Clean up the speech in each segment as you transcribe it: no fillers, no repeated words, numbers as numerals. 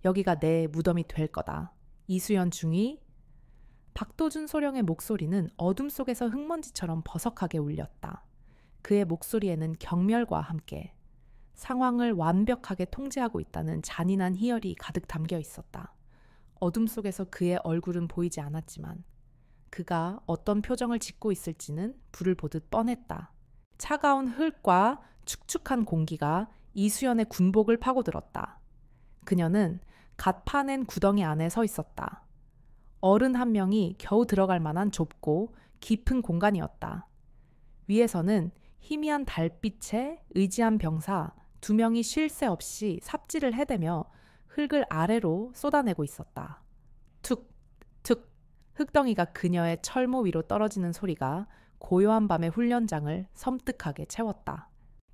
여기가 내 무덤이 될 거다. 이수연 중위. 박도준 소령의 목소리는 어둠 속에서 흙먼지처럼 버석하게 울렸다. 그의 목소리에는 경멸과 함께 상황을 완벽하게 통제하고 있다는 잔인한 희열이 가득 담겨 있었다. 어둠 속에서 그의 얼굴은 보이지 않았지만 그가 어떤 표정을 짓고 있을지는 불을 보듯 뻔했다. 차가운 흙과 축축한 공기가 이수연의 군복을 파고들었다. 그녀는 갓 파낸 구덩이 안에 서 있었다. 어른 한 명이 겨우 들어갈 만한 좁고 깊은 공간이었다. 위에서는 희미한 달빛에 의지한 병사 2명이 쉴 새 없이 삽질을 해대며 흙을 아래로 쏟아내고 있었다. 툭, 툭, 흙덩이가 그녀의 철모 위로 떨어지는 소리가 고요한 밤의 훈련장을 섬뜩하게 채웠다.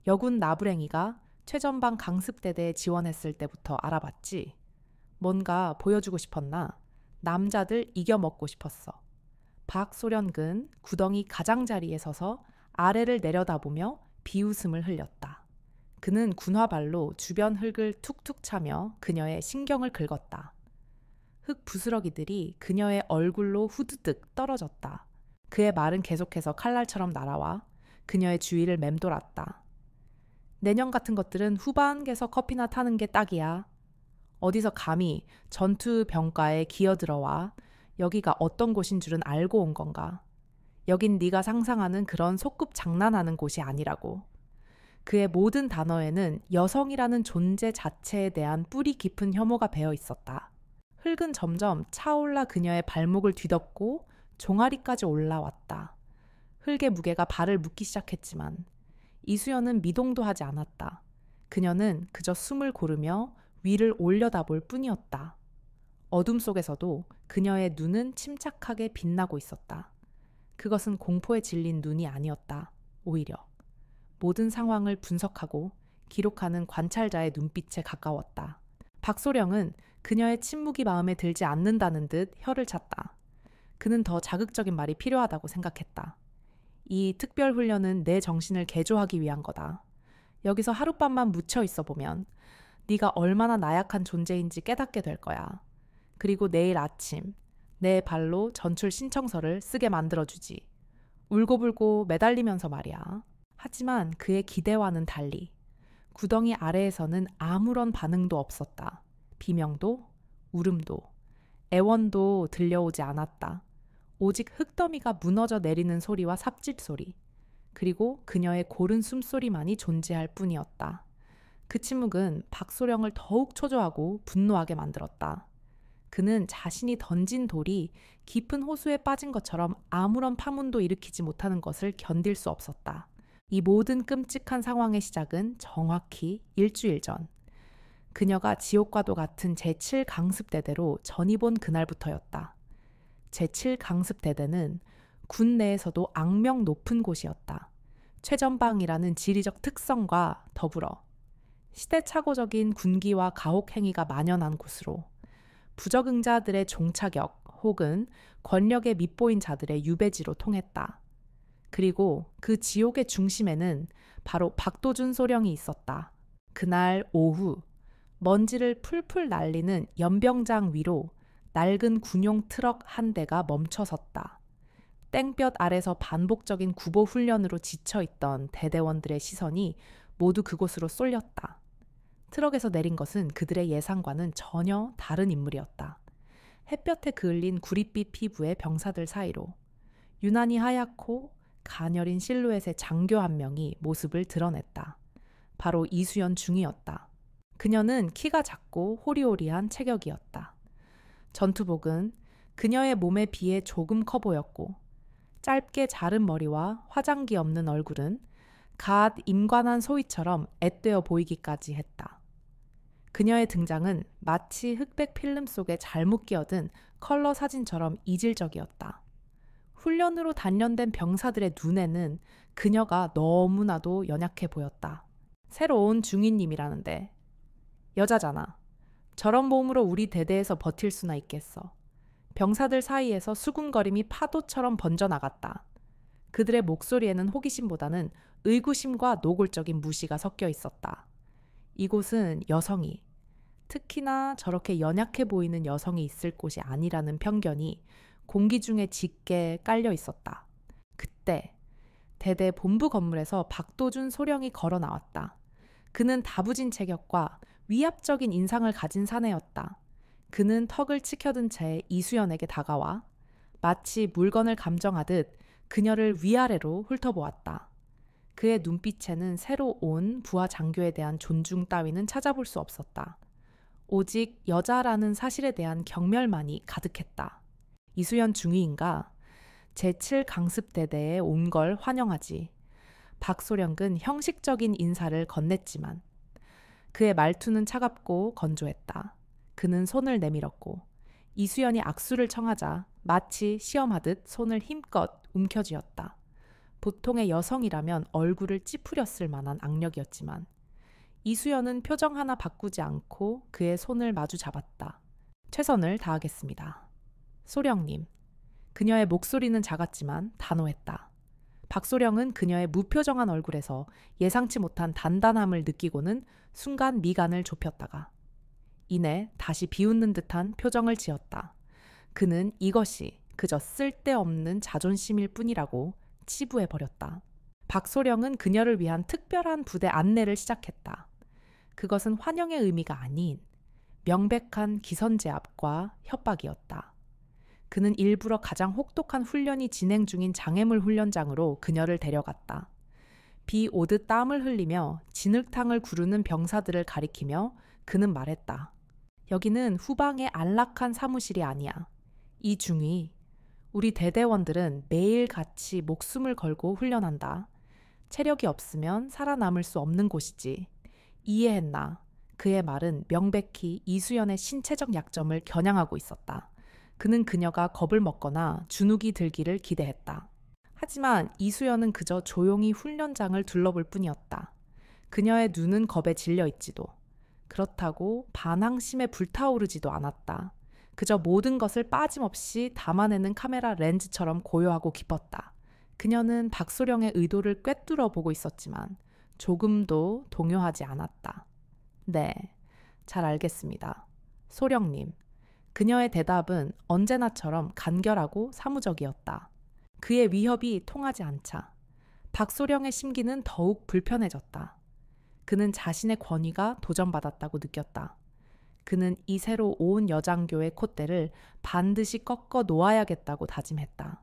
여군 나부랭이가 최전방 강습대대에 지원했을 때부터 알아봤지. 뭔가 보여주고 싶었나? 남자들 이겨먹고 싶었어. 박소련근 구덩이 가장자리에 서서 아래를 내려다보며 비웃음을 흘렸다. 그는 군화발로 주변 흙을 툭툭 차며 그녀의 신경을 긁었다. 흙 부스러기들이 그녀의 얼굴로 후드득 떨어졌다. 그의 말은 계속해서 칼날처럼 날아와 그녀의 주위를 맴돌았다. 내년 같은 것들은 후반기에서 커피나 타는 게 딱이야. 어디서 감히 전투 병가에 기어들어와 여기가 어떤 곳인 줄은 알고 온 건가. 여긴 네가 상상하는 그런 소꿉 장난하는 곳이 아니라고. 그의 모든 단어에는 여성이라는 존재 자체에 대한 뿌리 깊은 혐오가 배어 있었다. 흙은 점점 차올라 그녀의 발목을 뒤덮고 종아리까지 올라왔다. 흙의 무게가 발을 묶기 시작했지만 이수연은 미동도 하지 않았다. 그녀는 그저 숨을 고르며 위를 올려다볼 뿐이었다. 어둠 속에서도 그녀의 눈은 침착하게 빛나고 있었다. 그것은 공포에 질린 눈이 아니었다. 오히려 모든 상황을 분석하고 기록하는 관찰자의 눈빛에 가까웠다. 박소령은 그녀의 침묵이 마음에 들지 않는다는 듯 혀를 찼다. 그는 더 자극적인 말이 필요하다고 생각했다. 이 특별 훈련은 내 정신을 개조하기 위한 거다. 여기서 하룻밤만 묻혀 있어 보면 네가 얼마나 나약한 존재인지 깨닫게 될 거야. 그리고 내일 아침 내 발로 전출 신청서를 쓰게 만들어주지. 울고불고 매달리면서 말이야. 하지만 그의 기대와는 달리 구덩이 아래에서는 아무런 반응도 없었다. 비명도, 울음도, 애원도 들려오지 않았다. 오직 흙더미가 무너져 내리는 소리와 삽질 소리, 그리고 그녀의 고른 숨소리만이 존재할 뿐이었다. 그 침묵은 박소령을 더욱 초조하고 분노하게 만들었다. 그는 자신이 던진 돌이 깊은 호수에 빠진 것처럼 아무런 파문도 일으키지 못하는 것을 견딜 수 없었다. 이 모든 끔찍한 상황의 시작은 정확히 일주일 전. 그녀가 지옥과도 같은 제7강습대대로 전이 본 그날부터였다. 제7강습대대는 군 내에서도 악명 높은 곳이었다. 최전방이라는 지리적 특성과 더불어 시대착오적인 군기와 가혹 행위가 만연한 곳으로 부적응자들의 종착역 혹은 권력에 밉보인 자들의 유배지로 통했다. 그리고 그 지옥의 중심에는 바로 박도준 소령이 있었다. 그날 오후 먼지를 풀풀 날리는 연병장 위로 낡은 군용 트럭 한 대가 멈춰섰다. 땡볕 아래서 반복적인 구보 훈련으로 지쳐있던 대대원들의 시선이 모두 그곳으로 쏠렸다. 트럭에서 내린 것은 그들의 예상과는 전혀 다른 인물이었다. 햇볕에 그을린 구릿빛 피부의 병사들 사이로 유난히 하얗고 가녀린 실루엣의 장교 한 명이 모습을 드러냈다. 바로 이수연 중이었다. 그녀는 키가 작고 호리호리한 체격이었다. 전투복은 그녀의 몸에 비해 조금 커 보였고 짧게 자른 머리와 화장기 없는 얼굴은 갓 임관한 소위처럼 앳되어 보이기까지 했다. 그녀의 등장은 마치 흑백 필름 속에 잘못 끼어든 컬러 사진처럼 이질적이었다. 훈련으로 단련된 병사들의 눈에는 그녀가 너무나도 연약해 보였다. 새로 온 중위님이라는데 여자잖아. 저런 몸으로 우리 대대에서 버틸 수나 있겠어. 병사들 사이에서 수군거림이 파도처럼 번져나갔다. 그들의 목소리에는 호기심보다는 의구심과 노골적인 무시가 섞여 있었다. 이곳은 여성이 특히나 저렇게 연약해 보이는 여성이 있을 곳이 아니라는 편견이 공기 중에 짙게 깔려 있었다. 그때 대대 본부 건물에서 박도준 소령이 걸어 나왔다. 그는 다부진 체격과 위압적인 인상을 가진 사내였다. 그는 턱을 치켜든 채 이수연에게 다가와 마치 물건을 감정하듯 그녀를 위아래로 훑어보았다. 그의 눈빛에는 새로 온 부하 장교에 대한 존중 따위는 찾아볼 수 없었다. 오직 여자라는 사실에 대한 경멸만이 가득했다. 이수연 중위인가? 제7강습대대에 온 걸 환영하지. 박소령은 형식적인 인사를 건넸지만 그의 말투는 차갑고 건조했다. 그는 손을 내밀었고 이수연이 악수를 청하자 마치 시험하듯 손을 힘껏 움켜쥐었다. 보통의 여성이라면 얼굴을 찌푸렸을 만한 악력이었지만 이수연은 표정 하나 바꾸지 않고 그의 손을 마주 잡았다. 최선을 다하겠습니다. 소령님. 그녀의 목소리는 작았지만 단호했다. 박소령은 그녀의 무표정한 얼굴에서 예상치 못한 단단함을 느끼고는 순간 미간을 좁혔다가 이내 다시 비웃는 듯한 표정을 지었다. 그는 이것이 그저 쓸데없는 자존심일 뿐이라고 치부해버렸다. 박소령은 그녀를 위한 특별한 부대 안내를 시작했다. 그것은 환영의 의미가 아닌 명백한 기선제압과 협박이었다. 그는 일부러 가장 혹독한 훈련이 진행 중인 장애물 훈련장으로 그녀를 데려갔다. 비 오듯 땀을 흘리며 진흙탕을 구르는 병사들을 가리키며 그는 말했다. 여기는 후방의 안락한 사무실이 아니야. 이 중위, 우리 대대원들은 매일같이 목숨을 걸고 훈련한다. 체력이 없으면 살아남을 수 없는 곳이지. 이해했나? 그의 말은 명백히 이수연의 신체적 약점을 겨냥하고 있었다. 그는 그녀가 겁을 먹거나 주눅이 들기를 기대했다. 하지만 이수연은 그저 조용히 훈련장을 둘러볼 뿐이었다. 그녀의 눈은 겁에 질려있지도 그렇다고 반항심에 불타오르지도 않았다. 그저 모든 것을 빠짐없이 담아내는 카메라 렌즈처럼 고요하고 깊었다. 그녀는 박소령의 의도를 꿰뚫어 보고 있었지만 조금도 동요하지 않았다. 네, 잘 알겠습니다. 소령님. 그녀의 대답은 언제나처럼 간결하고 사무적이었다. 그의 위협이 통하지 않자 박소령의 심기는 더욱 불편해졌다. 그는 자신의 권위가 도전받았다고 느꼈다. 그는 이 새로 온 여장교의 콧대를 반드시 꺾어 놓아야겠다고 다짐했다.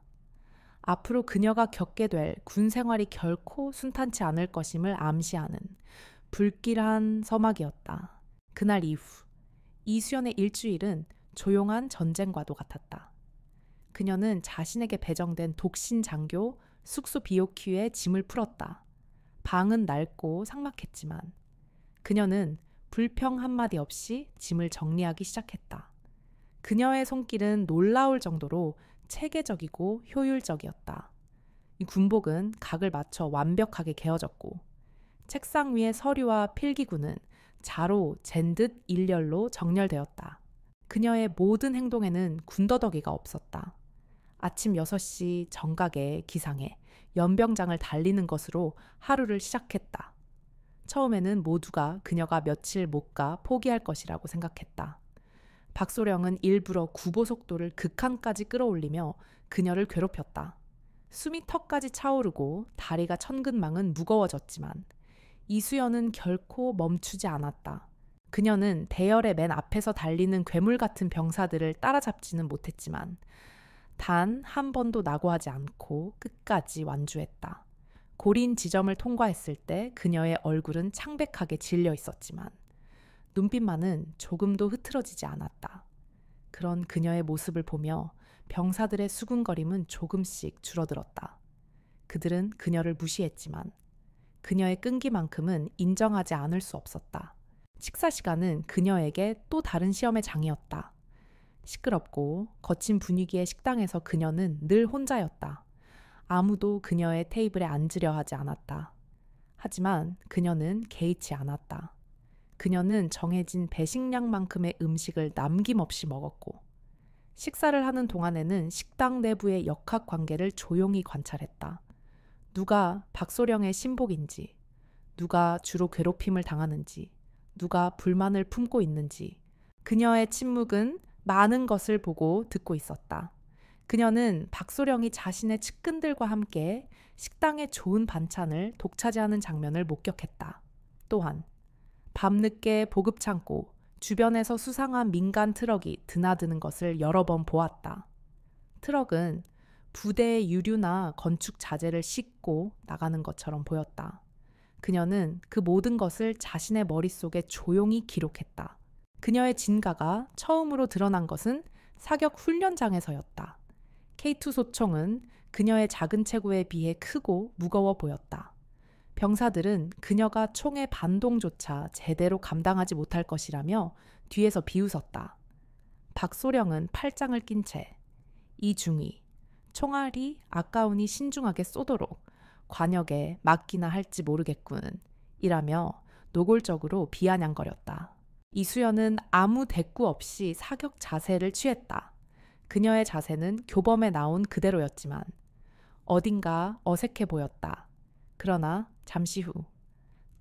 앞으로 그녀가 겪게 될 군 생활이 결코 순탄치 않을 것임을 암시하는 불길한 서막이었다. 그날 이후 이수연의 일주일은 조용한 전쟁과도 같았다. 그녀는 자신에게 배정된 독신 장교 숙소 비오큐에 짐을 풀었다. 방은 낡고 삭막했지만 그녀는 불평 한마디 없이 짐을 정리하기 시작했다. 그녀의 손길은 놀라울 정도로 체계적이고 효율적이었다. 이 군복은 각을 맞춰 완벽하게 개어졌고 책상 위의 서류와 필기구는 자로 잰 듯 일렬로 정렬되었다. 그녀의 모든 행동에는 군더더기가 없었다. 아침 6시 정각에 기상해 연병장을 달리는 것으로 하루를 시작했다. 처음에는 모두가 그녀가 며칠 못 가 포기할 것이라고 생각했다. 박소령은 일부러 구보 속도를 극한까지 끌어올리며 그녀를 괴롭혔다. 숨이 턱까지 차오르고 다리가 천근망은 무거워졌지만 이수연은 결코 멈추지 않았다. 그녀는 대열의 맨 앞에서 달리는 괴물 같은 병사들을 따라잡지는 못했지만 단 한 번도 낙오하지 않고 끝까지 완주했다. 고린 지점을 통과했을 때 그녀의 얼굴은 창백하게 질려 있었지만 눈빛만은 조금도 흐트러지지 않았다. 그런 그녀의 모습을 보며 병사들의 수군거림은 조금씩 줄어들었다. 그들은 그녀를 무시했지만 그녀의 끈기만큼은 인정하지 않을 수 없었다. 식사 시간은 그녀에게 또 다른 시험의 장이었다. 시끄럽고 거친 분위기의 식당에서 그녀는 늘 혼자였다. 아무도 그녀의 테이블에 앉으려 하지 않았다. 하지만 그녀는 개의치 않았다. 그녀는 정해진 배식량만큼의 음식을 남김없이 먹었고 식사를 하는 동안에는 식당 내부의 역학관계를 조용히 관찰했다. 누가 박소령의 신복인지, 누가 주로 괴롭힘을 당하는지, 누가 불만을 품고 있는지. 그녀의 침묵은 많은 것을 보고 듣고 있었다. 그녀는 박소령이 자신의 측근들과 함께 식당의 좋은 반찬을 독차지하는 장면을 목격했다. 또한 밤늦게 보급창고 주변에서 수상한 민간 트럭이 드나드는 것을 여러 번 보았다. 트럭은 부대의 유류나 건축 자재를 싣고 나가는 것처럼 보였다. 그녀는 그 모든 것을 자신의 머릿속에 조용히 기록했다. 그녀의 진가가 처음으로 드러난 것은 사격 훈련장에서였다. K2 소총은 그녀의 작은 체구에 비해 크고 무거워 보였다. 병사들은 그녀가 총의 반동조차 제대로 감당하지 못할 것이라며 뒤에서 비웃었다. 박소령은 팔짱을 낀 채 이중이 총알이 아까우니 신중하게 쏘도록 관역에 맡기나 할지 모르겠군 이라며 노골적으로 비아냥거렸다. 이수연은 아무 대꾸 없이 사격 자세를 취했다. 그녀의 자세는 교범에 나온 그대로였지만 어딘가 어색해 보였다. 그러나 잠시 후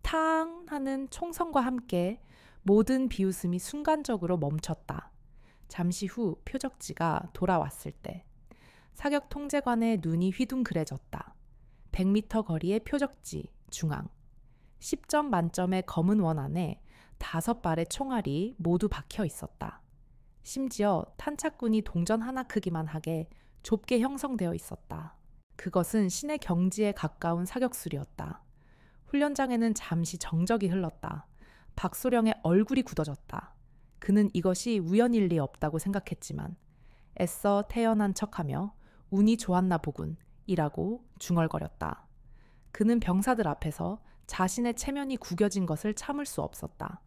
탕 하는 총성과 함께 모든 비웃음이 순간적으로 멈췄다. 잠시 후 표적지가 돌아왔을 때 사격 통제관의 눈이 휘둥그레졌다. 100m 거리의 표적지 중앙. 10점 만점의 검은 원 안에 5발의 총알이 모두 박혀 있었다. 심지어 탄착군이 동전 하나 크기만 하게 좁게 형성되어 있었다. 그것은 신의 경지에 가까운 사격술이었다. 훈련장에는 잠시 정적이 흘렀다. 박소령의 얼굴이 굳어졌다. 그는 이것이 우연일 리 없다고 생각했지만 애써 태연한 척하며 운이 좋았나 보군 이라고 중얼거렸다. 그는 병사들 앞에서 자신의 체면이 구겨진 것을 참을 수 없었다.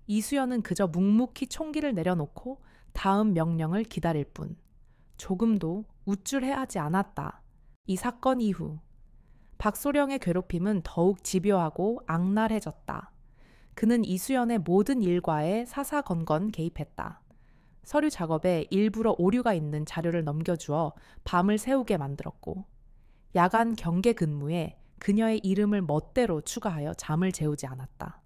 이수연은 그저 묵묵히 총기를 내려놓고 다음 명령을 기다릴 뿐 조금도 우쭐해하지 않았다. 이 사건 이후 박소령의 괴롭힘은 더욱 집요하고 악랄해졌다. 그는 이수연의 모든 일과에 사사건건 개입했다. 서류 작업에 일부러 오류가 있는 자료를 넘겨주어 밤을 새우게 만들었고 야간 경계 근무에 그녀의 이름을 멋대로 추가하여 잠을 재우지 않았다.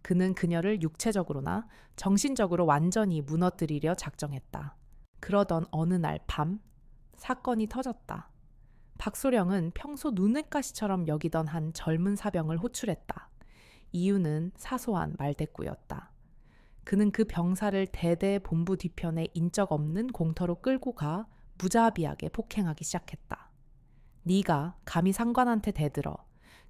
그는 그녀를 육체적으로나 정신적으로 완전히 무너뜨리려 작정했다. 그러던 어느 날 밤 사건이 터졌다. 박소령은 평소 눈엣가시처럼 여기던 한 젊은 사병을 호출했다. 이유는 사소한 말대꾸였다. 그는 그 병사를 대대 본부 뒤편에 인적 없는 공터로 끌고 가 무자비하게 폭행하기 시작했다. 네가 감히 상관한테 대들어.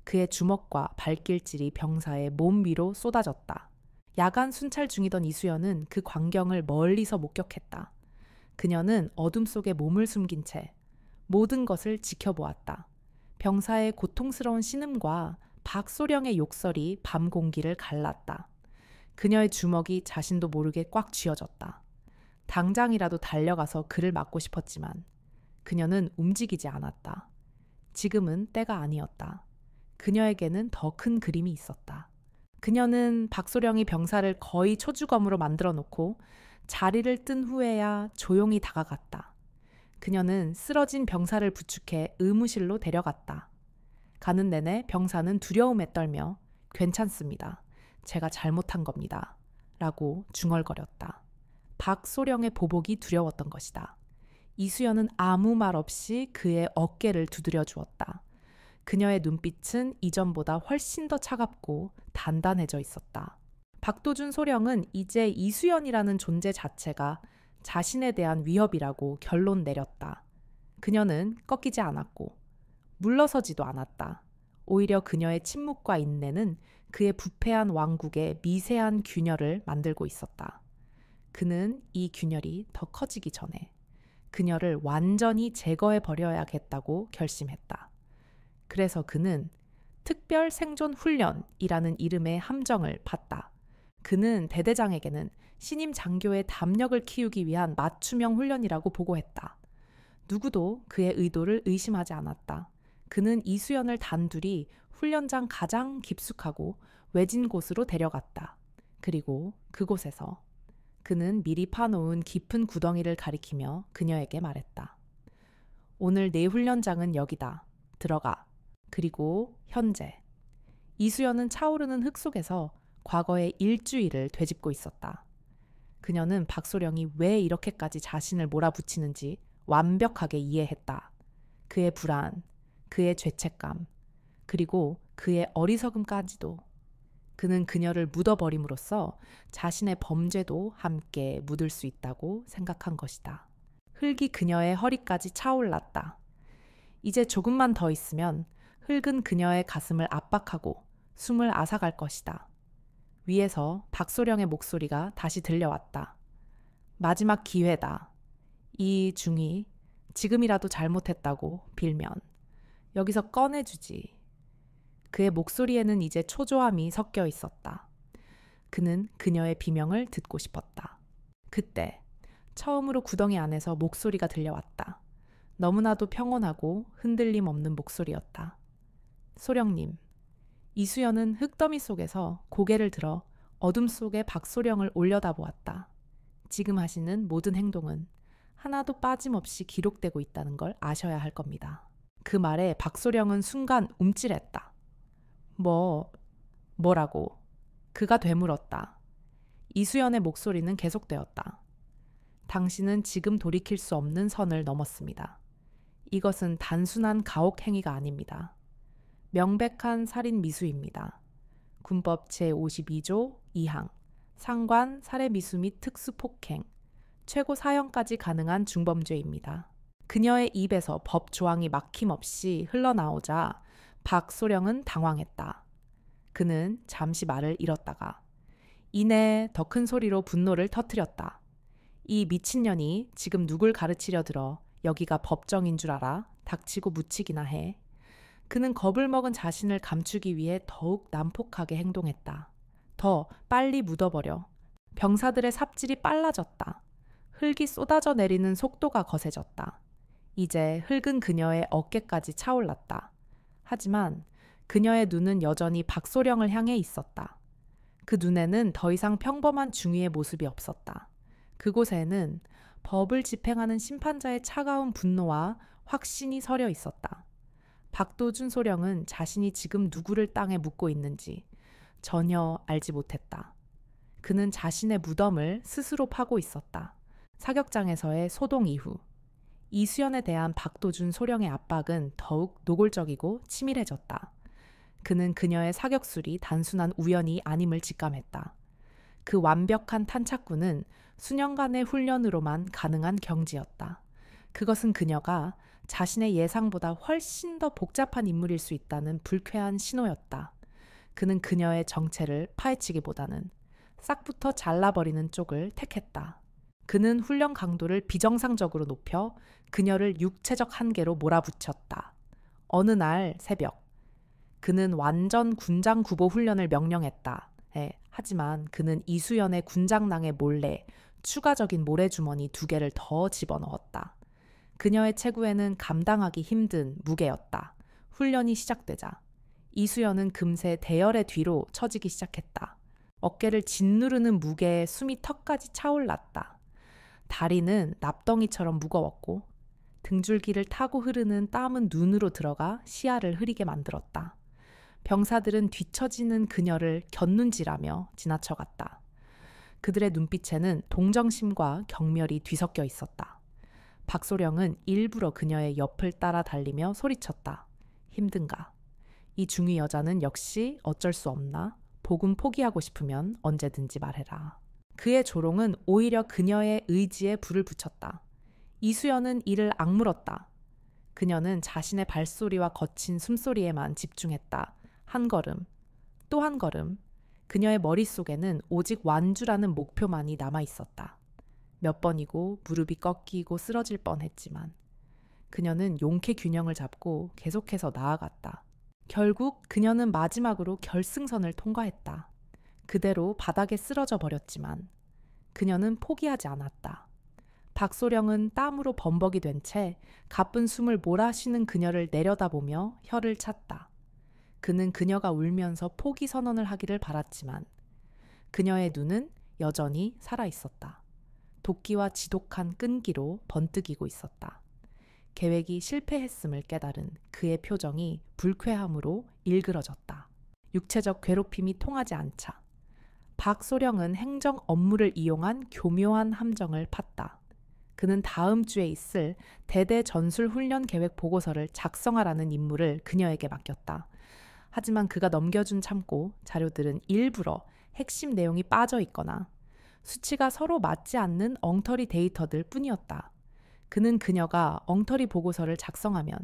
그의 주먹과 발길질이 병사의 몸 위로 쏟아졌다. 야간 순찰 중이던 이수연은 그 광경을 멀리서 목격했다. 그녀는 어둠 속에 몸을 숨긴 채 모든 것을 지켜보았다. 병사의 고통스러운 신음과 박소령의 욕설이 밤 공기를 갈랐다. 그녀의 주먹이 자신도 모르게 꽉 쥐어졌다. 당장이라도 달려가서 그를 막고 싶었지만 그녀는 움직이지 않았다. 지금은 때가 아니었다. 그녀에게는 더 큰 그림이 있었다. 그녀는 박소령이 병사를 거의 초주검으로 만들어 놓고 자리를 뜬 후에야 조용히 다가갔다. 그녀는 쓰러진 병사를 부축해 의무실로 데려갔다. 가는 내내 병사는 두려움에 떨며 괜찮습니다. 제가 잘못한 겁니다. 라고 중얼거렸다. 박소령의 보복이 두려웠던 것이다. 이수연은 아무 말 없이 그의 어깨를 두드려 주었다. 그녀의 눈빛은 이전보다 훨씬 더 차갑고 단단해져 있었다. 박도준 소령은 이제 이수연이라는 존재 자체가 자신에 대한 위협이라고 결론 내렸다. 그녀는 꺾이지 않았고 물러서지도 않았다. 오히려 그녀의 침묵과 인내는 그의 부패한 왕국에 미세한 균열을 만들고 있었다. 그는 이 균열이 더 커지기 전에 그녀를 완전히 제거해버려야겠다고 결심했다. 그래서 그는 특별 생존 훈련이라는 이름의 함정을 팠다. 그는 대대장에게는 신임 장교의 담력을 키우기 위한 맞춤형 훈련이라고 보고했다. 누구도 그의 의도를 의심하지 않았다. 그는 이수연을 단둘이 훈련장 가장 깊숙하고 외진 곳으로 데려갔다. 그리고 그곳에서 그는 미리 파놓은 깊은 구덩이를 가리키며 그녀에게 말했다. 오늘 내 훈련장은 여기다. 들어가. 그리고 현재. 이수연은 차오르는 흙 속에서 과거의 일주일을 되짚고 있었다. 그녀는 박소령이 왜 이렇게까지 자신을 몰아붙이는지 완벽하게 이해했다. 그의 불안, 그의 죄책감, 그리고 그의 어리석음까지도. 그는 그녀를 묻어버림으로써 자신의 범죄도 함께 묻을 수 있다고 생각한 것이다. 흙이 그녀의 허리까지 차올랐다. 이제 조금만 더 있으면 흙은 그녀의 가슴을 압박하고 숨을 앗아갈 것이다. 위에서 박소령의 목소리가 다시 들려왔다. 마지막 기회다. 이중이 지금이라도 잘못했다고 빌면 여기서 꺼내주지. 그의 목소리에는 이제 초조함이 섞여 있었다. 그는 그녀의 비명을 듣고 싶었다. 그때 처음으로 구덩이 안에서 목소리가 들려왔다. 너무나도 평온하고 흔들림 없는 목소리였다. 소령님. 이수연은 흙더미 속에서 고개를 들어 어둠 속에 박소령을 올려다보았다. 지금 하시는 모든 행동은 하나도 빠짐없이 기록되고 있다는 걸 아셔야 할 겁니다. 그 말에 박소령은 순간 움찔했다. 뭐라고? 그가 되물었다. 이수연의 목소리는 계속되었다. 당신은 지금 돌이킬 수 없는 선을 넘었습니다. 이것은 단순한 가혹 행위가 아닙니다. 명백한 살인 미수입니다. 군법 제52조 2항 상관, 살해 미수 및 특수폭행, 최고 사형까지 가능한 중범죄입니다. 그녀의 입에서 법 조항이 막힘없이 흘러나오자 박소령은 당황했다. 그는 잠시 말을 잃었다가 이내 더 큰 소리로 분노를 터뜨렸다. 이 미친년이 지금 누굴 가르치려 들어 여기가 법정인 줄 알아? 닥치고 묻히기나 해. 그는 겁을 먹은 자신을 감추기 위해 더욱 난폭하게 행동했다. 더 빨리 묻어버려. 병사들의 삽질이 빨라졌다. 흙이 쏟아져 내리는 속도가 거세졌다. 이제 흙은 그녀의 어깨까지 차올랐다. 하지만 그녀의 눈은 여전히 박소령을 향해 있었다. 그 눈에는 더 이상 평범한 중위의 모습이 없었다. 그곳에는 법을 집행하는 심판자의 차가운 분노와 확신이 서려 있었다. 박도준 소령은 자신이 지금 누구를 땅에 묻고 있는지 전혀 알지 못했다. 그는 자신의 무덤을 스스로 파고 있었다. 사격장에서의 소동 이후 이수연에 대한 박도준 소령의 압박은 더욱 노골적이고 치밀해졌다. 그는 그녀의 사격술이 단순한 우연이 아님을 직감했다. 그 완벽한 탄착구는 수년간의 훈련으로만 가능한 경지였다. 그것은 그녀가 자신의 예상보다 훨씬 더 복잡한 인물일 수 있다는 불쾌한 신호였다. 그는 그녀의 정체를 파헤치기보다는 싹부터 잘라버리는 쪽을 택했다. 그는 훈련 강도를 비정상적으로 높여 그녀를 육체적 한계로 몰아붙였다. 어느 날 새벽, 그는 완전 군장 구보 훈련을 명령했다. 하지만 그는 이수연의 군장낭에 몰래 추가적인 모래주머니 2개를 더 집어넣었다. 그녀의 체구에는 감당하기 힘든 무게였다. 훈련이 시작되자 이수연은 금세 대열의 뒤로 처지기 시작했다. 어깨를 짓누르는 무게에 숨이 턱까지 차올랐다. 다리는 납덩이처럼 무거웠고 등줄기를 타고 흐르는 땀은 눈으로 들어가 시야를 흐리게 만들었다. 병사들은 뒤처지는 그녀를 곁눈질하며 지나쳐갔다. 그들의 눈빛에는 동정심과 경멸이 뒤섞여 있었다. 박소령은 일부러 그녀의 옆을 따라 달리며 소리쳤다. 힘든가? 이 중위 여자는 역시 어쩔 수 없나? 복음 포기하고 싶으면 언제든지 말해라. 그의 조롱은 오히려 그녀의 의지에 불을 붙였다. 이수연은 이를 악물었다. 그녀는 자신의 발소리와 거친 숨소리에만 집중했다. 한 걸음, 또 한 걸음. 그녀의 머릿속에는 오직 완주라는 목표만이 남아있었다. 몇 번이고 무릎이 꺾이고 쓰러질 뻔했지만 그녀는 용케 균형을 잡고 계속해서 나아갔다. 결국 그녀는 마지막으로 결승선을 통과했다. 그대로 바닥에 쓰러져 버렸지만 그녀는 포기하지 않았다. 박소령은 땀으로 범벅이 된 채 가쁜 숨을 몰아쉬는 그녀를 내려다보며 혀를 찼다. 그는 그녀가 울면서 포기 선언을 하기를 바랐지만 그녀의 눈은 여전히 살아있었다. 도끼와 지독한 끈기로 번뜩이고 있었다. 계획이 실패했음을 깨달은 그의 표정이 불쾌함으로 일그러졌다. 육체적 괴롭힘이 통하지 않자 박소령은 행정 업무를 이용한 교묘한 함정을 팠다. 그는 다음 주에 있을 대대 전술 훈련 계획 보고서를 작성하라는 임무를 그녀에게 맡겼다. 하지만 그가 넘겨준 참고 자료들은 일부러 핵심 내용이 빠져 있거나 수치가 서로 맞지 않는 엉터리 데이터들 뿐이었다. 그는 그녀가 엉터리 보고서를 작성하면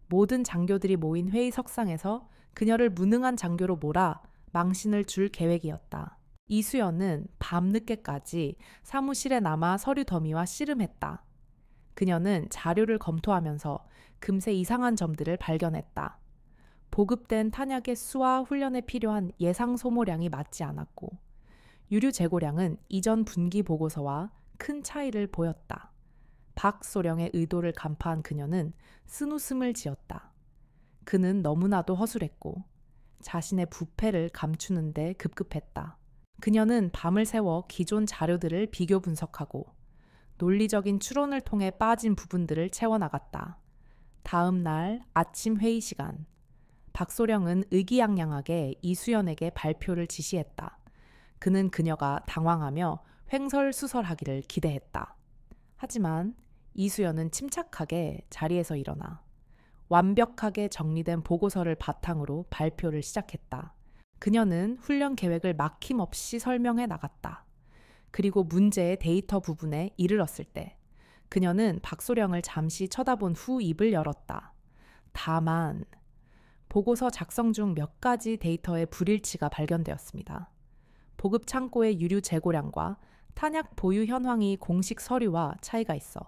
모든 장교들이 모인 회의석상에서 그녀를 무능한 장교로 몰아 망신을 줄 계획이었다. 이수연은 밤늦게까지 사무실에 남아 서류 더미와 씨름했다. 그녀는 자료를 검토하면서 금세 이상한 점들을 발견했다. 보급된 탄약의 수와 훈련에 필요한 예상 소모량이 맞지 않았고 유류 재고량은 이전 분기 보고서와 큰 차이를 보였다. 박소령의 의도를 간파한 그녀는 쓴웃음을 지었다. 그는 너무나도 허술했고 자신의 부패를 감추는 데 급급했다. 그녀는 밤을 새워 기존 자료들을 비교 분석하고 논리적인 추론을 통해 빠진 부분들을 채워나갔다. 다음 날 아침 회의 시간, 박소령은 의기양양하게 이수연에게 발표를 지시했다. 그는 그녀가 당황하며 횡설수설하기를 기대했다. 하지만 이수연은 침착하게 자리에서 일어나 완벽하게 정리된 보고서를 바탕으로 발표를 시작했다. 그녀는 훈련 계획을 막힘없이 설명해 나갔다. 그리고 문제의 데이터 부분에 이르렀을 때 그녀는 박소령을 잠시 쳐다본 후 입을 열었다. 다만 보고서 작성 중 몇 가지 데이터의 불일치가 발견되었습니다. 보급 창고의 유류 재고량과 탄약 보유 현황이 공식 서류와 차이가 있어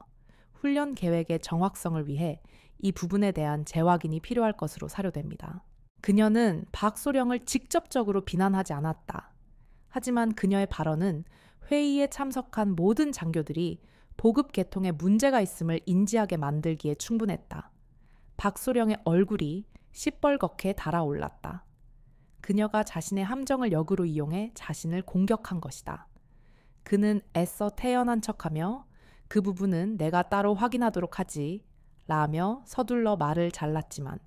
훈련 계획의 정확성을 위해 이 부분에 대한 재확인이 필요할 것으로 사료됩니다. 그녀는 박소령을 직접적으로 비난하지 않았다. 하지만 그녀의 발언은 회의에 참석한 모든 장교들이 보급 계통에 문제가 있음을 인지하게 만들기에 충분했다. 박소령의 얼굴이 시뻘겋게 달아올랐다. 그녀가 자신의 함정을 역으로 이용해 자신을 공격한 것이다. 그는 애써 태연한 척하며 그 부분은 내가 따로 확인하도록 하지 라며 서둘러 말을 잘랐지만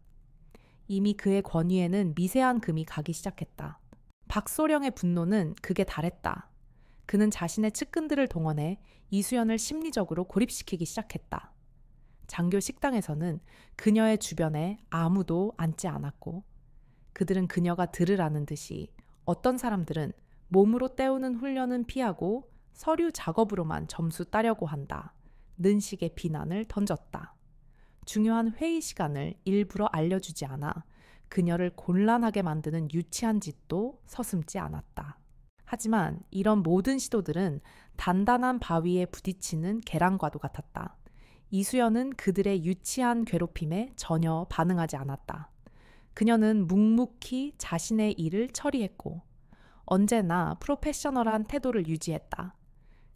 이미 그의 권위에는 미세한 금이 가기 시작했다. 박소령의 분노는 극에 달했다. 그는 자신의 측근들을 동원해 이수연을 심리적으로 고립시키기 시작했다. 장교 식당에서는 그녀의 주변에 아무도 앉지 않았고 그들은 그녀가 들으라는 듯이 어떤 사람들은 몸으로 때우는 훈련은 피하고 서류 작업으로만 점수 따려고 한다. 는 식의 비난을 던졌다. 중요한 회의 시간을 일부러 알려주지 않아 그녀를 곤란하게 만드는 유치한 짓도 서슴지 않았다. 하지만 이런 모든 시도들은 단단한 바위에 부딪히는 계란과도 같았다. 이수연은 그들의 유치한 괴롭힘에 전혀 반응하지 않았다. 그녀는 묵묵히 자신의 일을 처리했고 언제나 프로페셔널한 태도를 유지했다.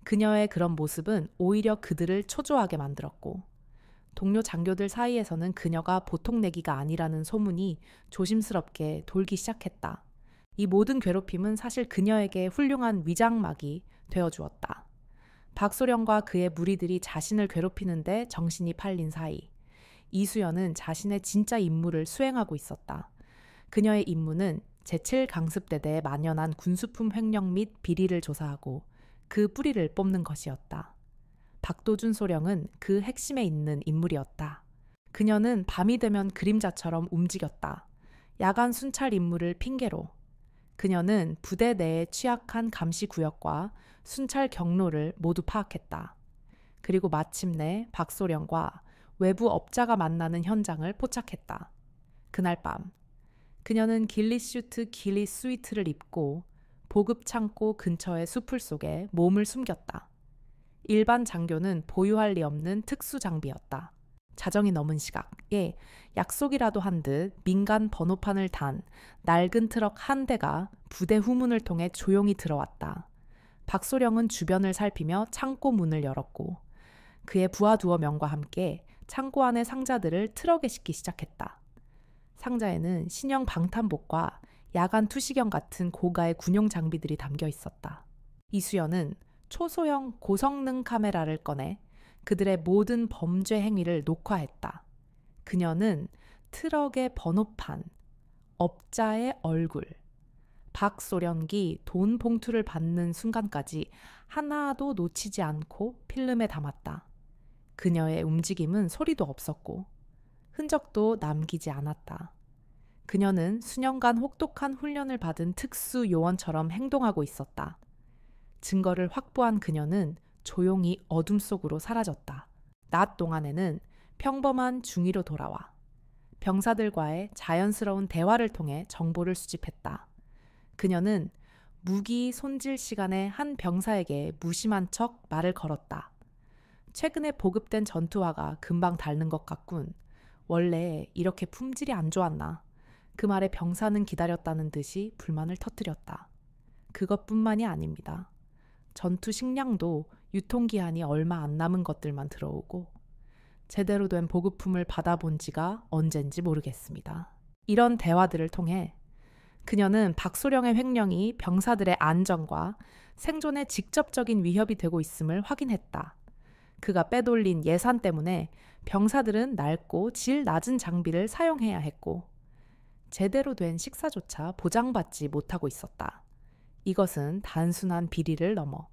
그녀의 그런 모습은 오히려 그들을 초조하게 만들었고 동료 장교들 사이에서는 그녀가 보통 내기가 아니라는 소문이 조심스럽게 돌기 시작했다. 이 모든 괴롭힘은 사실 그녀에게 훌륭한 위장막이 되어주었다. 박소령과 그의 무리들이 자신을 괴롭히는데 정신이 팔린 사이 이수연은 자신의 진짜 임무를 수행하고 있었다. 그녀의 임무는 제7강습대대에 만연한 군수품 횡령 및 비리를 조사하고 그 뿌리를 뽑는 것이었다. 박도준 소령은 그 핵심에 있는 인물이었다. 그녀는 밤이 되면 그림자처럼 움직였다. 야간 순찰 임무를 핑계로. 그녀는 부대 내에 취약한 감시 구역과 순찰 경로를 모두 파악했다. 그리고 마침내 박소령과 외부 업자가 만나는 현장을 포착했다. 그날 밤 그녀는 길리슈트 길리 스위트를 입고 보급 창고 근처의 수풀 속에 몸을 숨겼다. 일반 장교는 보유할 리 없는 특수 장비였다. 자정이 넘은 시각에 약속이라도 한 듯 민간 번호판을 단 낡은 트럭 한 대가 부대 후문을 통해 조용히 들어왔다. 박소령은 주변을 살피며 창고 문을 열었고 그의 부하 두어 명과 함께 창고 안의 상자들을 트럭에 싣기 시작했다. 상자에는 신형 방탄복과 야간 투시경 같은 고가의 군용 장비들이 담겨 있었다. 이수연은 초소형 고성능 카메라를 꺼내 그들의 모든 범죄 행위를 녹화했다. 그녀는 트럭의 번호판, 업자의 얼굴, 박소령기 돈 봉투를 받는 순간까지 하나도 놓치지 않고 필름에 담았다. 그녀의 움직임은 소리도 없었고 흔적도 남기지 않았다. 그녀는 수년간 혹독한 훈련을 받은 특수 요원처럼 행동하고 있었다. 증거를 확보한 그녀는 조용히 어둠 속으로 사라졌다. 낮 동안에는 평범한 중위로 돌아와 병사들과의 자연스러운 대화를 통해 정보를 수집했다. 그녀는 무기 손질 시간에 한 병사에게 무심한 척 말을 걸었다. 최근에 보급된 전투화가 금방 닳는 것 같군. 원래 이렇게 품질이 안 좋았나. 그 말에 병사는 기다렸다는 듯이 불만을 터뜨렸다. 그것뿐만이 아닙니다. 전투 식량도 유통기한이 얼마 안 남은 것들만 들어오고 제대로 된 보급품을 받아본 지가 언젠지 모르겠습니다. 이런 대화들을 통해 그녀는 박소령의 횡령이 병사들의 안전과 생존에 직접적인 위협이 되고 있음을 확인했다. 그가 빼돌린 예산 때문에 병사들은 낡고 질 낮은 장비를 사용해야 했고 제대로 된 식사조차 보장받지 못하고 있었다. 이것은 단순한 비리를 넘어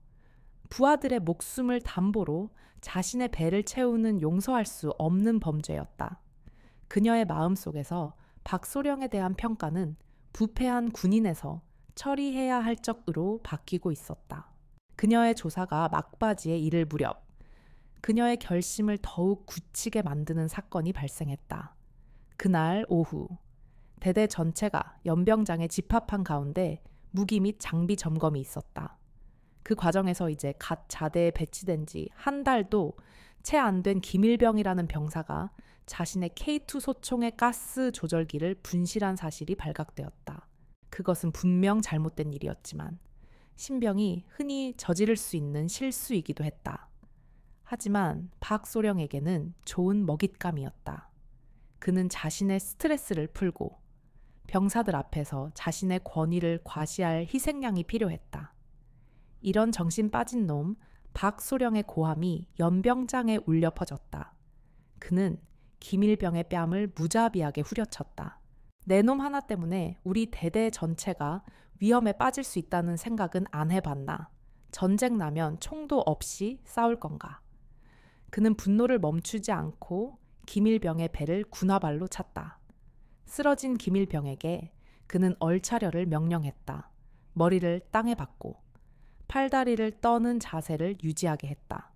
부하들의 목숨을 담보로 자신의 배를 채우는 용서할 수 없는 범죄였다. 그녀의 마음속에서 박소령에 대한 평가는 부패한 군인에서 처리해야 할 적으로 바뀌고 있었다. 그녀의 조사가 막바지에 이를 무렵 그녀의 결심을 더욱 굳히게 만드는 사건이 발생했다. 그날 오후 대대 전체가 연병장에 집합한 가운데 무기 및 장비 점검이 있었다. 그 과정에서 이제 갓 자대에 배치된 지 한 달도 채 안 된 김일병이라는 병사가 자신의 K2 소총의 가스 조절기를 분실한 사실이 발각되었다. 그것은 분명 잘못된 일이었지만 신병이 흔히 저지를 수 있는 실수이기도 했다. 하지만 박소령에게는 좋은 먹잇감이었다. 그는 자신의 스트레스를 풀고 병사들 앞에서 자신의 권위를 과시할 희생양이 필요했다. 이런 정신 빠진 놈 박소령의 고함이 연병장에 울려 퍼졌다. 그는 김일병의 뺨을 무자비하게 후려쳤다. 내 놈 하나 때문에 우리 대대 전체가 위험에 빠질 수 있다는 생각은 안 해봤나. 전쟁 나면 총도 없이 싸울 건가. 그는 분노를 멈추지 않고 김일병의 배를 군화발로 찼다. 쓰러진 김일병에게 그는 얼차려를 명령했다. 머리를 땅에 박고 팔다리를 떠는 자세를 유지하게 했다.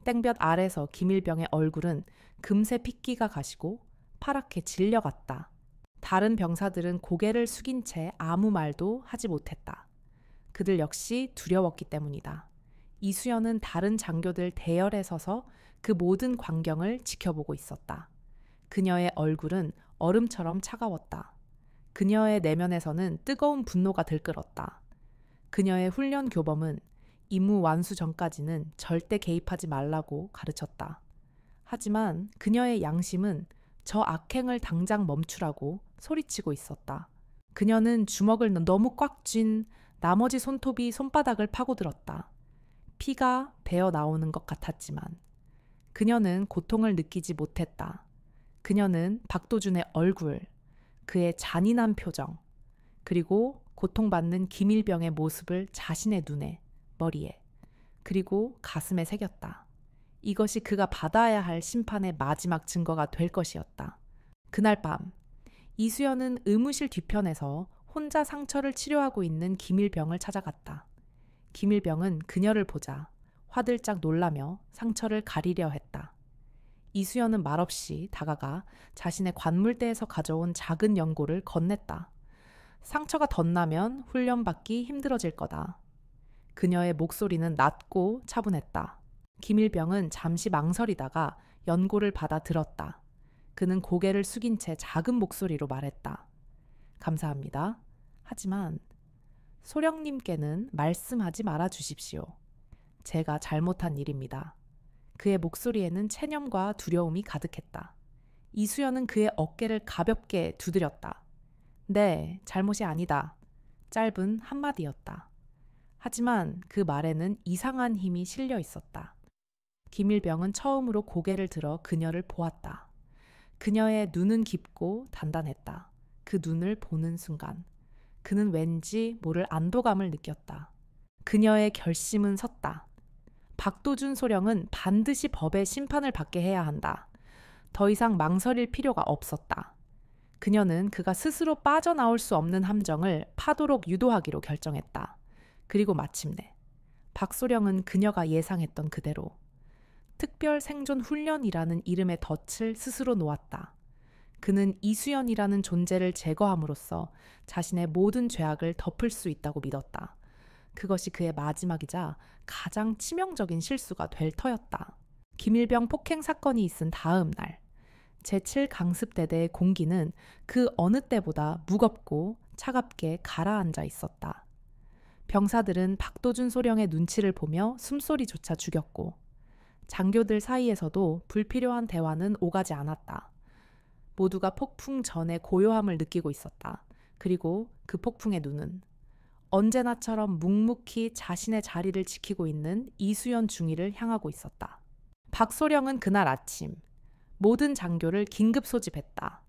땡볕 아래서 김일병의 얼굴은 금세 핏기가 가시고 파랗게 질려갔다. 다른 병사들은 고개를 숙인 채 아무 말도 하지 못했다. 그들 역시 두려웠기 때문이다. 이수연은 다른 장교들 대열에 서서 그 모든 광경을 지켜보고 있었다. 그녀의 얼굴은 얼음처럼 차가웠다. 그녀의 내면에서는 뜨거운 분노가 들끓었다. 그녀의 훈련 교범은 임무 완수 전까지는 절대 개입하지 말라고 가르쳤다. 하지만 그녀의 양심은 저 악행을 당장 멈추라고 소리치고 있었다. 그녀는 주먹을 너무 꽉 쥔 나머지 손톱이 손바닥을 파고들었다. 피가 배어 나오는 것 같았지만 그녀는 고통을 느끼지 못했다. 그녀는 박도준의 얼굴, 그의 잔인한 표정, 그리고 고통받는 김일병의 모습을 자신의 눈에, 머리에, 그리고 가슴에 새겼다. 이것이 그가 받아야 할 심판의 마지막 증거가 될 것이었다. 그날 밤, 이수연은 의무실 뒤편에서 혼자 상처를 치료하고 있는 김일병을 찾아갔다. 김일병은 그녀를 보자 화들짝 놀라며 상처를 가리려 했다. 이수연은 말없이 다가가 자신의 관물대에서 가져온 작은 연고를 건넸다. 상처가 덧나면 훈련받기 힘들어질 거다. 그녀의 목소리는 낮고 차분했다. 김일병은 잠시 망설이다가 연고를 받아 들었다. 그는 고개를 숙인 채 작은 목소리로 말했다. 감사합니다. 하지만 소령님께는 말씀하지 말아 주십시오. 제가 잘못한 일입니다. 그의 목소리에는 체념과 두려움이 가득했다. 이수연은 그의 어깨를 가볍게 두드렸다. 네, 잘못이 아니다. 짧은 한마디였다. 하지만 그 말에는 이상한 힘이 실려 있었다. 김일병은 처음으로 고개를 들어 그녀를 보았다. 그녀의 눈은 깊고 단단했다. 그 눈을 보는 순간 그는 왠지 모를 안도감을 느꼈다. 그녀의 결심은 섰다. 박도준 소령은 반드시 법의 심판을 받게 해야 한다. 더 이상 망설일 필요가 없었다. 그녀는 그가 스스로 빠져나올 수 없는 함정을 파도록 유도하기로 결정했다. 그리고 마침내 박소령은 그녀가 예상했던 그대로 특별 생존 훈련이라는 이름의 덫을 스스로 놓았다. 그는 이수연이라는 존재를 제거함으로써 자신의 모든 죄악을 덮을 수 있다고 믿었다. 그것이 그의 마지막이자 가장 치명적인 실수가 될 터였다. 김일병 폭행 사건이 있은 다음 날 제7강습대대의 공기는 그 어느 때보다 무겁고 차갑게 가라앉아 있었다. 병사들은 박도준 소령의 눈치를 보며 숨소리조차 죽였고 장교들 사이에서도 불필요한 대화는 오가지 않았다. 모두가 폭풍 전의 고요함을 느끼고 있었다. 그리고 그 폭풍의 눈은 언제나처럼 묵묵히 자신의 자리를 지키고 있는 이수연 중위를 향하고 있었다. 박소령은 그날 아침 모든 장교를 긴급 소집했다.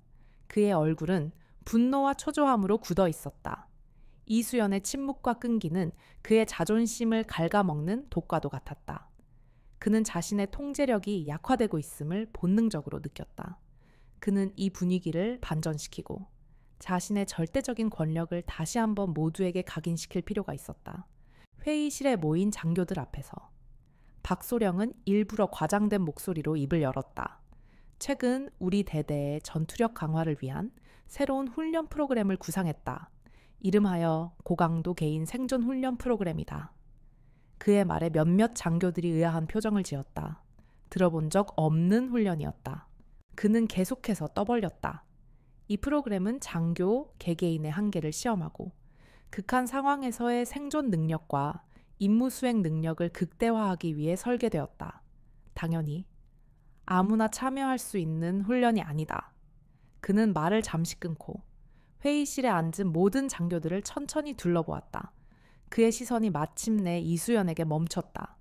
그의 얼굴은 분노와 초조함으로 굳어 있었다. 이수연의 침묵과 끈기는 그의 자존심을 갉아먹는 독과도 같았다. 그는 자신의 통제력이 약화되고 있음을 본능적으로 느꼈다. 그는 이 분위기를 반전시키고 자신의 절대적인 권력을 다시 한번 모두에게 각인시킬 필요가 있었다. 회의실에 모인 장교들 앞에서 박소령은 일부러 과장된 목소리로 입을 열었다. 최근 우리 대대의 전투력 강화를 위한 새로운 훈련 프로그램을 구상했다. 이름하여 고강도 개인 생존 훈련 프로그램이다. 그의 말에 몇몇 장교들이 의아한 표정을 지었다. 들어본 적 없는 훈련이었다. 그는 계속해서 떠벌렸다. 이 프로그램은 장교 개개인의 한계를 시험하고 극한 상황에서의 생존 능력과 임무 수행 능력을 극대화하기 위해 설계되었다. 당연히 아무나 참여할 수 있는 훈련이 아니다. 그는 말을 잠시 끊고 회의실에 앉은 모든 장교들을 천천히 둘러보았다. 그의 시선이 마침내 이수연에게 멈췄다.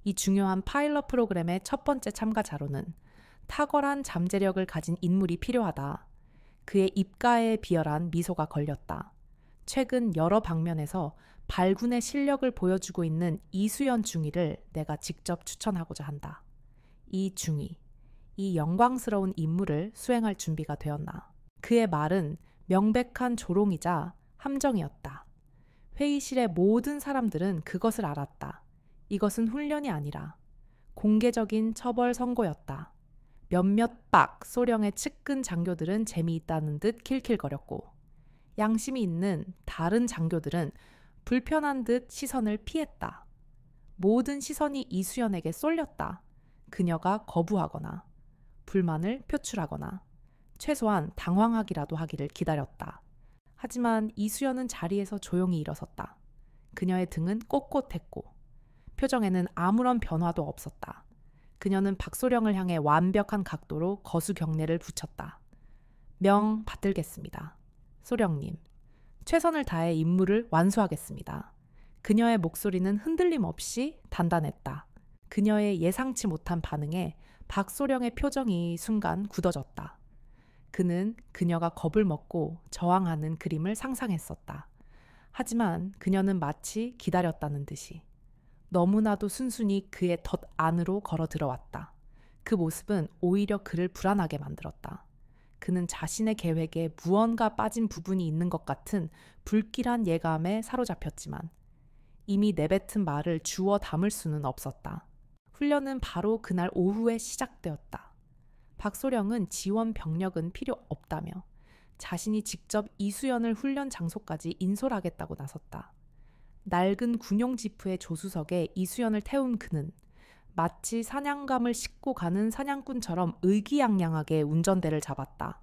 이 중요한 파일럿 프로그램의 첫 번째 참가자로는 탁월한 잠재력을 가진 인물이 필요하다. 그의 입가에 비열한 미소가 걸렸다. 최근 여러 방면에서 발군의 실력을 보여주고 있는 이수연 중위를 내가 직접 추천하고자 한다. 이 중위, 이 영광스러운 임무를 수행할 준비가 되었나. 그의 말은 명백한 조롱이자 함정이었다. 회의실의 모든 사람들은 그것을 알았다. 이것은 훈련이 아니라 공개적인 처벌 선고였다. 몇몇 박 소령의 측근 장교들은 재미있다는 듯 킬킬거렸고 양심이 있는 다른 장교들은 불편한 듯 시선을 피했다. 모든 시선이 이수연에게 쏠렸다. 그녀가 거부하거나 불만을 표출하거나 최소한 당황하기라도 하기를 기다렸다. 하지만 이수연은 자리에서 조용히 일어섰다. 그녀의 등은 꼿꼿했고 표정에는 아무런 변화도 없었다. 그녀는 박소령을 향해 완벽한 각도로 거수 경례를 붙였다. 명 받들겠습니다. 소령님, 최선을 다해 임무를 완수하겠습니다. 그녀의 목소리는 흔들림 없이 단단했다. 그녀의 예상치 못한 반응에 박소령의 표정이 순간 굳어졌다. 그는 그녀가 겁을 먹고 저항하는 그림을 상상했었다. 하지만 그녀는 마치 기다렸다는 듯이 너무나도 순순히 그의 덫 안으로 걸어 들어왔다. 그 모습은 오히려 그를 불안하게 만들었다. 그는 자신의 계획에 무언가 빠진 부분이 있는 것 같은 불길한 예감에 사로잡혔지만 이미 내뱉은 말을 주워 담을 수는 없었다. 훈련은 바로 그날 오후에 시작되었다. 박소령은 지원 병력은 필요 없다며 자신이 직접 이수연을 훈련 장소까지 인솔하겠다고 나섰다. 낡은 군용 지프의 조수석에 이수연을 태운 그는 마치 사냥감을 싣고 가는 사냥꾼처럼 의기양양하게 운전대를 잡았다.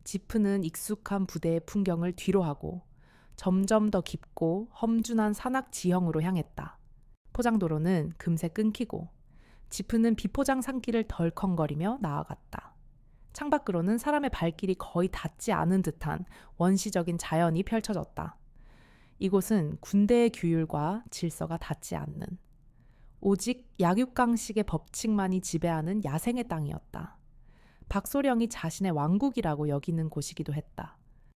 지프는 익숙한 부대의 풍경을 뒤로하고 점점 더 깊고 험준한 산악 지형으로 향했다. 포장도로는 금세 끊기고 지프는 비포장 산길을 덜컹거리며 나아갔다. 창밖으로는 사람의 발길이 거의 닿지 않은 듯한 원시적인 자연이 펼쳐졌다. 이곳은 군대의 규율과 질서가 닿지 않는 오직 약육강식의 법칙만이 지배하는 야생의 땅이었다. 박소령이 자신의 왕국이라고 여기는 곳이기도 했다.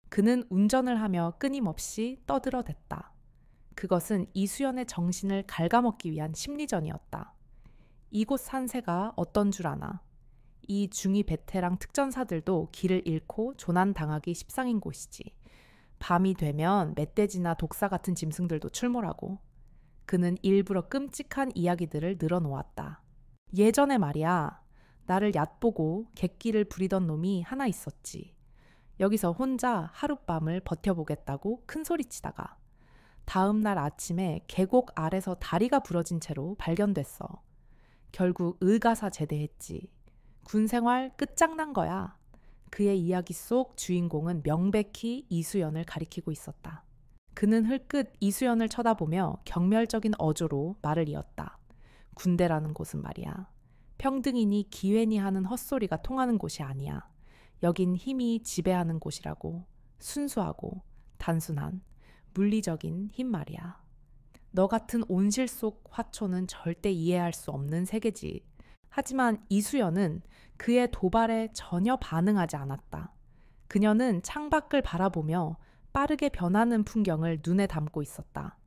그는 운전을 하며 끊임없이 떠들어댔다. 그것은 이수연의 정신을 갉아먹기 위한 심리전이었다. 이곳 산세가 어떤 줄 아나. 이 중위 베테랑 특전사들도 길을 잃고 조난당하기 십상인 곳이지. 밤이 되면 멧돼지나 독사 같은 짐승들도 출몰하고. 그는 일부러 끔찍한 이야기들을 늘어놓았다. 예전에 말이야, 나를 얕보고 객기를 부리던 놈이 하나 있었지. 여기서 혼자 하룻밤을 버텨보겠다고 큰소리치다가 다음 날 아침에 계곡 아래서 다리가 부러진 채로 발견됐어. 결국 의가사 제대했지. 군생활 끝장난 거야. 그의 이야기 속 주인공은 명백히 이수연을 가리키고 있었다. 그는 흘끗 이수연을 쳐다보며 경멸적인 어조로 말을 이었다. 군대라는 곳은 말이야. 평등이니 기회니 하는 헛소리가 통하는 곳이 아니야. 여긴 힘이 지배하는 곳이라고. 순수하고 단순한 물리적인 힘 말이야. 너 같은 온실 속 화초는 절대 이해할 수 없는 세계지. 하지만 이수연은 그의 도발에 전혀 반응하지 않았다. 그녀는 창밖을 바라보며 빠르게 변하는 풍경을 눈에 담고 있었다.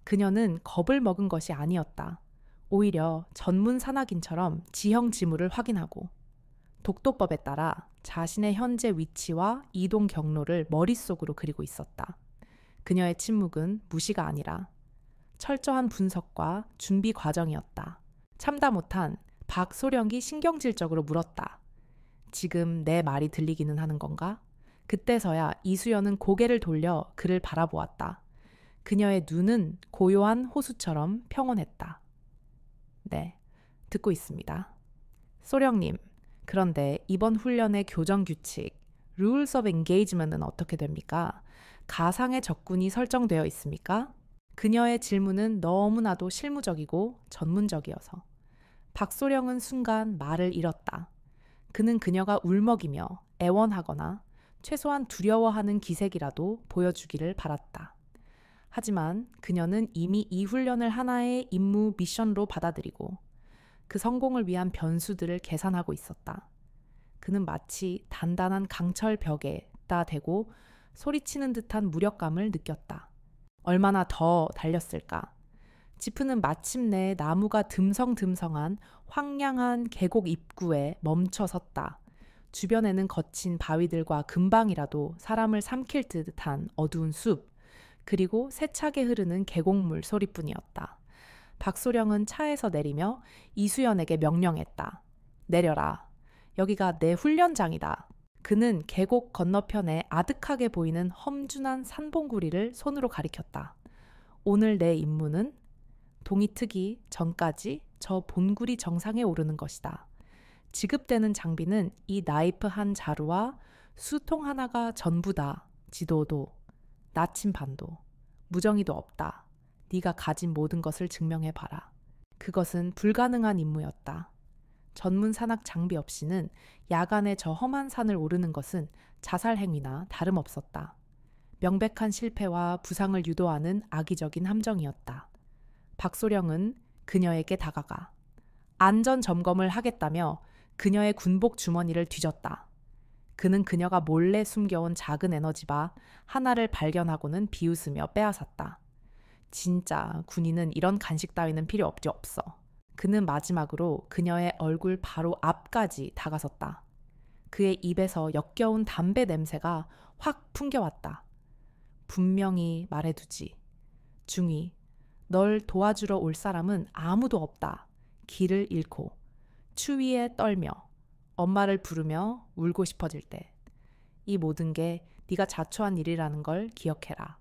그녀는 겁을 먹은 것이 아니었다. 오히려 전문 산악인처럼 지형 지물을 확인하고 독도법에 따라 자신의 현재 위치와 이동 경로를 머릿속으로 그리고 있었다. 그녀의 침묵은 무시가 아니라 철저한 분석과 준비 과정이었다. 참다 못한 박소령이 신경질적으로 물었다. 지금 내 말이 들리기는 하는 건가? 그때서야 이수연은 고개를 돌려 그를 바라보았다. 그녀의 눈은 고요한 호수처럼 평온했다. 네, 듣고 있습니다. 소령님, 그런데 이번 훈련의 교정 규칙, Rules of Engagement은 어떻게 됩니까? 가상의 적군이 설정되어 있습니까? 그녀의 질문은 너무나도 실무적이고 전문적이어서 박소령은 순간 말을 잃었다. 그는 그녀가 울먹이며 애원하거나 최소한 두려워하는 기색이라도 보여주기를 바랐다. 하지만 그녀는 이미 이 훈련을 하나의 임무 미션으로 받아들이고 그 성공을 위한 변수들을 계산하고 있었다. 그는 마치 단단한 강철 벽에 따대고 소리치는 듯한 무력감을 느꼈다. 얼마나 더 달렸을까? 지프는 마침내 나무가 듬성듬성한 황량한 계곡 입구에 멈춰 섰다. 주변에는 거친 바위들과 금방이라도 사람을 삼킬 듯한 어두운 숲, 그리고 세차게 흐르는 계곡물 소리뿐이었다. 박소령은 차에서 내리며 이수연에게 명령했다. 내려라. 여기가 내 훈련장이다. 그는 계곡 건너편에 아득하게 보이는 험준한 산봉구리를 손으로 가리켰다. 오늘 내 임무는 동이 트기 전까지 저 봉구리 정상에 오르는 것이다. 지급되는 장비는 이 나이프 한 자루와 수통 하나가 전부다. 지도도, 나침반도, 무정이도 없다. 네가 가진 모든 것을 증명해봐라. 그것은 불가능한 임무였다. 전문 산악 장비 없이는 야간에 저 험한 산을 오르는 것은 자살 행위나 다름없었다. 명백한 실패와 부상을 유도하는 악의적인 함정이었다. 박소령은 그녀에게 다가가 안전 점검을 하겠다며 그녀의 군복 주머니를 뒤졌다. 그는 그녀가 몰래 숨겨온 작은 에너지바 하나를 발견하고는 비웃으며 빼앗았다. 진짜 군인은 이런 간식 따위는 필요 없어. 그는 마지막으로 그녀의 얼굴 바로 앞까지 다가섰다. 그의 입에서 역겨운 담배 냄새가 확 풍겨왔다. 분명히 말해두지. 중이, 널 도와주러 올 사람은 아무도 없다. 길을 잃고 추위에 떨며 엄마를 부르며 울고 싶어질 때. 이 모든 게 네가 자초한 일이라는 걸 기억해라.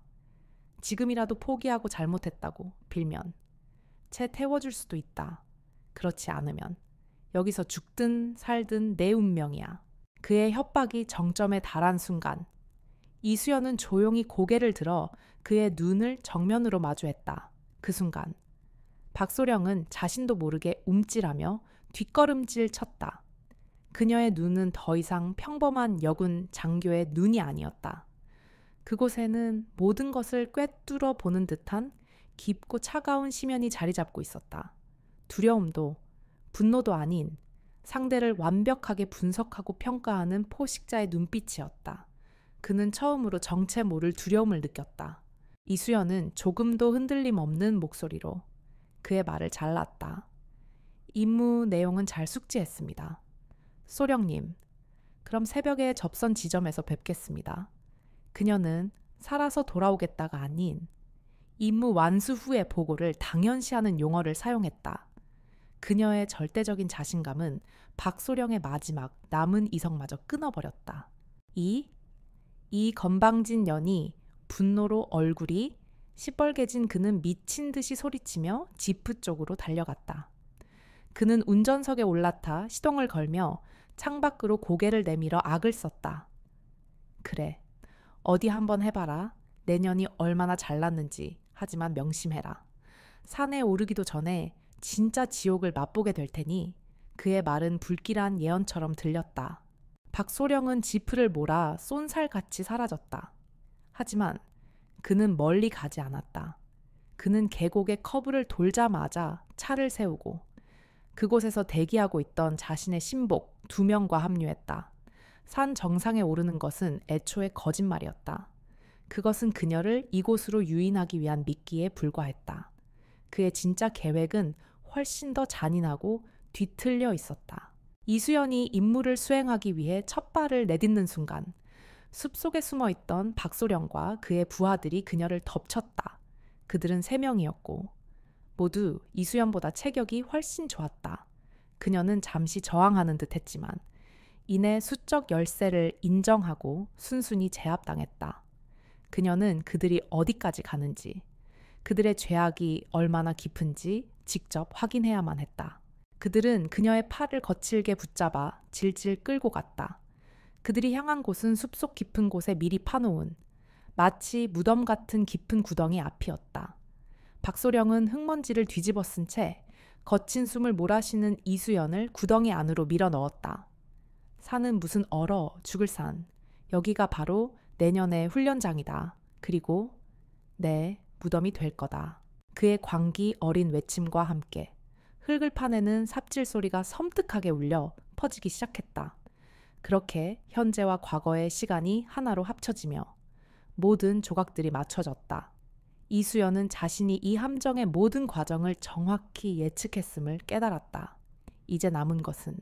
지금이라도 포기하고 잘못했다고 빌면 채 태워줄 수도 있다. 그렇지 않으면 여기서 죽든 살든 내 운명이야. 그의 협박이 정점에 달한 순간 이수연은 조용히 고개를 들어 그의 눈을 정면으로 마주했다. 그 순간 박소령은 자신도 모르게 움찔하며 뒷걸음질 쳤다. 그녀의 눈은 더 이상 평범한 여군 장교의 눈이 아니었다. 그곳에는 모든 것을 꿰뚫어 보는 듯한 깊고 차가운 심연이 자리 잡고 있었다. 두려움도 분노도 아닌 상대를 완벽하게 분석하고 평가하는 포식자의 눈빛이었다. 그는 처음으로 정체 모를 두려움을 느꼈다. 이수연은 조금도 흔들림 없는 목소리로 그의 말을 잘랐다. 임무 내용은 잘 숙지했습니다. 소령님, 그럼 새벽에 접선 지점에서 뵙겠습니다. 그녀는 살아서 돌아오겠다가 아닌 임무 완수 후의 보고를 당연시하는 용어를 사용했다. 그녀의 절대적인 자신감은 박소령의 마지막 남은 이성마저 끊어버렸다. 이 건방진 년이 분노로 얼굴이 시뻘개진 그는 미친 듯이 소리치며 지프 쪽으로 달려갔다. 그는 운전석에 올라타 시동을 걸며 창밖으로 고개를 내밀어 악을 썼다. 그래, 어디 한번 해봐라. 내년이 얼마나 잘났는지. 하지만 명심해라. 산에 오르기도 전에 진짜 지옥을 맛보게 될 테니. 그의 말은 불길한 예언처럼 들렸다. 박소령은 지프를 몰아 쏜살같이 사라졌다. 하지만 그는 멀리 가지 않았다. 그는 계곡의 커브를 돌자마자 차를 세우고 그곳에서 대기하고 있던 자신의 신복 2명과 합류했다. 산 정상에 오르는 것은 애초에 거짓말이었다. 그것은 그녀를 이곳으로 유인하기 위한 미끼에 불과했다. 그의 진짜 계획은 훨씬 더 잔인하고 뒤틀려 있었다. 이수연이 임무를 수행하기 위해 첫 발을 내딛는 순간 숲속에 숨어있던 박소령과 그의 부하들이 그녀를 덮쳤다. 그들은 3명이었고 모두 이수연보다 체격이 훨씬 좋았다. 그녀는 잠시 저항하는 듯 했지만 이내 수적 열세를 인정하고 순순히 제압당했다. 그녀는 그들이 어디까지 가는지, 그들의 죄악이 얼마나 깊은지 직접 확인해야만 했다. 그들은 그녀의 팔을 거칠게 붙잡아 질질 끌고 갔다. 그들이 향한 곳은 숲속 깊은 곳에 미리 파놓은 마치 무덤 같은 깊은 구덩이 앞이었다. 박소령은 흙먼지를 뒤집어 쓴 채 거친 숨을 몰아쉬는 이수연을 구덩이 안으로 밀어 넣었다. 산은 무슨 얼어 죽을 산. 여기가 바로 내년의 훈련장이다. 그리고 내 무덤이 될 거다. 그의 광기 어린 외침과 함께 흙을 파내는 삽질 소리가 섬뜩하게 울려 퍼지기 시작했다. 그렇게 현재와 과거의 시간이 하나로 합쳐지며 모든 조각들이 맞춰졌다. 이수연은 자신이 이 함정의 모든 과정을 정확히 예측했음을 깨달았다. 이제 남은 것은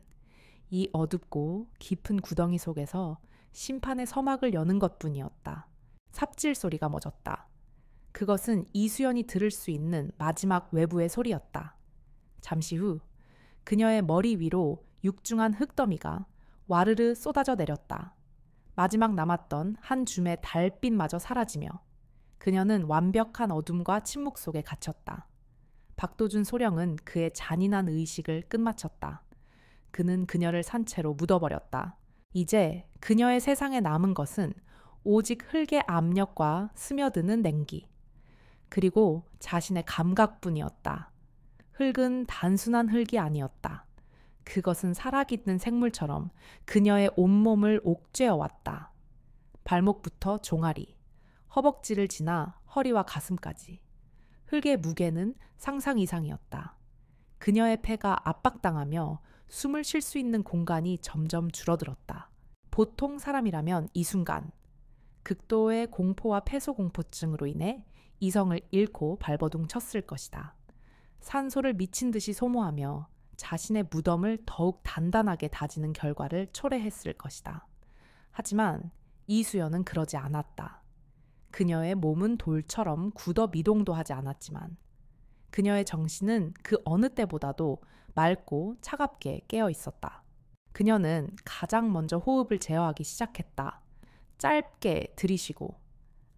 이 어둡고 깊은 구덩이 속에서 심판의 서막을 여는 것뿐이었다. 삽질 소리가 멎었다. 그것은 이수연이 들을 수 있는 마지막 외부의 소리였다. 잠시 후 그녀의 머리 위로 육중한 흙더미가 와르르 쏟아져 내렸다. 마지막 남았던 한 줌의 달빛마저 사라지며 그녀는 완벽한 어둠과 침묵 속에 갇혔다. 박도준 소령은 그의 잔인한 의식을 끝마쳤다. 그는 그녀를 산채로 묻어버렸다. 이제 그녀의 세상에 남은 것은 오직 흙의 압력과 스며드는 냉기, 그리고 자신의 감각뿐이었다. 흙은 단순한 흙이 아니었다. 그것은 살아있는 생물처럼 그녀의 온몸을 옥죄어 왔다. 발목부터 종아리, 허벅지를 지나 허리와 가슴까지. 흙의 무게는 상상 이상이었다. 그녀의 폐가 압박당하며 숨을 쉴 수 있는 공간이 점점 줄어들었다. 보통 사람이라면 이 순간 극도의 공포와 폐소공포증으로 인해 이성을 잃고 발버둥 쳤을 것이다. 산소를 미친 듯이 소모하며 자신의 무덤을 더욱 단단하게 다지는 결과를 초래했을 것이다. 하지만 이수연은 그러지 않았다. 그녀의 몸은 돌처럼 굳어 미동도 하지 않았지만 그녀의 정신은 그 어느 때보다도 맑고 차갑게 깨어 있었다. 그녀는 가장 먼저 호흡을 제어하기 시작했다. 짧게 들이쉬고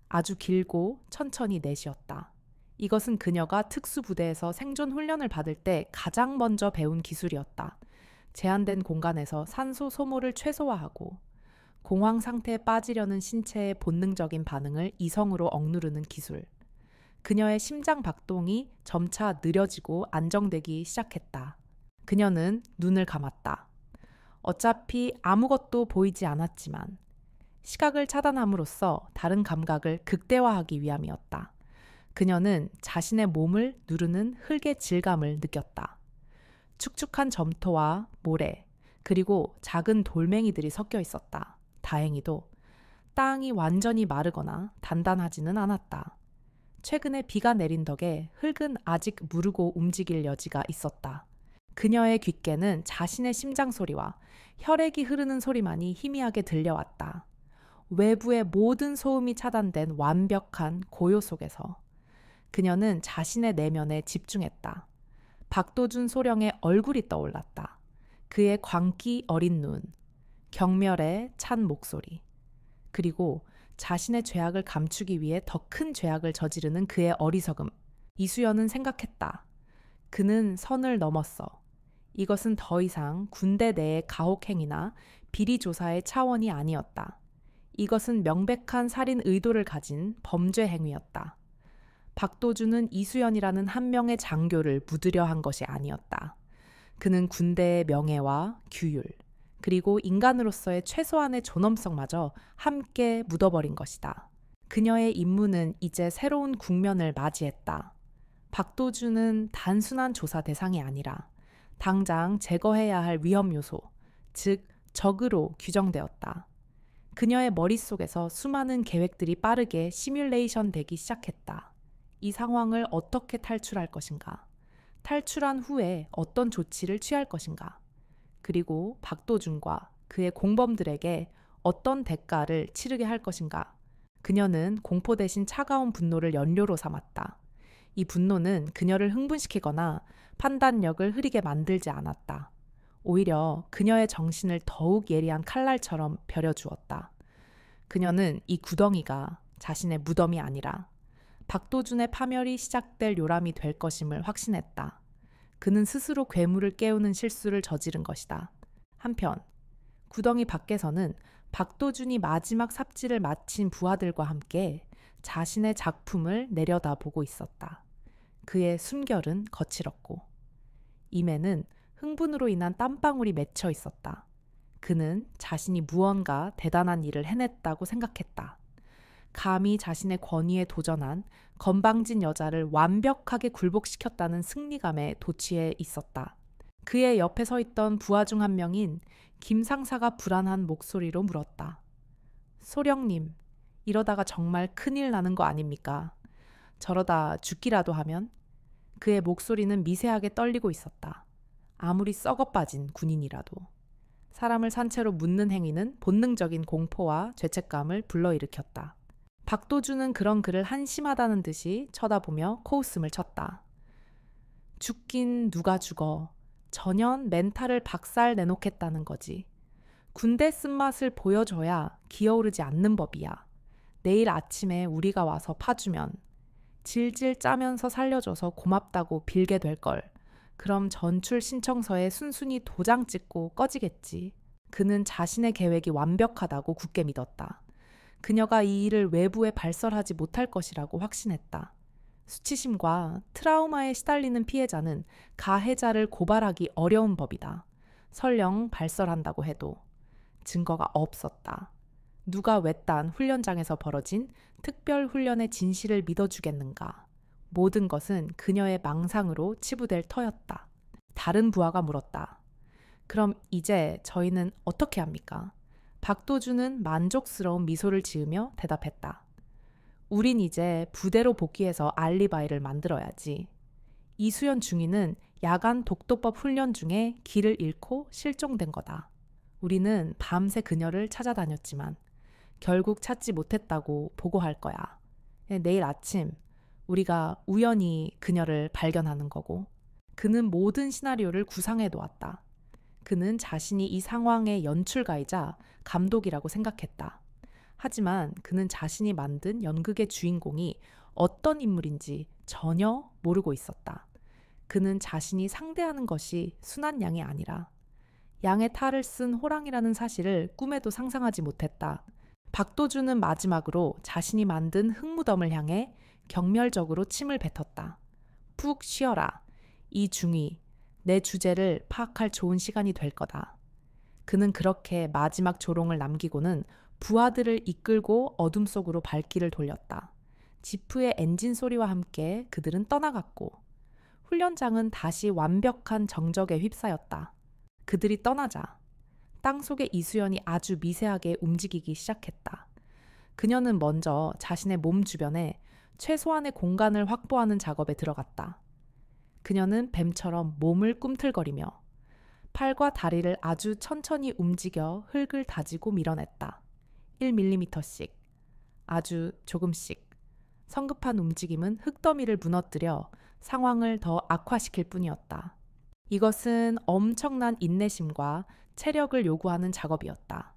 아주 길고 천천히 내쉬었다. 이것은 그녀가 특수부대에서 생존 훈련을 받을 때 가장 먼저 배운 기술이었다. 제한된 공간에서 산소 소모를 최소화하고 공황 상태에 빠지려는 신체의 본능적인 반응을 이성으로 억누르는 기술. 그녀의 심장 박동이 점차 느려지고 안정되기 시작했다. 그녀는 눈을 감았다. 어차피 아무것도 보이지 않았지만 시각을 차단함으로써 다른 감각을 극대화하기 위함이었다. 그녀는 자신의 몸을 누르는 흙의 질감을 느꼈다. 축축한 점토와 모래, 그리고 작은 돌멩이들이 섞여 있었다. 다행히도 땅이 완전히 마르거나 단단하지는 않았다. 최근에 비가 내린 덕에 흙은 아직 무르고 움직일 여지가 있었다. 그녀의 귓께는 자신의 심장 소리와 혈액이 흐르는 소리만이 희미하게 들려왔다. 외부의 모든 소음이 차단된 완벽한 고요 속에서 그녀는 자신의 내면에 집중했다. 박도준 소령의 얼굴이 떠올랐다. 그의 광기 어린 눈, 경멸의 찬 목소리, 그리고 자신의 죄악을 감추기 위해 더 큰 죄악을 저지르는 그의 어리석음. 이수연은 생각했다. 그는 선을 넘었어. 이것은 더 이상 군대 내의 가혹행위나 비리조사의 차원이 아니었다. 이것은 명백한 살인 의도를 가진 범죄 행위였다. 박도준은 이수연이라는 한 명의 장교를 묻으려 한 것이 아니었다. 그는 군대의 명예와 규율, 그리고 인간으로서의 최소한의 존엄성마저 함께 묻어버린 것이다. 그녀의 임무는 이제 새로운 국면을 맞이했다. 박도준은 단순한 조사 대상이 아니라 당장 제거해야 할 위험 요소, 즉 적으로 규정되었다. 그녀의 머릿속에서 수많은 계획들이 빠르게 시뮬레이션 되기 시작했다. 이 상황을 어떻게 탈출할 것인가? 탈출한 후에 어떤 조치를 취할 것인가? 그리고 박도준과 그의 공범들에게 어떤 대가를 치르게 할 것인가? 그녀는 공포 대신 차가운 분노를 연료로 삼았다. 이 분노는 그녀를 흥분시키거나 판단력을 흐리게 만들지 않았다. 오히려 그녀의 정신을 더욱 예리한 칼날처럼 벼려주었다. 그녀는 이 구덩이가 자신의 무덤이 아니라 박도준의 파멸이 시작될 요람이 될 것임을 확신했다. 그는 스스로 괴물을 깨우는 실수를 저지른 것이다. 한편 구덩이 밖에서는 박도준이 마지막 삽질을 마친 부하들과 함께 자신의 작품을 내려다보고 있었다. 그의 숨결은 거칠었고 입에는 흥분으로 인한 땀방울이 맺혀 있었다. 그는 자신이 무언가 대단한 일을 해냈다고 생각했다. 감히 자신의 권위에 도전한 건방진 여자를 완벽하게 굴복시켰다는 승리감에 도취해 있었다. 그의 옆에 서 있던 부하 중 한 명인 김 상사가 불안한 목소리로 물었다. 소령님, 이러다가 정말 큰일 나는 거 아닙니까? 저러다 죽기라도 하면? 그의 목소리는 미세하게 떨리고 있었다. 아무리 썩어 빠진 군인이라도. 사람을 산채로 묻는 행위는 본능적인 공포와 죄책감을 불러일으켰다. 박도준은 그런 그를 한심하다는 듯이 쳐다보며 코웃음을 쳤다. 죽긴 누가 죽어. 전혀 멘탈을 박살 내놓겠다는 거지. 군대 쓴맛을 보여줘야 기어오르지 않는 법이야. 내일 아침에 우리가 와서 파주면 질질 짜면서 살려줘서 고맙다고 빌게 될걸. 그럼 전출 신청서에 순순히 도장 찍고 꺼지겠지. 그는 자신의 계획이 완벽하다고 굳게 믿었다. 그녀가 이 일을 외부에 발설하지 못할 것이라고 확신했다. 수치심과 트라우마에 시달리는 피해자는 가해자를 고발하기 어려운 법이다. 설령 발설한다고 해도 증거가 없었다. 누가 외딴 훈련장에서 벌어진 특별 훈련의 진실을 믿어주겠는가? 모든 것은 그녀의 망상으로 치부될 터였다. 다른 부하가 물었다. 그럼 이제 저희는 어떻게 합니까? 박도준은 만족스러운 미소를 지으며 대답했다. 우린 이제 부대로 복귀해서 알리바이를 만들어야지. 이수연 중위는 야간 독도법 훈련 중에 길을 잃고 실종된 거다. 우리는 밤새 그녀를 찾아다녔지만 결국 찾지 못했다고 보고할 거야. 내일 아침 우리가 우연히 그녀를 발견하는 거고. 그는 모든 시나리오를 구상해 놓았다. 그는 자신이 이 상황의 연출가이자 감독이라고 생각했다. 하지만 그는 자신이 만든 연극의 주인공이 어떤 인물인지 전혀 모르고 있었다. 그는 자신이 상대하는 것이 순한 양이 아니라 양의 탈을 쓴 호랑이라는 사실을 꿈에도 상상하지 못했다. 박도준은 마지막으로 자신이 만든 흙무덤을 향해 경멸적으로 침을 뱉었다. 푹 쉬어라. 이 중위, 내 주제를 파악할 좋은 시간이 될 거다. 그는 그렇게 마지막 조롱을 남기고는 부하들을 이끌고 어둠 속으로 발길을 돌렸다. 지프의 엔진 소리와 함께 그들은 떠나갔고 훈련장은 다시 완벽한 정적에 휩싸였다. 그들이 떠나자 땅속의 이수연이 아주 미세하게 움직이기 시작했다. 그녀는 먼저 자신의 몸 주변에 최소한의 공간을 확보하는 작업에 들어갔다. 그녀는 뱀처럼 몸을 꿈틀거리며 팔과 다리를 아주 천천히 움직여 흙을 다지고 밀어냈다. 1mm씩, 아주 조금씩. 성급한 움직임은 흙더미를 무너뜨려 상황을 더 악화시킬 뿐이었다. 이것은 엄청난 인내심과 체력을 요구하는 작업이었다.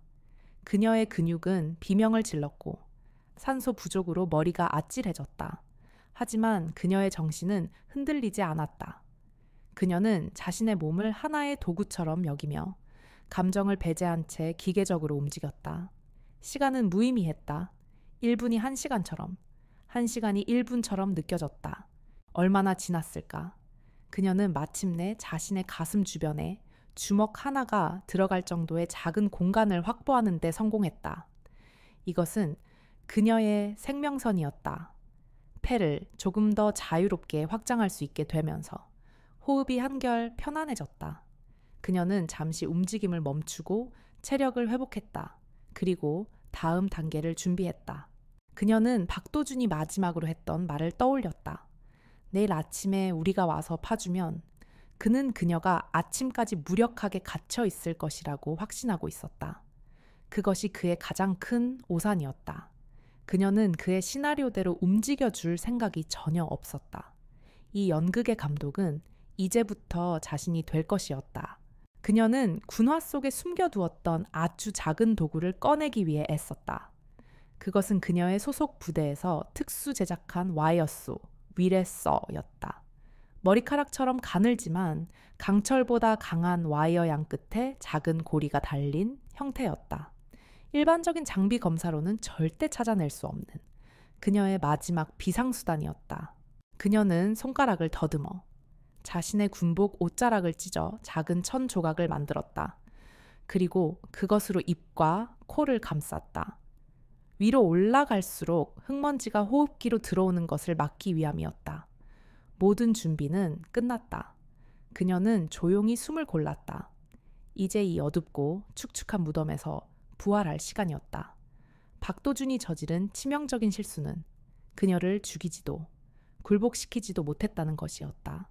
그녀의 근육은 비명을 질렀고 산소 부족으로 머리가 아찔해졌다. 하지만 그녀의 정신은 흔들리지 않았다. 그녀는 자신의 몸을 하나의 도구처럼 여기며 감정을 배제한 채 기계적으로 움직였다. 시간은 무의미했다. 1분이 1시간처럼, 1시간이 1분처럼 느껴졌다. 얼마나 지났을까? 그녀는 마침내 자신의 가슴 주변에 주먹 하나가 들어갈 정도의 작은 공간을 확보하는 데 성공했다. 이것은 그녀의 생명선이었다. 폐를 조금 더 자유롭게 확장할 수 있게 되면서 호흡이 한결 편안해졌다. 그녀는 잠시 움직임을 멈추고 체력을 회복했다. 그리고 다음 단계를 준비했다. 그녀는 박도준이 마지막으로 했던 말을 떠올렸다. 내일 아침에 우리가 와서 파주면 그는 그녀가 아침까지 무력하게 갇혀 있을 것이라고 확신하고 있었다. 그것이 그의 가장 큰 오산이었다. 그녀는 그의 시나리오대로 움직여줄 생각이 전혀 없었다. 이 연극의 감독은 이제부터 자신이 될 것이었다. 그녀는 군화 속에 숨겨두었던 아주 작은 도구를 꺼내기 위해 애썼다. 그것은 그녀의 소속 부대에서 특수 제작한 와이어소, 위레서였다. 머리카락처럼 가늘지만 강철보다 강한 와이어 양 끝에 작은 고리가 달린 형태였다. 일반적인 장비 검사로는 절대 찾아낼 수 없는 그녀의 마지막 비상수단이었다. 그녀는 손가락을 더듬어 자신의 군복 옷자락을 찢어 작은 천 조각을 만들었다. 그리고 그것으로 입과 코를 감쌌다. 위로 올라갈수록 흙먼지가 호흡기로 들어오는 것을 막기 위함이었다. 모든 준비는 끝났다. 그녀는 조용히 숨을 골랐다. 이제 이 어둡고 축축한 무덤에서 부활할 시간이었다. 박도준이 저지른 치명적인 실수는 그녀를 죽이지도 굴복시키지도 못했다는 것이었다.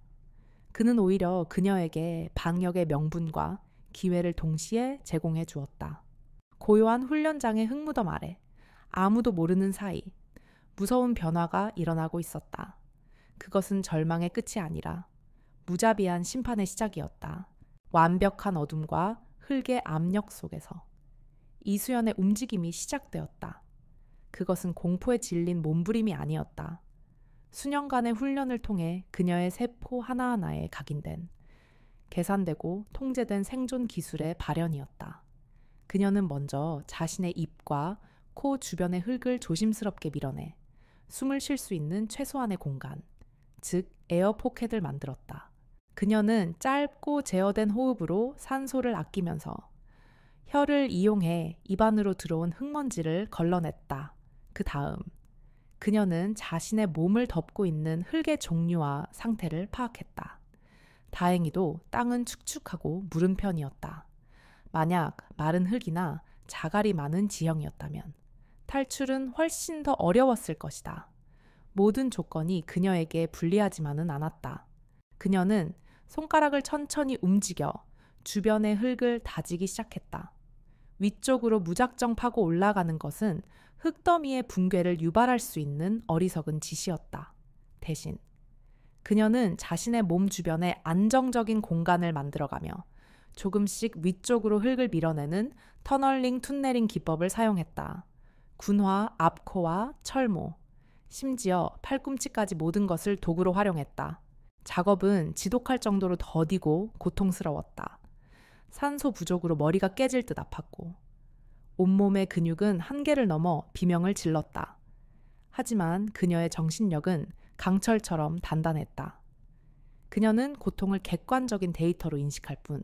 그는 오히려 그녀에게 방역의 명분과 기회를 동시에 제공해 주었다. 고요한 훈련장의 흙무덤 아래 아무도 모르는 사이 무서운 변화가 일어나고 있었다. 그것은 절망의 끝이 아니라 무자비한 심판의 시작이었다. 완벽한 어둠과 흙의 압력 속에서 이수연의 움직임이 시작되었다. 그것은 공포에 질린 몸부림이 아니었다. 수년간의 훈련을 통해 그녀의 세포 하나하나에 각인된 계산되고 통제된 생존 기술의 발현이었다. 그녀는 먼저 자신의 입과 코 주변의 흙을 조심스럽게 밀어내 숨을 쉴 수 있는 최소한의 공간, 즉 에어 포켓을 만들었다. 그녀는 짧고 제어된 호흡으로 산소를 아끼면서 혀를 이용해 입안으로 들어온 흙먼지를 걸러냈다. 그 다음 그녀는 자신의 몸을 덮고 있는 흙의 종류와 상태를 파악했다. 다행히도 땅은 축축하고 무른 편이었다. 만약 마른 흙이나 자갈이 많은 지형이었다면 탈출은 훨씬 더 어려웠을 것이다. 모든 조건이 그녀에게 불리하지만은 않았다. 그녀는 손가락을 천천히 움직여 주변의 흙을 다지기 시작했다. 위쪽으로 무작정 파고 올라가는 것은 흙더미의 붕괴를 유발할 수 있는 어리석은 짓이었다. 대신 그녀는 자신의 몸 주변에 안정적인 공간을 만들어가며 조금씩 위쪽으로 흙을 밀어내는 터널링 툰네링 기법을 사용했다. 군화, 앞코와 철모, 심지어 팔꿈치까지 모든 것을 도구로 활용했다. 작업은 지독할 정도로 더디고 고통스러웠다. 산소 부족으로 머리가 깨질 듯 아팠고 온몸의 근육은 한계를 넘어 비명을 질렀다. 하지만 그녀의 정신력은 강철처럼 단단했다. 그녀는 고통을 객관적인 데이터로 인식할 뿐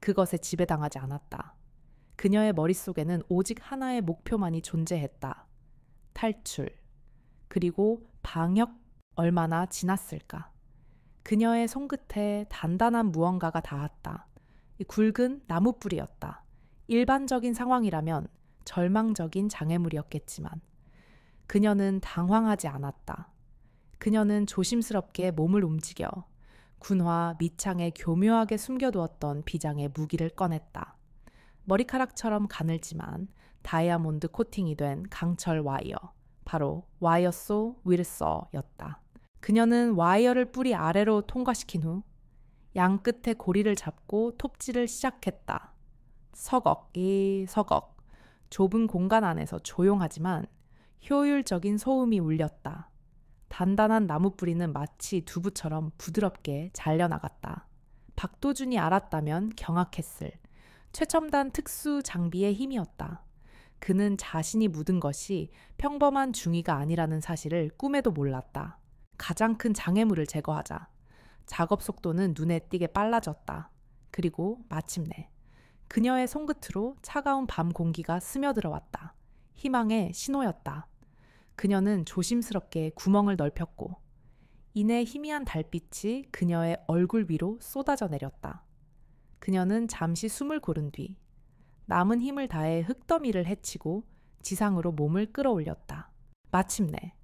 그것에 지배당하지 않았다. 그녀의 머릿속에는 오직 하나의 목표만이 존재했다. 탈출. 그리고 방역. 얼마나 지났을까. 그녀의 손끝에 단단한 무언가가 닿았다. 이 굵은 나무뿌리였다. 일반적인 상황이라면 절망적인 장애물이었겠지만 그녀는 당황하지 않았다. 그녀는 조심스럽게 몸을 움직여 군화 밑창에 교묘하게 숨겨두었던 비장의 무기를 꺼냈다. 머리카락처럼 가늘지만 다이아몬드 코팅이 된 강철 와이어, 바로 와이어소 윌서였다. 그녀는 와이어를 뿌리 아래로 통과시킨 후 양 끝에 고리를 잡고 톱질을 시작했다. 서걱, 서걱. 좁은 공간 안에서 조용하지만 효율적인 소음이 울렸다. 단단한 나무 뿌리는 마치 두부처럼 부드럽게 잘려나갔다. 박도준이 알았다면 경악했을 최첨단 특수 장비의 힘이었다. 그는 자신이 묻은 것이 평범한 중이가 아니라는 사실을 꿈에도 몰랐다. 가장 큰 장애물을 제거하자. 작업 속도는 눈에 띄게 빨라졌다. 그리고 마침내 그녀의 손끝으로 차가운 밤 공기가 스며들어왔다. 희망의 신호였다. 그녀는 조심스럽게 구멍을 넓혔고 이내 희미한 달빛이 그녀의 얼굴 위로 쏟아져 내렸다. 그녀는 잠시 숨을 고른 뒤 남은 힘을 다해 흙더미를 헤치고 지상으로 몸을 끌어올렸다. 마침내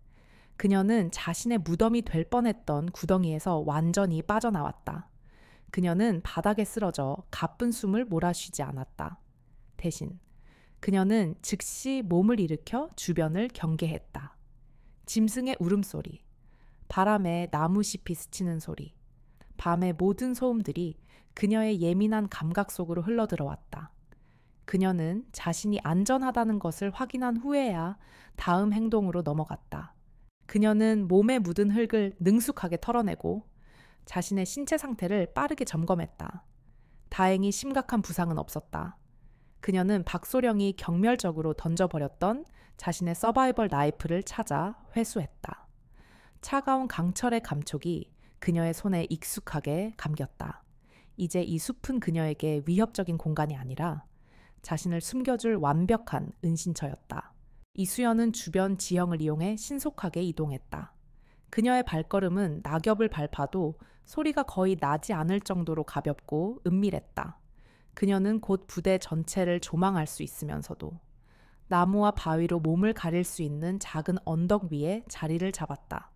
그녀는 자신의 무덤이 될 뻔했던 구덩이에서 완전히 빠져나왔다. 그녀는 바닥에 쓰러져 가쁜 숨을 몰아쉬지 않았다. 대신 그녀는 즉시 몸을 일으켜 주변을 경계했다. 짐승의 울음소리, 바람에 나무잎이 스치는 소리, 밤의 모든 소음들이 그녀의 예민한 감각 속으로 흘러들어왔다. 그녀는 자신이 안전하다는 것을 확인한 후에야 다음 행동으로 넘어갔다. 그녀는 몸에 묻은 흙을 능숙하게 털어내고 자신의 신체 상태를 빠르게 점검했다. 다행히 심각한 부상은 없었다. 그녀는 박소령이 경멸적으로 던져버렸던 자신의 서바이벌 나이프를 찾아 회수했다. 차가운 강철의 감촉이 그녀의 손에 익숙하게 감겼다. 이제 이 숲은 그녀에게 위협적인 공간이 아니라 자신을 숨겨줄 완벽한 은신처였다. 이수연은 주변 지형을 이용해 신속하게 이동했다. 그녀의 발걸음은 낙엽을 밟아도 소리가 거의 나지 않을 정도로 가볍고 은밀했다. 그녀는 곧 부대 전체를 조망할 수 있으면서도 나무와 바위로 몸을 가릴 수 있는 작은 언덕 위에 자리를 잡았다.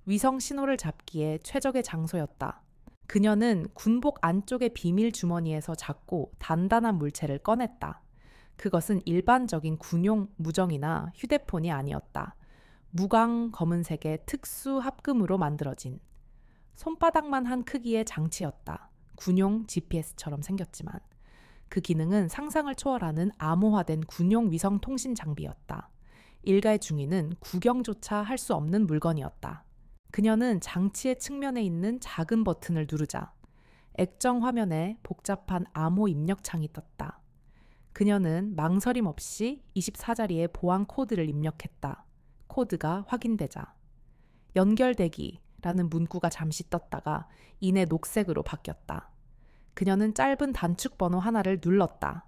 위성 신호를 잡기에 최적의 장소였다. 그녀는 군복 안쪽의 비밀 주머니에서 작고 단단한 물체를 꺼냈다. 그것은 일반적인 군용 무정이나 휴대폰이 아니었다. 무광 검은색의 특수 합금으로 만들어진 손바닥만 한 크기의 장치였다. 군용 GPS처럼 생겼지만 그 기능은 상상을 초월하는 암호화된 군용 위성 통신 장비였다. 일가의 중위는 구경조차 할 수 없는 물건이었다. 그녀는 장치의 측면에 있는 작은 버튼을 누르자 액정 화면에 복잡한 암호 입력창이 떴다. 그녀는 망설임 없이 24자리의 보안 코드를 입력했다. 코드가 확인되자 연결되기라는 문구가 잠시 떴다가 이내 녹색으로 바뀌었다. 그녀는 짧은 단축 번호 하나를 눌렀다.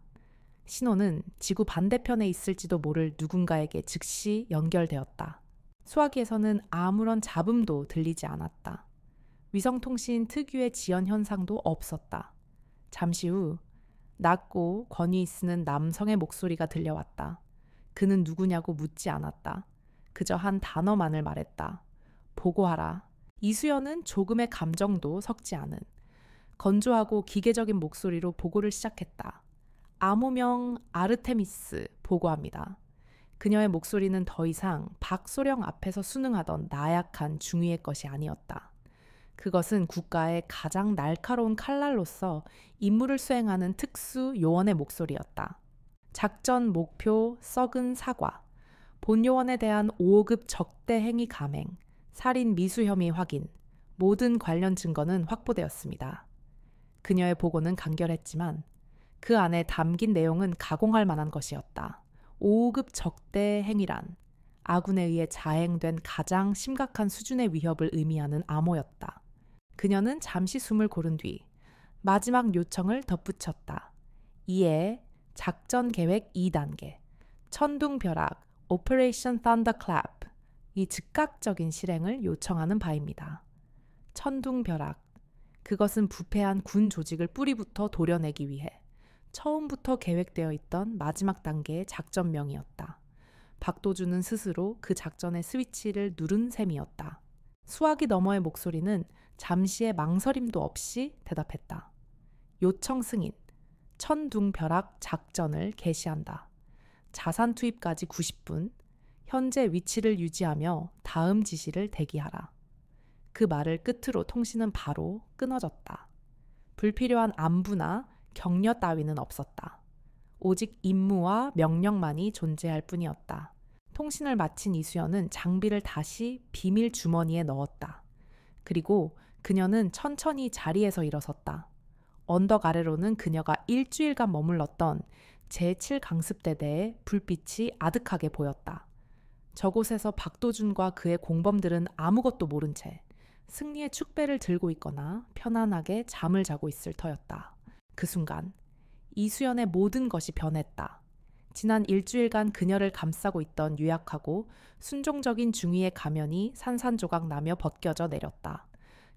신호는 지구 반대편에 있을지도 모를 누군가에게 즉시 연결되었다. 수화기에서는 아무런 잡음도 들리지 않았다. 위성통신 특유의 지연 현상도 없었다. 잠시 후 낮고 권위 쓰는 남성의 목소리가 들려왔다. 그는 누구냐고 묻지 않았다. 그저 한 단어만을 말했다. 보고하라. 이수연은 조금의 감정도 섞지 않은 건조하고 기계적인 목소리로 보고를 시작했다. 암호명 아르테미스 보고합니다. 그녀의 목소리는 더 이상 박소령 앞에서 순응하던 나약한 중위의 것이 아니었다. 그것은 국가의 가장 날카로운 칼날로서 임무를 수행하는 특수 요원의 목소리였다. 작전 목표 썩은 사과, 본 요원에 대한 5급 적대 행위 감행, 살인 미수 혐의 확인, 모든 관련 증거는 확보되었습니다. 그녀의 보고는 간결했지만 그 안에 담긴 내용은 가공할 만한 것이었다. 5급 적대 행위란 아군에 의해 자행된 가장 심각한 수준의 위협을 의미하는 암호였다. 그녀는 잠시 숨을 고른 뒤 마지막 요청을 덧붙였다. 이에 작전 계획 2단계, 천둥벼락, 오퍼레이션 Thunderclap, 이 즉각적인 실행을 요청하는 바입니다. 천둥벼락, 그것은 부패한 군 조직을 뿌리부터 도려내기 위해 처음부터 계획되어 있던 마지막 단계의 작전명이었다. 박도준은 스스로 그 작전의 스위치를 누른 셈이었다. 수화기 너머의 목소리는 잠시의 망설임도 없이 대답했다. 요청 승인, 천둥벼락 작전을 개시한다. 자산 투입까지 90분, 현재 위치를 유지하며 다음 지시를 대기하라. 그 말을 끝으로 통신은 바로 끊어졌다. 불필요한 안부나 격려 따위는 없었다. 오직 임무와 명령만이 존재할 뿐이었다. 통신을 마친 이수연은 장비를 다시 비밀 주머니에 넣었다. 그리고 그녀는 천천히 자리에서 일어섰다. 언덕 아래로는 그녀가 일주일간 머물렀던 제7강습대대의 불빛이 아득하게 보였다. 저곳에서 박도준과 그의 공범들은 아무것도 모른 채 승리의 축배를 들고 있거나 편안하게 잠을 자고 있을 터였다. 그 순간 이수연의 모든 것이 변했다. 지난 일주일간 그녀를 감싸고 있던 유약하고 순종적인 중위의 가면이 산산조각 나며 벗겨져 내렸다.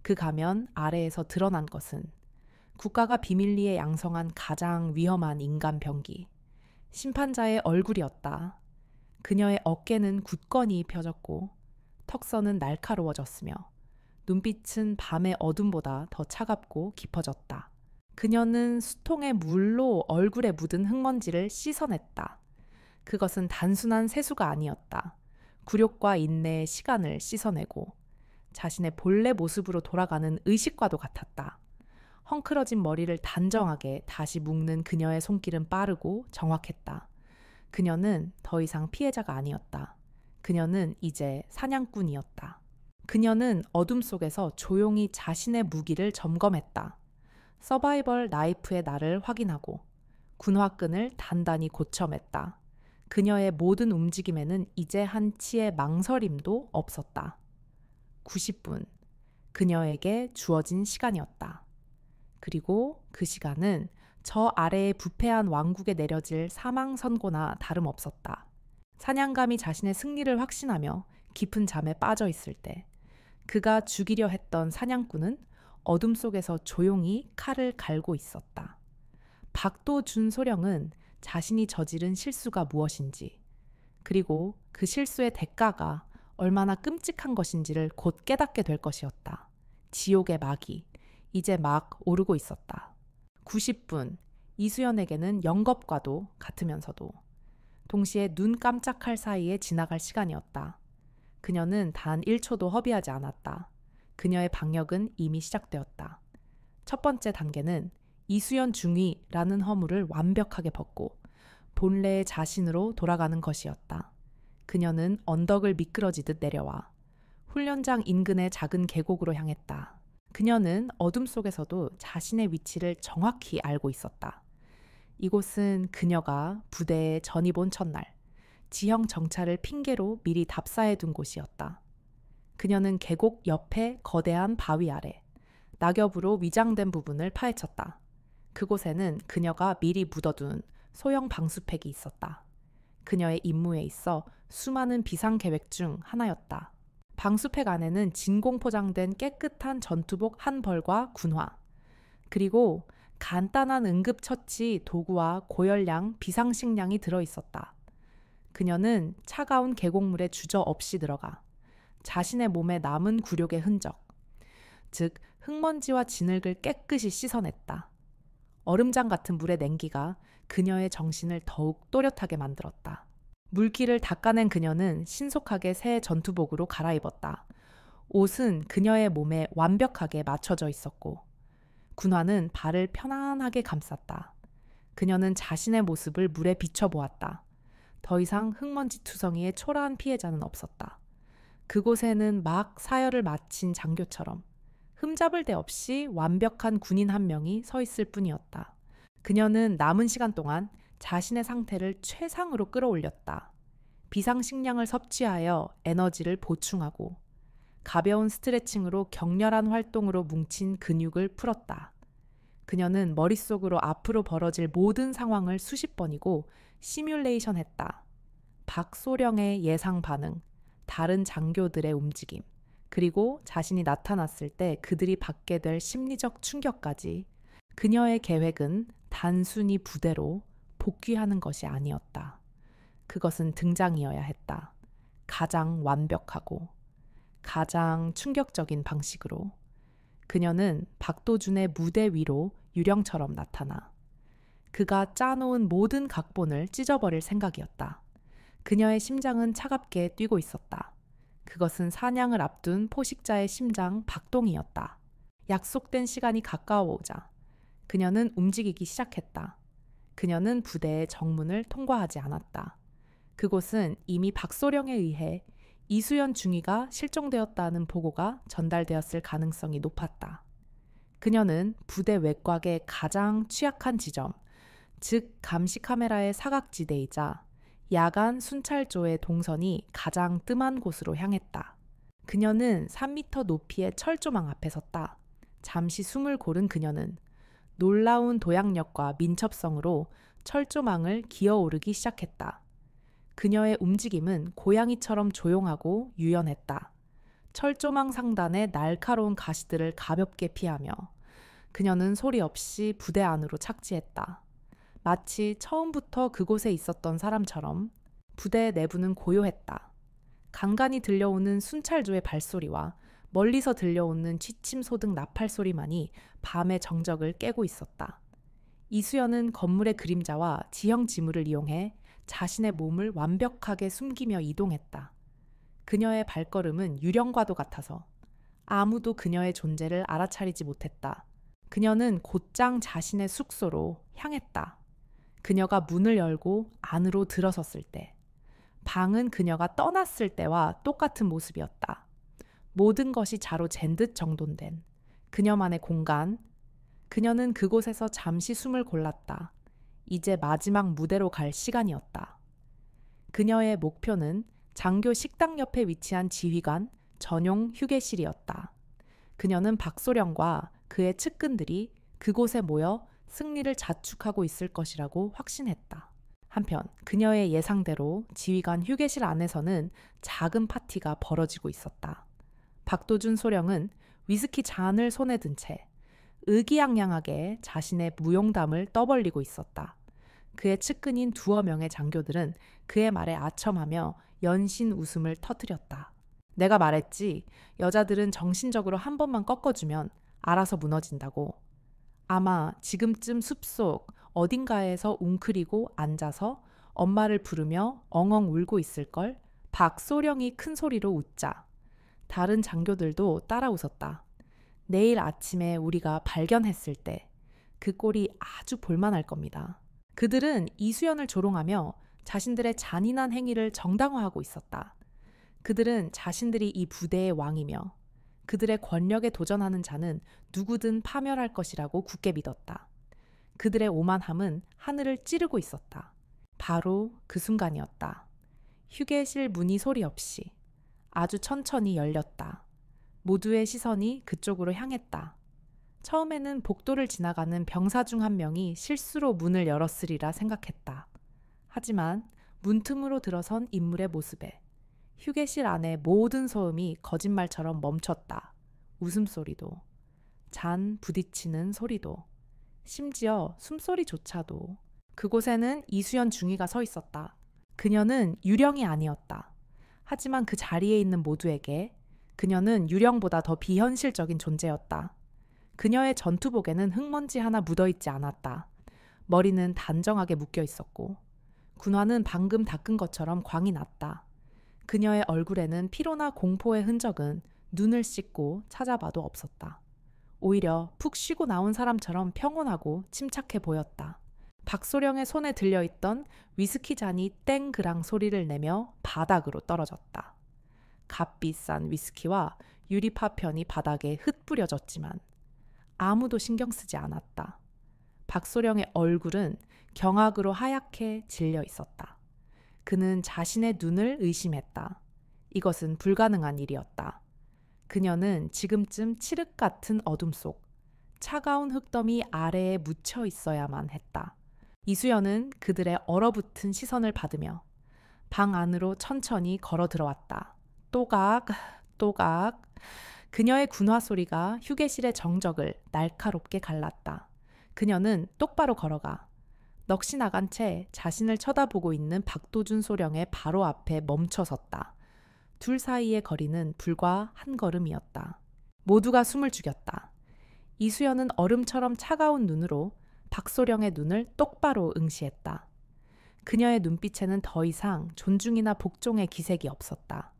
그 가면 아래에서 드러난 것은 국가가 비밀리에 양성한 가장 위험한 인간 병기, 심판자의 얼굴이었다. 그녀의 어깨는 굳건히 펴졌고 턱선은 날카로워졌으며 눈빛은 밤의 어둠보다 더 차갑고 깊어졌다. 그녀는 수통의 물로 얼굴에 묻은 흙먼지를 씻어냈다. 그것은 단순한 세수가 아니었다. 굴욕과 인내의 시간을 씻어내고 자신의 본래 모습으로 돌아가는 의식과도 같았다. 헝클어진 머리를 단정하게 다시 묶는 그녀의 손길은 빠르고 정확했다. 그녀는 더 이상 피해자가 아니었다. 그녀는 이제 사냥꾼이었다. 그녀는 어둠 속에서 조용히 자신의 무기를 점검했다. 서바이벌 나이프의 날을 확인하고 군화끈을 단단히 고쳐맸다. 그녀의 모든 움직임에는 이제 한치의 망설임도 없었다. 90분, 그녀에게 주어진 시간이었다. 그리고 그 시간은 저 아래의 부패한 왕국에 내려질 사망 선고나 다름없었다. 사냥감이 자신의 승리를 확신하며 깊은 잠에 빠져 있을 때 그가 죽이려 했던 사냥꾼은 어둠 속에서 조용히 칼을 갈고 있었다. 박도준 소령은 자신이 저지른 실수가 무엇인지, 그리고 그 실수의 대가가 얼마나 끔찍한 것인지를 곧 깨닫게 될 것이었다. 지옥의 막이 이제 막 오르고 있었다. 90분, 이수연에게는 영겁과도 같으면서도 동시에 눈 깜짝할 사이에 지나갈 시간이었다. 그녀는 단 1초도 허비하지 않았다. 그녀의 방역은 이미 시작되었다. 첫 번째 단계는 이수연 중위라는 허물을 완벽하게 벗고 본래의 자신으로 돌아가는 것이었다. 그녀는 언덕을 미끄러지듯 내려와 훈련장 인근의 작은 계곡으로 향했다. 그녀는 어둠 속에서도 자신의 위치를 정확히 알고 있었다. 이곳은 그녀가 부대에 전입 온 첫날 지형 정찰을 핑계로 미리 답사해 둔 곳이었다. 그녀는 계곡 옆에 거대한 바위 아래 낙엽으로 위장된 부분을 파헤쳤다. 그곳에는 그녀가 미리 묻어둔 소형 방수팩이 있었다. 그녀의 임무에 있어 수많은 비상계획 중 하나였다. 방수팩 안에는 진공 포장된 깨끗한 전투복 한 벌과 군화, 그리고 간단한 응급처치 도구와 고열량 비상식량이 들어있었다. 그녀는 차가운 계곡물에 주저없이 들어가 자신의 몸에 남은 굴욕의 흔적, 즉 흙먼지와 진흙을 깨끗이 씻어냈다. 얼음장 같은 물의 냉기가 그녀의 정신을 더욱 또렷하게 만들었다. 물기를 닦아낸 그녀는 신속하게 새 전투복으로 갈아입었다. 옷은 그녀의 몸에 완벽하게 맞춰져 있었고 군화는 발을 편안하게 감쌌다. 그녀는 자신의 모습을 물에 비춰보았다. 더 이상 흙먼지 투성이의 초라한 피해자는 없었다. 그곳에는 막 사열을 마친 장교처럼 흠잡을 데 없이 완벽한 군인 한 명이 서 있을 뿐이었다. 그녀는 남은 시간 동안 자신의 상태를 최상으로 끌어올렸다. 비상식량을 섭취하여 에너지를 보충하고 가벼운 스트레칭으로 격렬한 활동으로 뭉친 근육을 풀었다. 그녀는 머릿속으로 앞으로 벌어질 모든 상황을 수십 번이고 시뮬레이션했다. 박소령의 예상 반응, 다른 장교들의 움직임, 그리고 자신이 나타났을 때 그들이 받게 될 심리적 충격까지. 그녀의 계획은 단순히 부대로 복귀하는 것이 아니었다. 그것은 등장이어야 했다. 가장 완벽하고 가장 충격적인 방식으로. 그녀는 박도준의 무대 위로 유령처럼 나타나 그가 짜놓은 모든 각본을 찢어버릴 생각이었다. 그녀의 심장은 차갑게 뛰고 있었다. 그것은 사냥을 앞둔 포식자의 심장 박동이었다. 약속된 시간이 가까워 오자 그녀는 움직이기 시작했다. 그녀는 부대의 정문을 통과하지 않았다. 그곳은 이미 박소령에 의해 이수연 중위가 실종되었다는 보고가 전달되었을 가능성이 높았다. 그녀는 부대 외곽의 가장 취약한 지점, 즉 감시 카메라의 사각지대이자 야간 순찰조의 동선이 가장 뜸한 곳으로 향했다. 그녀는 3미터 높이의 철조망 앞에 섰다. 잠시 숨을 고른 그녀는 놀라운 도약력과 민첩성으로 철조망을 기어오르기 시작했다. 그녀의 움직임은 고양이처럼 조용하고 유연했다. 철조망 상단의 날카로운 가시들을 가볍게 피하며 그녀는 소리 없이 부대 안으로 착지했다. 마치 처음부터 그곳에 있었던 사람처럼. 부대 내부는 고요했다. 간간히 들려오는 순찰조의 발소리와 멀리서 들려오는 취침소등 나팔 소리만이 밤의 정적을 깨고 있었다. 이수연은 건물의 그림자와 지형 지물을 이용해 자신의 몸을 완벽하게 숨기며 이동했다. 그녀의 발걸음은 유령과도 같아서 아무도 그녀의 존재를 알아차리지 못했다. 그녀는 곧장 자신의 숙소로 향했다. 그녀가 문을 열고 안으로 들어섰을 때, 방은 그녀가 떠났을 때와 똑같은 모습이었다. 모든 것이 자로 잰 듯 정돈된 그녀만의 공간. 그녀는 그곳에서 잠시 숨을 골랐다. 이제 마지막 무대로 갈 시간이었다. 그녀의 목표는 장교 식당 옆에 위치한 지휘관 전용 휴게실이었다. 그녀는 박소령과 그의 측근들이 그곳에 모여 승리를 자축하고 있을 것이라고 확신했다. 한편 그녀의 예상대로 지휘관 휴게실 안에서는 작은 파티가 벌어지고 있었다. 박도준 소령은 위스키 잔을 손에 든 채 의기양양하게 자신의 무용담을 떠벌리고 있었다. 그의 측근인 두어 명의 장교들은 그의 말에 아첨하며 연신 웃음을 터뜨렸다. 내가 말했지, 여자들은 정신적으로 한 번만 꺾어주면 알아서 무너진다고. 아마 지금쯤 숲속 어딘가에서 웅크리고 앉아서 엄마를 부르며 엉엉 울고 있을걸. 박소령이 큰 소리로 웃자 다른 장교들도 따라 웃었다. 내일 아침에 우리가 발견했을 때 그 꼴이 아주 볼만할 겁니다. 그들은 이수연을 조롱하며 자신들의 잔인한 행위를 정당화하고 있었다. 그들은 자신들이 이 부대의 왕이며 그들의 권력에 도전하는 자는 누구든 파멸할 것이라고 굳게 믿었다. 그들의 오만함은 하늘을 찌르고 있었다. 바로 그 순간이었다. 휴게실 문이 소리 없이 아주 천천히 열렸다. 모두의 시선이 그쪽으로 향했다. 처음에는 복도를 지나가는 병사 중 한 명이 실수로 문을 열었으리라 생각했다. 하지만 문틈으로 들어선 인물의 모습에 휴게실 안의 모든 소음이 거짓말처럼 멈췄다. 웃음소리도, 잔 부딪히는 소리도, 심지어 숨소리조차도. 그곳에는 이수연 중위가 서 있었다. 그녀는 유령이 아니었다. 하지만 그 자리에 있는 모두에게 그녀는 유령보다 더 비현실적인 존재였다. 그녀의 전투복에는 흙먼지 하나 묻어있지 않았다. 머리는 단정하게 묶여 있었고 군화는 방금 닦은 것처럼 광이 났다. 그녀의 얼굴에는 피로나 공포의 흔적은 눈을 씻고 찾아봐도 없었다. 오히려 푹 쉬고 나온 사람처럼 평온하고 침착해 보였다. 박소령의 손에 들려있던 위스키 잔이 땡그랑 소리를 내며 바닥으로 떨어졌다. 값비싼 위스키와 유리 파편이 바닥에 흩뿌려졌지만 아무도 신경 쓰지 않았다. 박소령의 얼굴은 경악으로 하얗게 질려 있었다. 그는 자신의 눈을 의심했다. 이것은 불가능한 일이었다. 그녀는 지금쯤 칠흑 같은 어둠 속 차가운 흙더미 아래에 묻혀 있어야만 했다. 이수연은 그들의 얼어붙은 시선을 받으며 방 안으로 천천히 걸어 들어왔다. 또각, 또각. 그녀의 군화 소리가 휴게실의 정적을 날카롭게 갈랐다. 그녀는 똑바로 걸어가 넋이 나간 채 자신을 쳐다보고 있는 박도준 소령의 바로 앞에 멈춰섰다. 둘 사이의 거리는 불과 한 걸음이었다. 모두가 숨을 죽였다. 이수연은 얼음처럼 차가운 눈으로 박소령의 눈을 똑바로 응시했다. 그녀의 눈빛에는 더 이상 존중이나 복종의 기색이 없었다.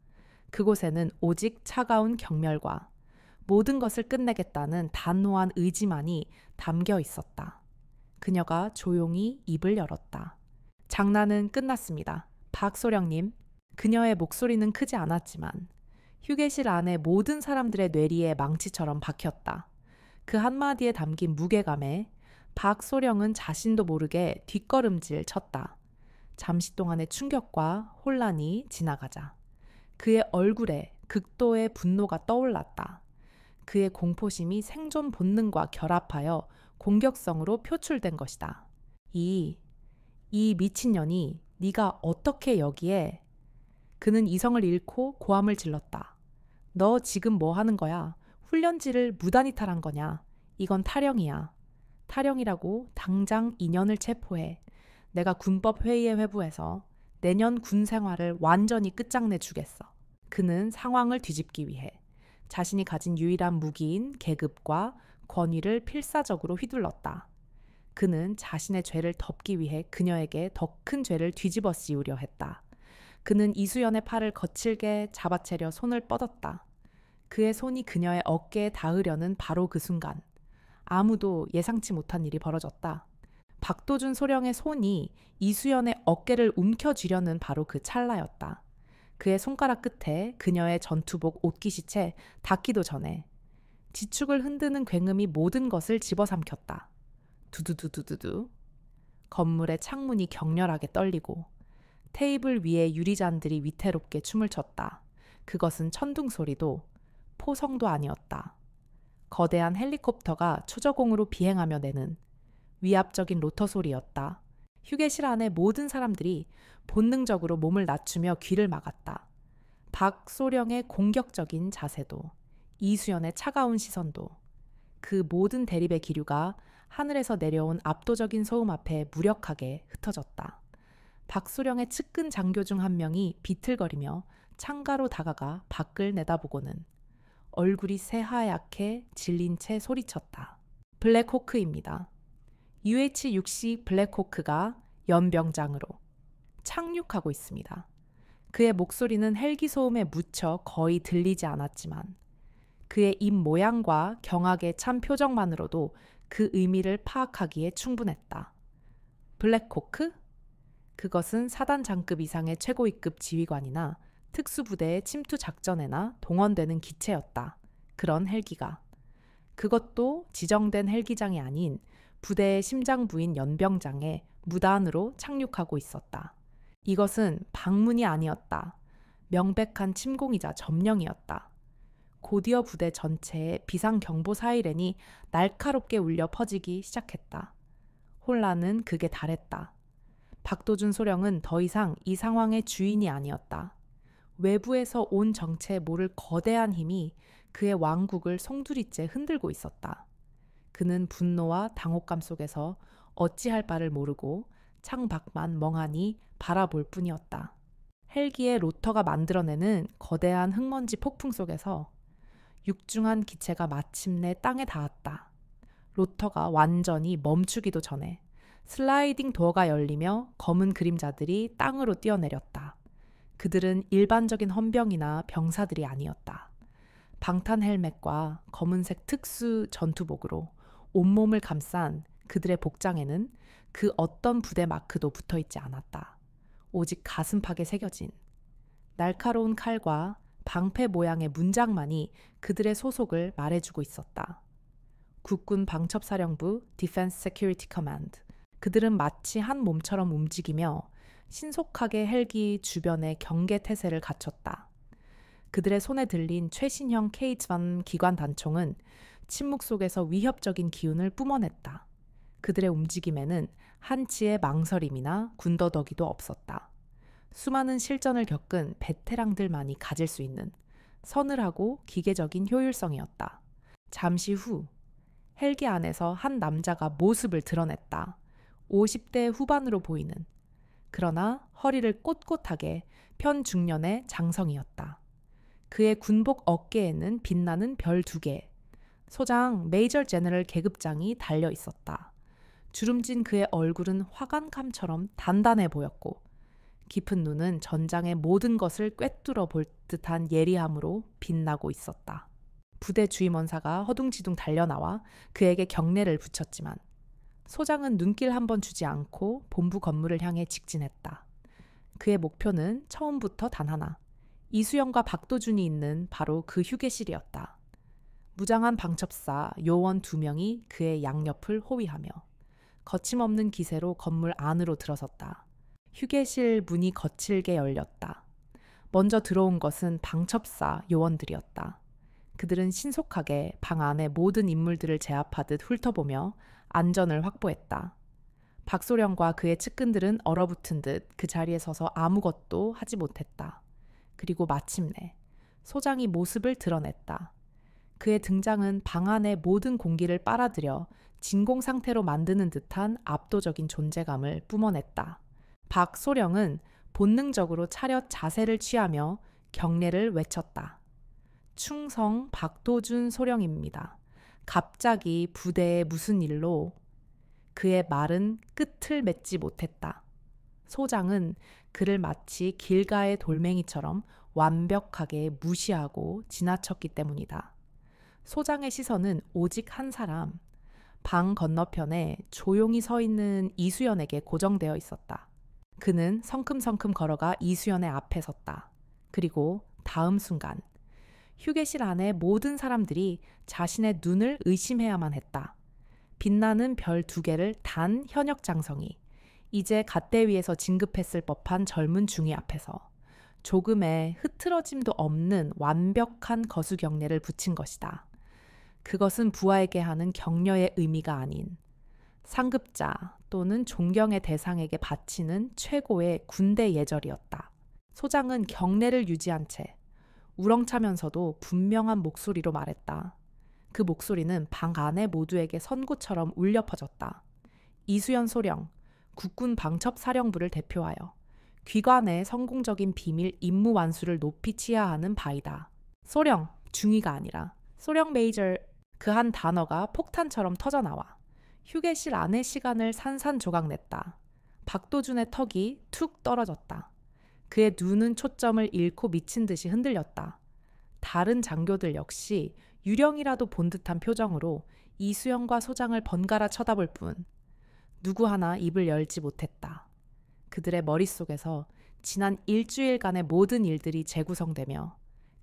그곳에는 오직 차가운 경멸과 모든 것을 끝내겠다는 단호한 의지만이 담겨 있었다. 그녀가 조용히 입을 열었다. 장난은 끝났습니다. 박소령님. 그녀의 목소리는 크지 않았지만 휴게실 안의 모든 사람들의 뇌리에 망치처럼 박혔다. 그 한마디에 담긴 무게감에 박소령은 자신도 모르게 뒷걸음질 쳤다. 잠시 동안의 충격과 혼란이 지나가자 그의 얼굴에 극도의 분노가 떠올랐다. 그의 공포심이 생존 본능과 결합하여 공격성으로 표출된 것이다. 이 미친년이 네가 어떻게 여기에? 그는 이성을 잃고 고함을 질렀다. 너 지금 뭐 하는 거야? 훈련지를 무단히 탈한 거냐? 이건 탈영이야. 탈영이라고 당장 인연을 체포해. 내가 군법회의에 회부해서 내년 군 생활을 완전히 끝장내 주겠어. 그는 상황을 뒤집기 위해 자신이 가진 유일한 무기인 계급과 권위를 필사적으로 휘둘렀다. 그는 자신의 죄를 덮기 위해 그녀에게 더 큰 죄를 뒤집어 씌우려 했다. 그는 이수연의 팔을 거칠게 잡아채려 손을 뻗었다. 그의 손이 그녀의 어깨에 닿으려는 바로 그 순간 아무도 예상치 못한 일이 벌어졌다. 박도준 소령의 손이 이수연의 어깨를 움켜쥐려는 바로 그 찰나였다. 그의 손가락 끝에 그녀의 전투복 옷깃이 닿기도 전에 지축을 흔드는 굉음이 모든 것을 집어삼켰다. 두두두두두두. 건물의 창문이 격렬하게 떨리고 테이블 위에 유리잔들이 위태롭게 춤을 췄다. 그것은 천둥 소리도 포성도 아니었다. 거대한 헬리콥터가 초저공으로 비행하며 내는 위압적인 로터 소리였다. 휴게실 안의 모든 사람들이 본능적으로 몸을 낮추며 귀를 막았다. 박소령의 공격적인 자세도 이수연의 차가운 시선도 그 모든 대립의 기류가 하늘에서 내려온 압도적인 소음 앞에 무력하게 흩어졌다. 박소령의 측근 장교 중 한 명이 비틀거리며 창가로 다가가 밖을 내다보고는 얼굴이 새하얗게 질린 채 소리쳤다. 블랙호크입니다. UH-60 블랙호크가 연병장으로 착륙하고 있습니다. 그의 목소리는 헬기 소음에 묻혀 거의 들리지 않았지만 그의 입 모양과 경악에 찬 표정만으로도 그 의미를 파악하기에 충분했다. 블랙호크? 그것은 사단 장급 이상의 최고위급 지휘관이나 특수부대의 침투 작전에나 동원되는 기체였다. 그런 헬기가. 그것도 지정된 헬기장이 아닌 부대의 심장부인 연병장에 무단으로 착륙하고 있었다. 이것은 방문이 아니었다. 명백한 침공이자 점령이었다. 곧이어 부대 전체에 비상경보 사이렌이 날카롭게 울려 퍼지기 시작했다. 혼란은 극에 달했다. 박도준 소령은 더 이상 이 상황의 주인이 아니었다. 외부에서 온 정체에 모를 거대한 힘이 그의 왕국을 송두리째 흔들고 있었다. 그는 분노와 당혹감 속에서 어찌할 바를 모르고 창밖만 멍하니 바라볼 뿐이었다. 헬기의 로터가 만들어내는 거대한 흙먼지 폭풍 속에서 육중한 기체가 마침내 땅에 닿았다. 로터가 완전히 멈추기도 전에 슬라이딩 도어가 열리며 검은 그림자들이 땅으로 뛰어내렸다. 그들은 일반적인 헌병이나 병사들이 아니었다. 방탄 헬멧과 검은색 특수 전투복으로 온몸을 감싼 그들의 복장에는 그 어떤 부대 마크도 붙어있지 않았다. 오직 가슴팍에 새겨진 날카로운 칼과 방패 모양의 문장만이 그들의 소속을 말해주고 있었다. 국군 방첩사령부 Defense Security Command. 그들은 마치 한 몸처럼 움직이며 신속하게 헬기 주변에 경계 태세를 갖췄다. 그들의 손에 들린 최신형 K1 기관 단총은 침묵 속에서 위협적인 기운을 뿜어냈다. 그들의 움직임에는 한치의 망설임이나 군더더기도 없었다. 수많은 실전을 겪은 베테랑들만이 가질 수 있는 서늘하고 기계적인 효율성이었다. 잠시 후 헬기 안에서 한 남자가 모습을 드러냈다. 50대 후반으로 보이는, 그러나 허리를 꼿꼿하게 편 중년의 장성이었다. 그의 군복 어깨에는 빛나는 별 2개, 소장 메이저 제너럴 계급장이 달려 있었다. 주름진 그의 얼굴은 화관감처럼 단단해 보였고 깊은 눈은 전장의 모든 것을 꿰뚫어 볼 듯한 예리함으로 빛나고 있었다. 부대 주임원사가 허둥지둥 달려나와 그에게 경례를 붙였지만 소장은 눈길 한번 주지 않고 본부 건물을 향해 직진했다. 그의 목표는 처음부터 단 하나, 이수영과 박도준이 있는 바로 그 휴게실이었다. 무장한 방첩사 요원 2명이 그의 양옆을 호위하며 거침없는 기세로 건물 안으로 들어섰다. 휴게실 문이 거칠게 열렸다. 먼저 들어온 것은 방첩사 요원들이었다. 그들은 신속하게 방 안의 모든 인물들을 제압하듯 훑어보며 안전을 확보했다. 박소령과 그의 측근들은 얼어붙은 듯 그 자리에 서서 아무것도 하지 못했다. 그리고 마침내 소장이 모습을 드러냈다. 그의 등장은 방 안의 모든 공기를 빨아들여 진공 상태로 만드는 듯한 압도적인 존재감을 뿜어냈다. 박소령은 본능적으로 차렷 자세를 취하며 경례를 외쳤다. 충성 박도준 소령입니다. 갑자기 부대에 무슨 일로? 그의 말은 끝을 맺지 못했다. 소장은 그를 마치 길가의 돌멩이처럼 완벽하게 무시하고 지나쳤기 때문이다. 소장의 시선은 오직 한 사람, 방 건너편에 조용히 서 있는 이수연에게 고정되어 있었다. 그는 성큼성큼 걸어가 이수연의 앞에 섰다. 그리고 다음 순간 휴게실 안의 모든 사람들이 자신의 눈을 의심해야만 했다. 빛나는 별 2개를 단 현역 장성이 이제 갓대 위에서 진급했을 법한 젊은 중위 앞에서 조금의 흐트러짐도 없는 완벽한 거수 경례를 붙인 것이다. 그것은 부하에게 하는 격려의 의미가 아닌 상급자 또는 존경의 대상에게 바치는 최고의 군대 예절이었다. 소장은 경례를 유지한 채 우렁차면서도 분명한 목소리로 말했다. 그 목소리는 방 안의 모두에게 선구처럼 울려 퍼졌다. 이수연 소령, 국군 방첩사령부를 대표하여 귀관의 성공적인 비밀 임무 완수를 높이 치하하는 바이다. 소령, 중위가 아니라 소령 메이저, 그 한 단어가 폭탄처럼 터져나와 휴게실 안의 시간을 산산조각냈다. 박도준의 턱이 툭 떨어졌다. 그의 눈은 초점을 잃고 미친 듯이 흔들렸다. 다른 장교들 역시 유령이라도 본 듯한 표정으로 이수영과 소장을 번갈아 쳐다볼 뿐 누구 하나 입을 열지 못했다. 그들의 머릿속에서 지난 일주일간의 모든 일들이 재구성되며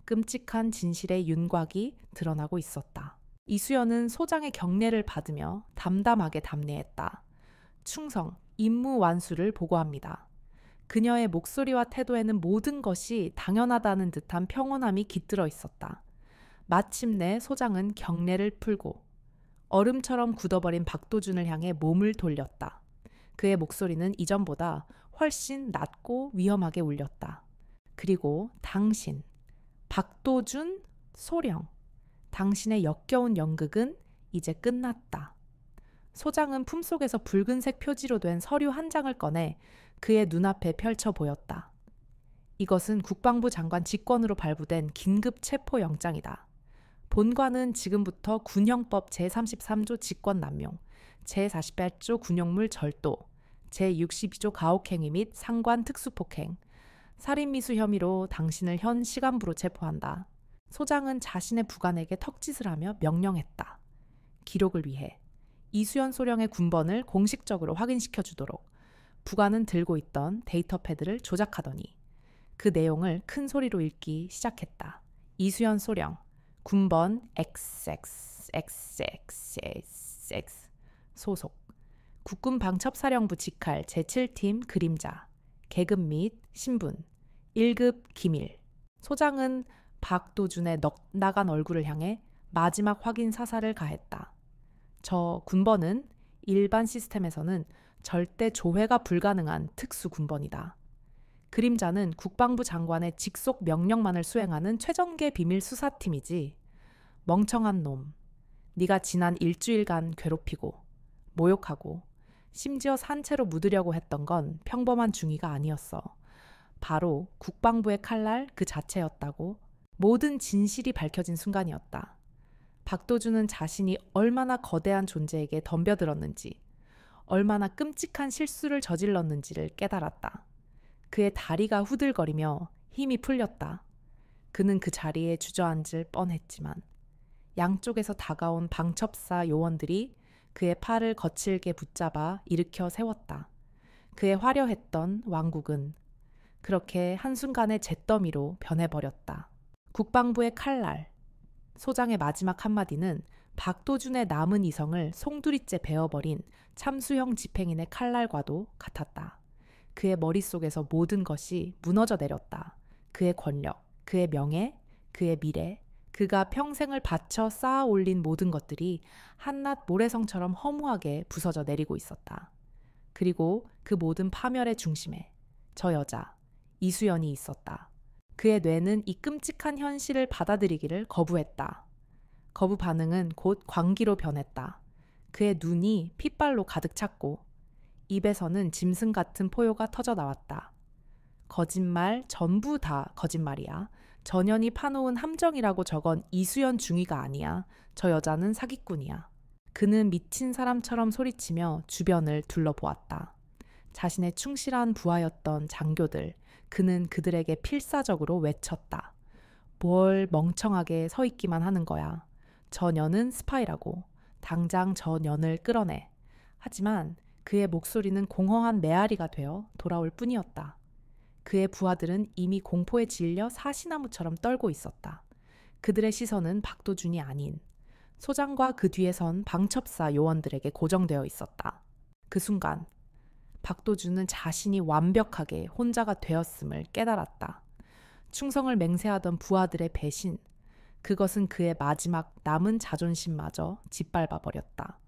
끔찍한 진실의 윤곽이 드러나고 있었다. 이수연은 소장의 경례를 받으며 담담하게 답례했다. 충성, 임무 완수를 보고합니다. 그녀의 목소리와 태도에는 모든 것이 당연하다는 듯한 평온함이 깃들어 있었다. 마침내 소장은 경례를 풀고 얼음처럼 굳어버린 박도준을 향해 몸을 돌렸다. 그의 목소리는 이전보다 훨씬 낮고 위험하게 울렸다. 그리고 당신, 박도준 소령, 당신의 역겨운 연극은 이제 끝났다. 소장은 품속에서 붉은색 표지로 된 서류 한 장을 꺼내 그의 눈앞에 펼쳐 보였다. 이것은 국방부 장관 직권으로 발부된 긴급 체포영장이다. 본관은 지금부터 군형법 제33조 직권남용, 제48조 군용물 절도, 제62조 가혹행위 및 상관 특수폭행, 살인미수 혐의로 당신을 현 시간부로 체포한다. 소장은 자신의 부관에게 턱짓을 하며 명령했다. 기록을 위해 이수연 소령의 군번을 공식적으로 확인시켜 주도록 부관은 들고 있던 데이터 패드를 조작하더니 그 내용을 큰 소리로 읽기 시작했다. 이수연 소령, 군번 XXXXX 소속, 국군 방첩사령부 직할 제7팀 그림자, 계급 및 신분, 1급 기밀. 소장은 박도준의 넉나간 얼굴을 향해 마지막 확인 사살을 가했다. 저 군번은 일반 시스템에서는 절대 조회가 불가능한 특수 군번이다. 그림자는 국방부 장관의 직속 명령만을 수행하는 최정계 비밀 수사팀이지. 멍청한 놈, 네가 지난 일주일간 괴롭히고 모욕하고 심지어 산채로 묻으려고 했던 건 평범한 중의가 아니었어. 바로 국방부의 칼날 그 자체였다고. 모든 진실이 밝혀진 순간이었다. 박도준은 자신이 얼마나 거대한 존재에게 덤벼들었는지, 얼마나 끔찍한 실수를 저질렀는지를 깨달았다. 그의 다리가 후들거리며 힘이 풀렸다. 그는 그 자리에 주저앉을 뻔했지만 양쪽에서 다가온 방첩사 요원들이 그의 팔을 거칠게 붙잡아 일으켜 세웠다. 그의 화려했던 왕국은 그렇게 한순간에 잿더미로 변해버렸다. 국방부의 칼날. 소장의 마지막 한마디는 박도준의 남은 이성을 송두리째 베어버린 참수형 집행인의 칼날과도 같았다. 그의 머릿속에서 모든 것이 무너져 내렸다. 그의 권력, 그의 명예, 그의 미래, 그가 평생을 바쳐 쌓아 올린 모든 것들이 한낱 모래성처럼 허무하게 부서져 내리고 있었다. 그리고 그 모든 파멸의 중심에 저 여자, 이수연이 있었다. 그의 뇌는 이 끔찍한 현실을 받아들이기를 거부했다. 거부 반응은 곧 광기로 변했다. 그의 눈이 핏발로 가득 찼고 입에서는 짐승 같은 포효가 터져 나왔다. 거짓말, 전부 다 거짓말이야. 전현이 파놓은 함정이라고 적은 이수연 중위가 아니야. 저 여자는 사기꾼이야. 그는 미친 사람처럼 소리치며 주변을 둘러보았다. 자신의 충실한 부하였던 장교들, 그는 그들에게 필사적으로 외쳤다. 뭘 멍청하게 서 있기만 하는 거야. 저 년은 스파이라고. 당장 저 년을 끌어내. 하지만 그의 목소리는 공허한 메아리가 되어 돌아올 뿐이었다. 그의 부하들은 이미 공포에 질려 사시나무처럼 떨고 있었다. 그들의 시선은 박도준이 아닌 소장과 그 뒤에 선 방첩사 요원들에게 고정되어 있었다. 그 순간 박도준은 자신이 완벽하게 혼자가 되었음을 깨달았다. 충성을 맹세하던 부하들의 배신, 그것은 그의 마지막 남은 자존심마저 짓밟아 버렸다.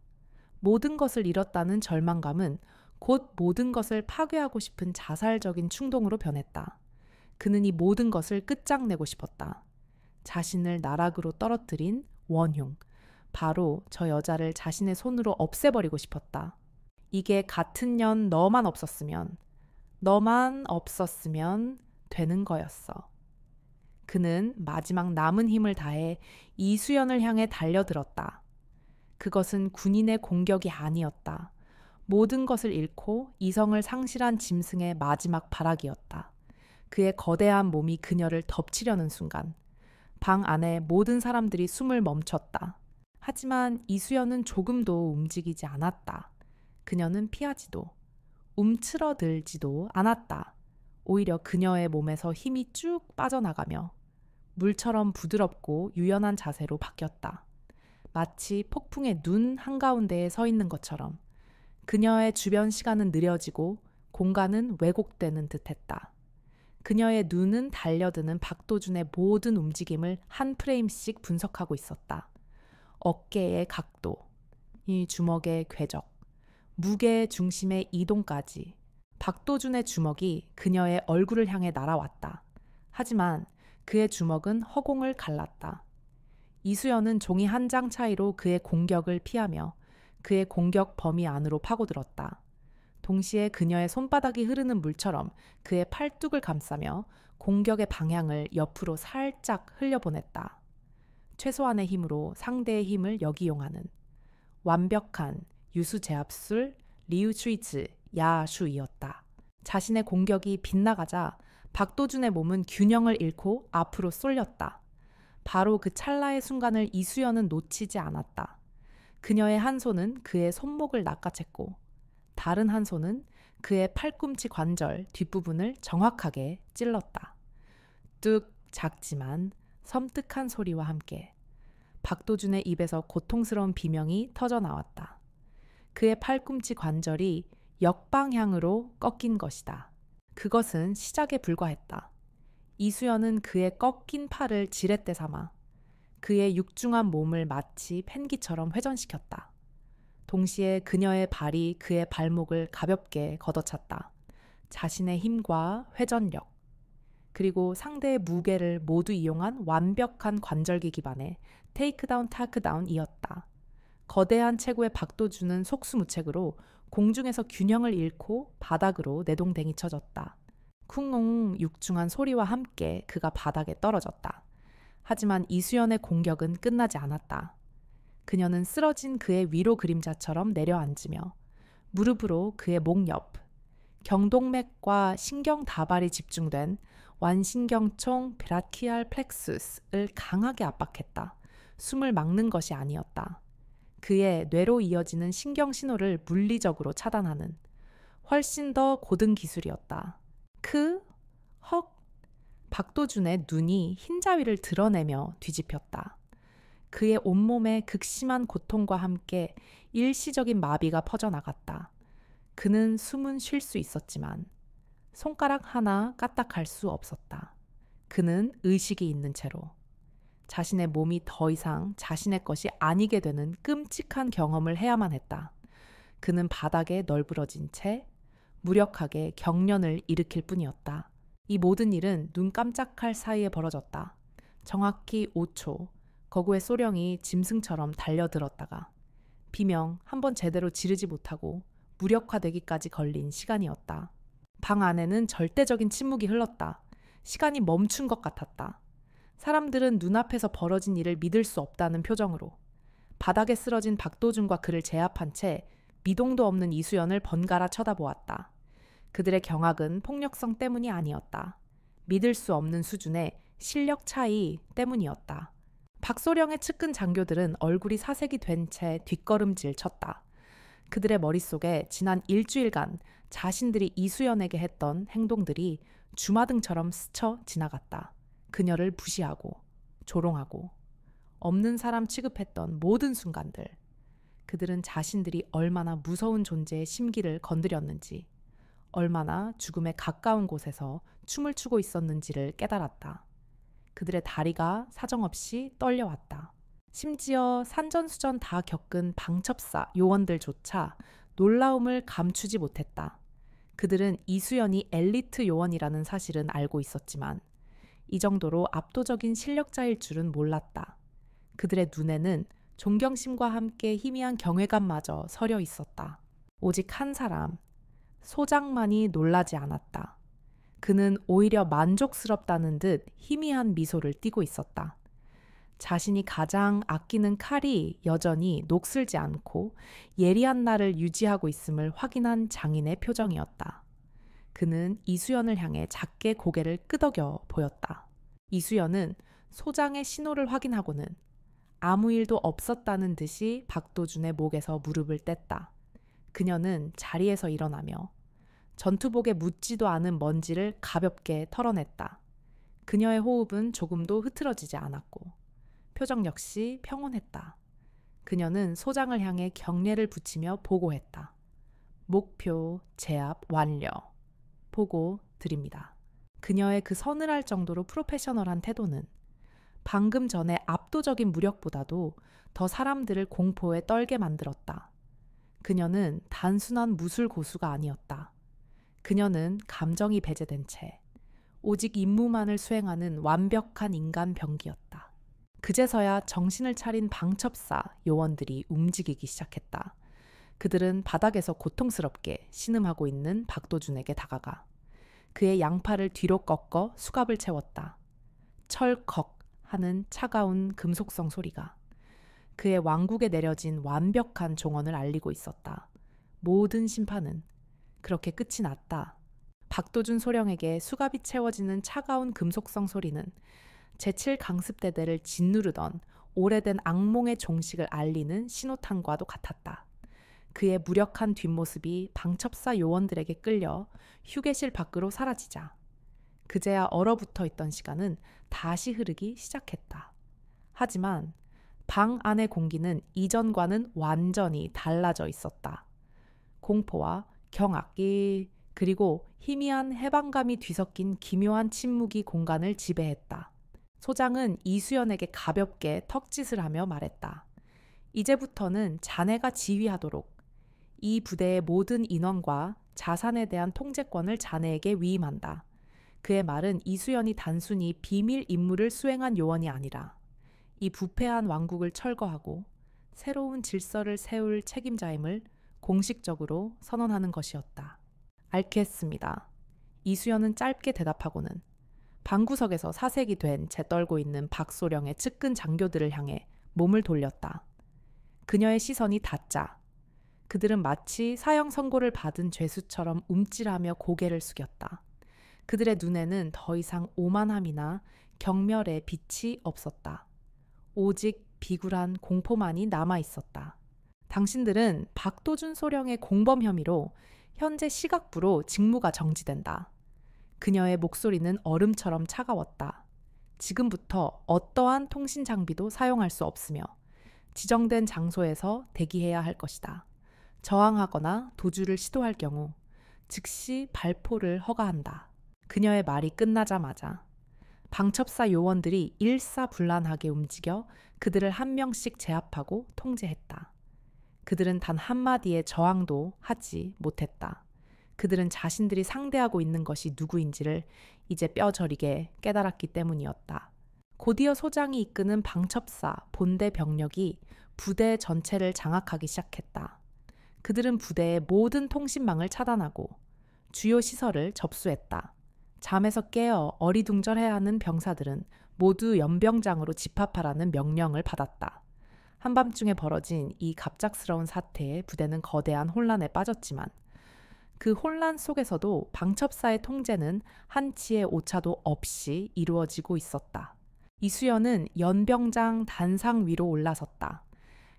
모든 것을 잃었다는 절망감은 곧 모든 것을 파괴하고 싶은 자살적인 충동으로 변했다. 그는 이 모든 것을 끝장내고 싶었다. 자신을 나락으로 떨어뜨린 원흉, 바로 저 여자를 자신의 손으로 없애버리고 싶었다. 이게 같은 년 너만 없었으면 되는 거였어. 그는 마지막 남은 힘을 다해 이수연을 향해 달려들었다. 그것은 군인의 공격이 아니었다. 모든 것을 잃고 이성을 상실한 짐승의 마지막 발악이었다. 그의 거대한 몸이 그녀를 덮치려는 순간 방 안에 모든 사람들이 숨을 멈췄다. 하지만 이수연은 조금도 움직이지 않았다. 그녀는 피하지도 움츠러들지도 않았다. 오히려 그녀의 몸에서 힘이 쭉 빠져나가며 물처럼 부드럽고 유연한 자세로 바뀌었다. 마치 폭풍의 눈 한가운데에 서 있는 것처럼 그녀의 주변 시간은 느려지고 공간은 왜곡되는 듯했다. 그녀의 눈은 달려드는 박도준의 모든 움직임을 한 프레임씩 분석하고 있었다. 어깨의 각도, 이 주먹의 궤적, 무게의 중심의 이동까지 박도준의 주먹이 그녀의 얼굴을 향해 날아왔다. 하지만 그의 주먹은 허공을 갈랐다. 이수연은 종이 한 장 차이로 그의 공격을 피하며 그의 공격 범위 안으로 파고들었다. 동시에 그녀의 손바닥이 흐르는 물처럼 그의 팔뚝을 감싸며 공격의 방향을 옆으로 살짝 흘려보냈다. 최소한의 힘으로 상대의 힘을 역이용하는 완벽한 유수 제압술 리우추이츠 야슈이었다. 자신의 공격이 빗나가자 박도준의 몸은 균형을 잃고 앞으로 쏠렸다. 바로 그 찰나의 순간을 이수연은 놓치지 않았다. 그녀의 한 손은 그의 손목을 낚아챘고 다른 한 손은 그의 팔꿈치 관절 뒷부분을 정확하게 찔렀다. 뚝 작지만 섬뜩한 소리와 함께 박도준의 입에서 고통스러운 비명이 터져 나왔다. 그의 팔꿈치 관절이 역방향으로 꺾인 것이다. 그것은 시작에 불과했다. 이수연은 그의 꺾인 팔을 지렛대 삼아 그의 육중한 몸을 마치 펜기처럼 회전시켰다. 동시에 그녀의 발이 그의 발목을 가볍게 걷어찼다. 자신의 힘과 회전력, 그리고 상대의 무게를 모두 이용한 완벽한 관절기 기반의 테이크다운 타크다운이었다. 거대한 체구의 박도준은 속수무책으로 공중에서 균형을 잃고 바닥으로 내동댕이 쳐졌다. 쿵웅 육중한 소리와 함께 그가 바닥에 떨어졌다. 하지만 이수연의 공격은 끝나지 않았다. 그녀는 쓰러진 그의 위로 그림자처럼 내려앉으며 무릎으로 그의 목 옆, 경동맥과 신경다발이 집중된 완신경총 브라키알 플렉수스를 강하게 압박했다. 숨을 막는 것이 아니었다. 그의 뇌로 이어지는 신경 신호를 물리적으로 차단하는 훨씬 더 고등 기술이었다. 헉! 박도준의 눈이 흰자위를 드러내며 뒤집혔다. 그의 온몸에 극심한 고통과 함께 일시적인 마비가 퍼져나갔다. 그는 숨은 쉴 수 있었지만 손가락 하나 까딱할 수 없었다. 그는 의식이 있는 채로 자신의 몸이 더 이상 자신의 것이 아니게 되는 끔찍한 경험을 해야만 했다. 그는 바닥에 널브러진 채 무력하게 경련을 일으킬 뿐이었다. 이 모든 일은 눈 깜짝할 사이에 벌어졌다. 정확히 5초, 거구의 소령이 짐승처럼 달려들었다가 비명 한 번 제대로 지르지 못하고 무력화되기까지 걸린 시간이었다. 방 안에는 절대적인 침묵이 흘렀다. 시간이 멈춘 것 같았다. 사람들은 눈앞에서 벌어진 일을 믿을 수 없다는 표정으로 바닥에 쓰러진 박도준과 그를 제압한 채 미동도 없는 이수연을 번갈아 쳐다보았다. 그들의 경악은 폭력성 때문이 아니었다. 믿을 수 없는 수준의 실력 차이 때문이었다. 박소령의 측근 장교들은 얼굴이 사색이 된 채 뒷걸음질 쳤다. 그들의 머릿속에 지난 일주일간 자신들이 이수연에게 했던 행동들이 주마등처럼 스쳐 지나갔다. 그녀를 무시하고 조롱하고 없는 사람 취급했던 모든 순간들. 그들은 자신들이 얼마나 무서운 존재의 심기를 건드렸는지, 얼마나 죽음에 가까운 곳에서 춤을 추고 있었는지를 깨달았다. 그들의 다리가 사정없이 떨려왔다. 심지어 산전수전 다 겪은 방첩사 요원들조차 놀라움을 감추지 못했다. 그들은 이수연이 엘리트 요원이라는 사실은 알고 있었지만 이 정도로 압도적인 실력자일 줄은 몰랐다. 그들의 눈에는 존경심과 함께 희미한 경외감마저 서려 있었다. 오직 한 사람, 소장만이 놀라지 않았다. 그는 오히려 만족스럽다는 듯 희미한 미소를 띠고 있었다. 자신이 가장 아끼는 칼이 여전히 녹슬지 않고 예리한 날을 유지하고 있음을 확인한 장인의 표정이었다. 그는 이수연을 향해 작게 고개를 끄덕여 보였다. 이수연은 소장의 신호를 확인하고는 아무 일도 없었다는 듯이 박도준의 목에서 무릎을 뗐다. 그녀는 자리에서 일어나며 전투복에 묻지도 않은 먼지를 가볍게 털어냈다. 그녀의 호흡은 조금도 흐트러지지 않았고 표정 역시 평온했다. 그녀는 소장을 향해 경례를 붙이며 보고했다. 목표 제압 완료. 보고 드립니다. 그녀의 그 서늘할 정도로 프로페셔널한 태도는 방금 전의 압도적인 무력보다도 더 사람들을 공포에 떨게 만들었다. 그녀는 단순한 무술 고수가 아니었다. 그녀는 감정이 배제된 채 오직 임무만을 수행하는 완벽한 인간 병기였다. 그제서야 정신을 차린 방첩사 요원들이 움직이기 시작했다. 그들은 바닥에서 고통스럽게 신음하고 있는 박도준에게 다가가 그의 양팔을 뒤로 꺾어 수갑을 채웠다. 철컥 하는 차가운 금속성 소리가 그의 왕국에 내려진 완벽한 종언을 알리고 있었다. 모든 심판은 그렇게 끝이 났다. 박도준 소령에게 수갑이 채워지는 차가운 금속성 소리는 제7강습대대를 짓누르던 오래된 악몽의 종식을 알리는 신호탄과도 같았다. 그의 무력한 뒷모습이 방첩사 요원들에게 끌려 휴게실 밖으로 사라지자 그제야 얼어붙어 있던 시간은 다시 흐르기 시작했다. 하지만 방 안의 공기는 이전과는 완전히 달라져 있었다. 공포와 경악이 그리고 희미한 해방감이 뒤섞인 기묘한 침묵이 공간을 지배했다. 소장은 이수연에게 가볍게 턱짓을 하며 말했다. 이제부터는 자네가 지휘하도록 이 부대의 모든 인원과 자산에 대한 통제권을 자네에게 위임한다. 그의 말은 이수연이 단순히 비밀 임무를 수행한 요원이 아니라 이 부패한 왕국을 철거하고 새로운 질서를 세울 책임자임을 공식적으로 선언하는 것이었다. 알겠습니다. 이수연은 짧게 대답하고는 방구석에서 사색이 된 채 떨고 있는 박소령의 측근 장교들을 향해 몸을 돌렸다. 그녀의 시선이 닿자 그들은 마치 사형 선고를 받은 죄수처럼 움찔하며 고개를 숙였다. 그들의 눈에는 더 이상 오만함이나 경멸의 빛이 없었다. 오직 비굴한 공포만이 남아 있었다. 당신들은 박도준 소령의 공범 혐의로 현재 시각부로 직무가 정지된다. 그녀의 목소리는 얼음처럼 차가웠다. 지금부터 어떠한 통신 장비도 사용할 수 없으며 지정된 장소에서 대기해야 할 것이다. 저항하거나 도주를 시도할 경우 즉시 발포를 허가한다. 그녀의 말이 끝나자마자 방첩사 요원들이 일사불란하게 움직여 그들을 한 명씩 제압하고 통제했다. 그들은 단 한마디의 저항도 하지 못했다. 그들은 자신들이 상대하고 있는 것이 누구인지를 이제 뼈저리게 깨달았기 때문이었다. 곧이어 소장이 이끄는 방첩사 본대 병력이 부대 전체를 장악하기 시작했다. 그들은 부대의 모든 통신망을 차단하고 주요 시설을 접수했다. 잠에서 깨어 어리둥절해야 하는 병사들은 모두 연병장으로 집합하라는 명령을 받았다. 한밤중에 벌어진 이 갑작스러운 사태에 부대는 거대한 혼란에 빠졌지만 그 혼란 속에서도 방첩사의 통제는 한치의 오차도 없이 이루어지고 있었다. 이수연은 연병장 단상 위로 올라섰다.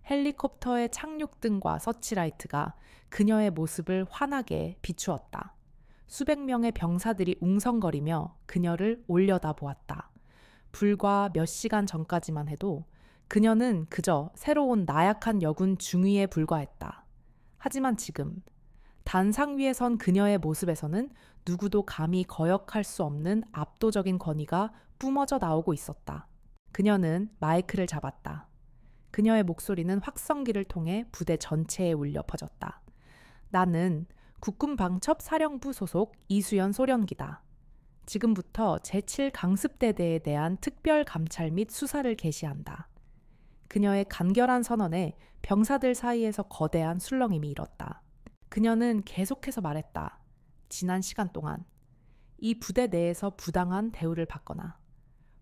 헬리콥터의 착륙등과 서치라이트가 그녀의 모습을 환하게 비추었다. 수백 명의 병사들이 웅성거리며 그녀를 올려다보았다. 불과 몇 시간 전까지만 해도 그녀는 그저 새로운 나약한 여군 중위에 불과했다. 하지만 지금 단상 위에 선 그녀의 모습에서는 누구도 감히 거역할 수 없는 압도적인 권위가 뿜어져 나오고 있었다. 그녀는 마이크를 잡았다. 그녀의 목소리는 확성기를 통해 부대 전체에 울려 퍼졌다. 나는 국군방첩사령부 소속 이수연 소령기다. 지금부터 제7강습대대에 대한 특별 감찰 및 수사를 개시한다. 그녀의 간결한 선언에 병사들 사이에서 거대한 술렁임이 일었다. 그녀는 계속해서 말했다. 지난 시간 동안 이 부대 내에서 부당한 대우를 받거나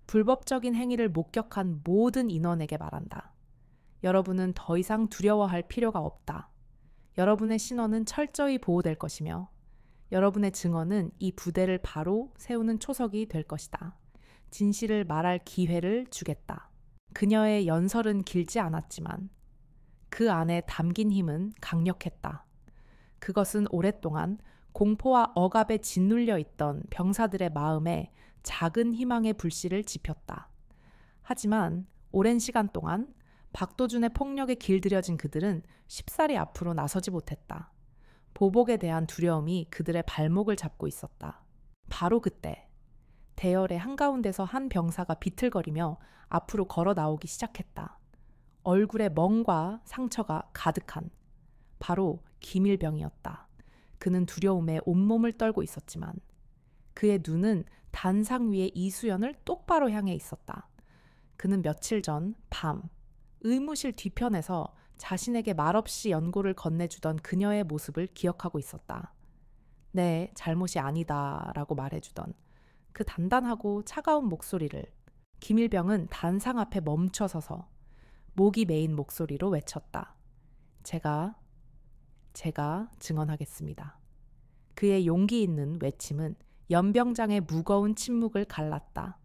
불법적인 행위를 목격한 모든 인원에게 말한다. 여러분은 더 이상 두려워할 필요가 없다. 여러분의 신원은 철저히 보호될 것이며 여러분의 증언은 이 부대를 바로 세우는 초석이 될 것이다. 진실을 말할 기회를 주겠다. 그녀의 연설은 길지 않았지만 그 안에 담긴 힘은 강력했다. 그것은 오랫동안 공포와 억압에 짓눌려 있던 병사들의 마음에 작은 희망의 불씨를 지폈다. 하지만 오랜 시간 동안 박도준의 폭력에 길들여진 그들은 쉽사리 앞으로 나서지 못했다. 보복에 대한 두려움이 그들의 발목을 잡고 있었다. 바로 그때 대열의 한가운데서 한 병사가 비틀거리며 앞으로 걸어 나오기 시작했다. 얼굴에 멍과 상처가 가득한 바로 김일병이었다. 그는 두려움에 온몸을 떨고 있었지만 그의 눈은 단상 위에 이수연을 똑바로 향해 있었다. 그는 며칠 전 밤 의무실 뒤편에서 자신에게 말없이 연고를 건네주던 그녀의 모습을 기억하고 있었다. 네, 잘못이 아니다 라고 말해주던 그 단단하고 차가운 목소리를 김일병은 단상 앞에 멈춰서서 목이 메인 목소리로 외쳤다. 제가 증언하겠습니다. 그의 용기 있는 외침은 연병장의 무거운 침묵을 갈랐다.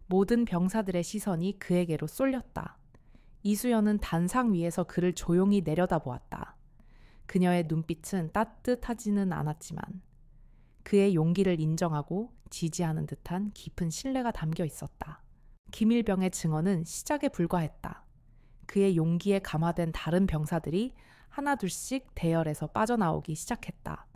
모든 병사들의 시선이 그에게로 쏠렸다. 이수연은 단상 위에서 그를 조용히 내려다보았다. 그녀의 눈빛은 따뜻하지는 않았지만 그의 용기를 인정하고 지지하는 듯한 깊은 신뢰가 담겨 있었다. 김일병의 증언은 시작에 불과했다. 그의 용기에 감화된 다른 병사들이 하나둘씩 대열에서 빠져나오기 시작했다.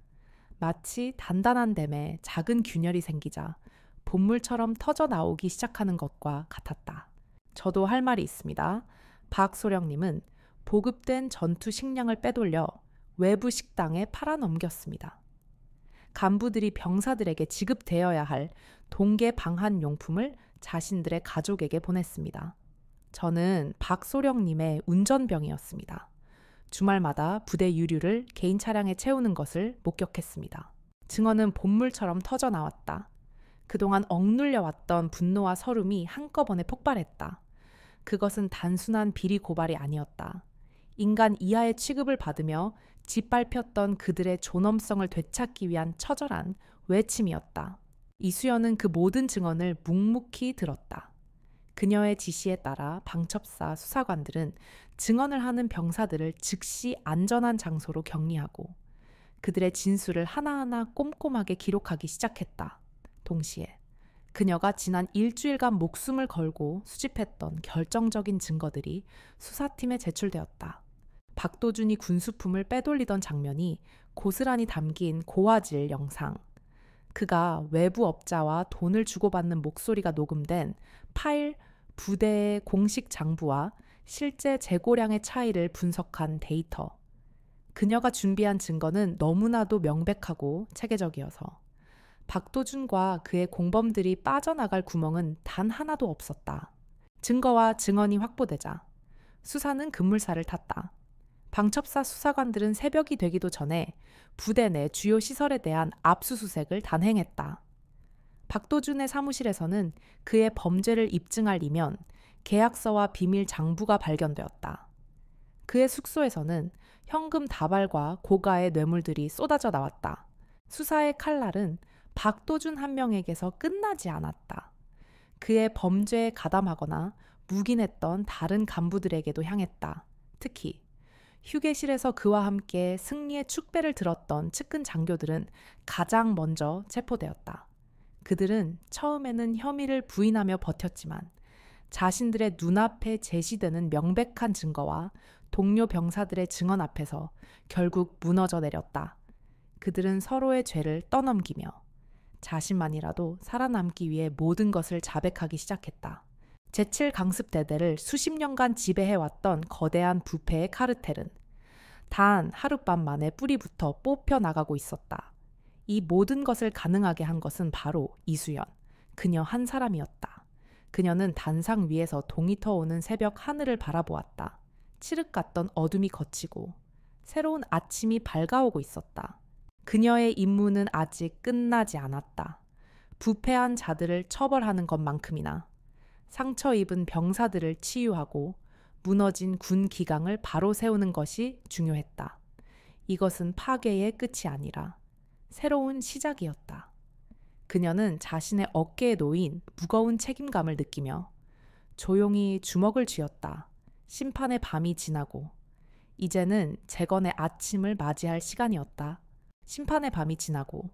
마치 단단한 댐에 작은 균열이 생기자 본물처럼 터져 나오기 시작하는 것과 같았다. 저도 할 말이 있습니다. 박 소령님은 보급된 전투 식량을 빼돌려 외부 식당에 팔아넘겼습니다. 간부들이 병사들에게 지급되어야 할 동계 방한 용품을 자신들의 가족에게 보냈습니다. 저는 박 소령님의 운전병이었습니다. 주말마다 부대 유류를 개인 차량에 채우는 것을 목격했습니다. 증언은 본물처럼 터져 나왔다. 그동안 억눌려 왔던 분노와 서름이 한꺼번에 폭발했다. 그것은 단순한 비리 고발이 아니었다. 인간 이하의 취급을 받으며 짓밟혔던 그들의 존엄성을 되찾기 위한 처절한 외침이었다. 이수연은 그 모든 증언을 묵묵히 들었다. 그녀의 지시에 따라 방첩사 수사관들은 증언을 하는 병사들을 즉시 안전한 장소로 격리하고 그들의 진술을 하나하나 꼼꼼하게 기록하기 시작했다. 동시에 그녀가 지난 일주일간 목숨을 걸고 수집했던 결정적인 증거들이 수사팀에 제출되었다. 박도준이 군수품을 빼돌리던 장면이 고스란히 담긴 고화질 영상, 그가 외부 업자와 돈을 주고받는 목소리가 녹음된 파일 부대의 공식 장부와 실제 재고량의 차이를 분석한 데이터. 그녀가 준비한 증거는 너무나도 명백하고 체계적이어서 박도준과 그의 공범들이 빠져나갈 구멍은 단 하나도 없었다. 증거와 증언이 확보되자 수사는 급물살을 탔다. 방첩사 수사관들은 새벽이 되기도 전에 부대 내 주요 시설에 대한 압수수색을 단행했다. 박도준의 사무실에서는 그의 범죄를 입증할 이면 계약서와 비밀 장부가 발견되었다. 그의 숙소에서는 현금 다발과 고가의 뇌물들이 쏟아져 나왔다. 수사의 칼날은 박도준 한 명에게서 끝나지 않았다. 그의 범죄에 가담하거나 묵인했던 다른 간부들에게도 향했다. 특히 휴게실에서 그와 함께 승리의 축배를 들었던 측근 장교들은 가장 먼저 체포되었다. 그들은 처음에는 혐의를 부인하며 버텼지만 자신들의 눈앞에 제시되는 명백한 증거와 동료 병사들의 증언 앞에서 결국 무너져 내렸다. 그들은 서로의 죄를 떠넘기며 자신만이라도 살아남기 위해 모든 것을 자백하기 시작했다. 제7강습대대를 수십 년간 지배해왔던 거대한 부패의 카르텔은 단 하룻밤 만에 뿌리부터 뽑혀 나가고 있었다. 이 모든 것을 가능하게 한 것은 바로 이수연, 그녀 한 사람이었다. 그녀는 단상 위에서 동이 터오는 새벽 하늘을 바라보았다. 칠흑 같던 어둠이 걷히고 새로운 아침이 밝아오고 있었다. 그녀의 임무는 아직 끝나지 않았다. 부패한 자들을 처벌하는 것만큼이나 상처 입은 병사들을 치유하고 무너진 군 기강을 바로 세우는 것이 중요했다. 이것은 파괴의 끝이 아니라 새로운 시작이었다. 그녀는 자신의 어깨에 놓인 무거운 책임감을 느끼며 조용히 주먹을 쥐었다. 심판의 밤이 지나고 이제는 재건의 아침을 맞이할 시간이었다. 심판의 밤이 지나고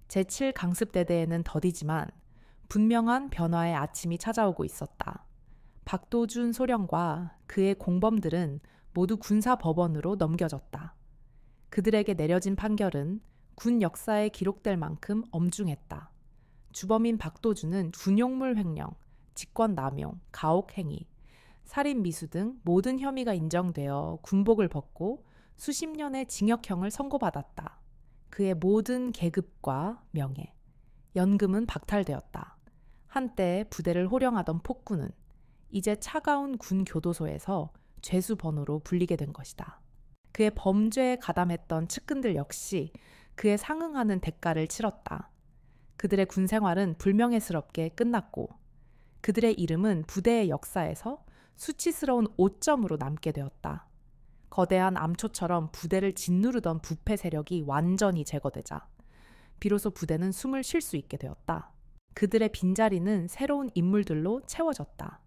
제7강습대대에는 더디지만 분명한 변화의 아침이 찾아오고 있었다. 박도준 소령과 그의 공범들은 모두 군사법원으로 넘겨졌다. 그들에게 내려진 판결은 군 역사에 기록될 만큼 엄중했다. 주범인 박도준은 군용물 횡령, 직권남용, 가혹행위, 살인미수 등 모든 혐의가 인정되어 군복을 벗고 수십 년의 징역형을 선고받았다. 그의 모든 계급과 명예, 연금은 박탈되었다. 한때 부대를 호령하던 폭군은 이제 차가운 군 교도소에서 죄수 번호로 불리게 된 것이다. 그의 범죄에 가담했던 측근들 역시 그에 상응하는 대가를 치렀다. 그들의 군 생활은 불명예스럽게 끝났고 그들의 이름은 부대의 역사에서 수치스러운 오점으로 남게 되었다. 거대한 암초처럼 부대를 짓누르던 부패 세력이 완전히 제거되자 비로소 부대는 숨을 쉴 수 있게 되었다. 그들의 빈자리는 새로운 인물들로 채워졌다.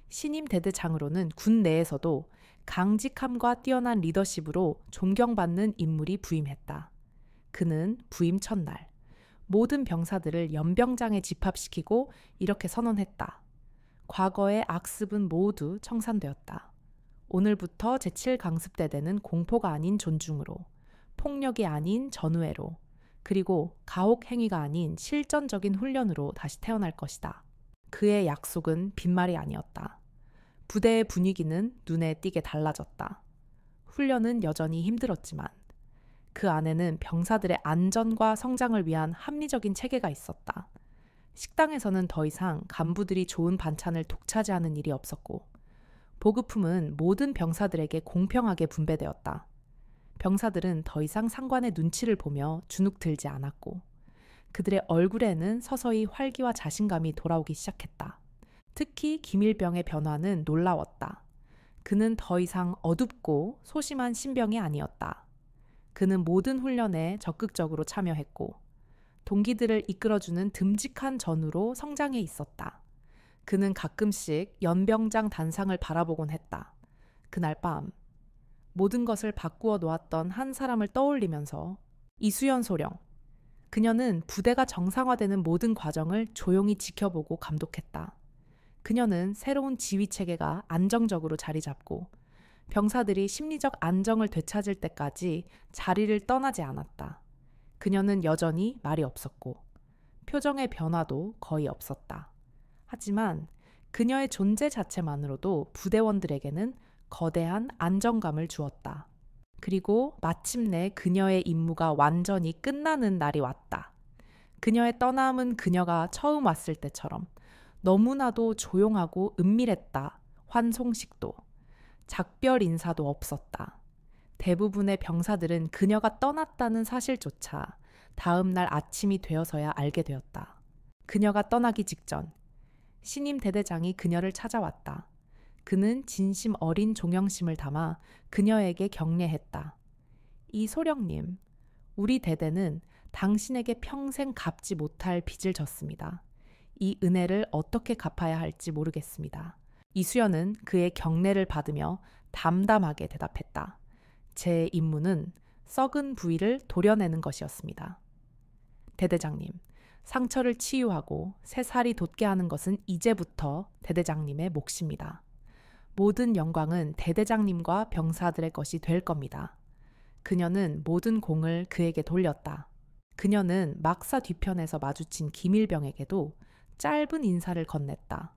신임 대대장으로는 군 내에서도 강직함과 뛰어난 리더십으로 존경받는 인물이 부임했다. 그는 부임 첫날 모든 병사들을 연병장에 집합시키고 이렇게 선언했다. 과거의 악습은 모두 청산되었다. 오늘부터 제7강습대대는 공포가 아닌 존중으로, 폭력이 아닌 전우애로, 그리고 가혹행위가 아닌 실전적인 훈련으로 다시 태어날 것이다. 그의 약속은 빈말이 아니었다. 부대의 분위기는 눈에 띄게 달라졌다. 훈련은 여전히 힘들었지만 그 안에는 병사들의 안전과 성장을 위한 합리적인 체계가 있었다. 식당에서는 더 이상 간부들이 좋은 반찬을 독차지하는 일이 없었고 보급품은 모든 병사들에게 공평하게 분배되었다. 병사들은 더 이상 상관의 눈치를 보며 주눅 들지 않았고 그들의 얼굴에는 서서히 활기와 자신감이 돌아오기 시작했다. 특히 김일병의 변화는 놀라웠다. 그는 더 이상 어둡고 소심한 신병이 아니었다. 그는 모든 훈련에 적극적으로 참여했고 동기들을 이끌어주는 듬직한 전우로 성장해 있었다. 그는 가끔씩 연병장 단상을 바라보곤 했다. 그날 밤 모든 것을 바꾸어 놓았던 한 사람을 떠올리면서 이수연 소령. 그녀는 부대가 정상화되는 모든 과정을 조용히 지켜보고 감독했다. 그녀는 새로운 지휘 체계가 안정적으로 자리 잡고 병사들이 심리적 안정을 되찾을 때까지 자리를 떠나지 않았다. 그녀는 여전히 말이 없었고 표정의 변화도 거의 없었다. 하지만 그녀의 존재 자체만으로도 부대원들에게는 거대한 안정감을 주었다. 그리고 마침내 그녀의 임무가 완전히 끝나는 날이 왔다. 그녀의 떠남은 그녀가 처음 왔을 때처럼 너무나도 조용하고 은밀했다. 환송식도, 작별 인사도 없었다. 대부분의 병사들은 그녀가 떠났다는 사실조차 다음 날 아침이 되어서야 알게 되었다. 그녀가 떠나기 직전 신임 대대장이 그녀를 찾아왔다. 그는 진심 어린 종영심을 담아 그녀에게 격려했다. 이 소령님, 우리 대대는 당신에게 평생 갚지 못할 빚을 졌습니다. 이 은혜를 어떻게 갚아야 할지 모르겠습니다. 이수연은 그의 격려를 받으며 담담하게 대답했다. 제 임무는 썩은 부위를 도려내는 것이었습니다. 대대장님, 상처를 치유하고 새 살이 돋게 하는 것은 이제부터 대대장님의 몫입니다. 모든 영광은 대대장님과 병사들의 것이 될 겁니다. 그녀는 모든 공을 그에게 돌렸다. 그녀는 막사 뒤편에서 마주친 김일병에게도 짧은 인사를 건넸다.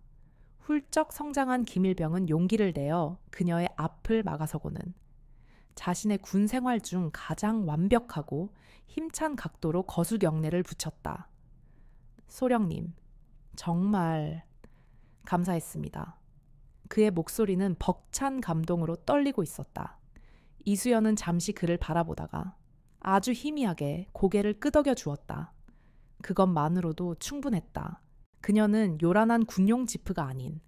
훌쩍 성장한 김일병은 용기를 내어 그녀의 앞을 막아서고는 자신의 군 생활 중 가장 완벽하고 힘찬 각도로 거수경례를 붙였다. 소령님, 정말 감사했습니다. 그의 목소리는 벅찬 감동으로 떨리고 있었다. 이수연은 잠시 그를 바라보다가 아주 희미하게 고개를 끄덕여 주었다. 그것만으로도 충분했다. 그녀는 요란한 군용 지프가 아닌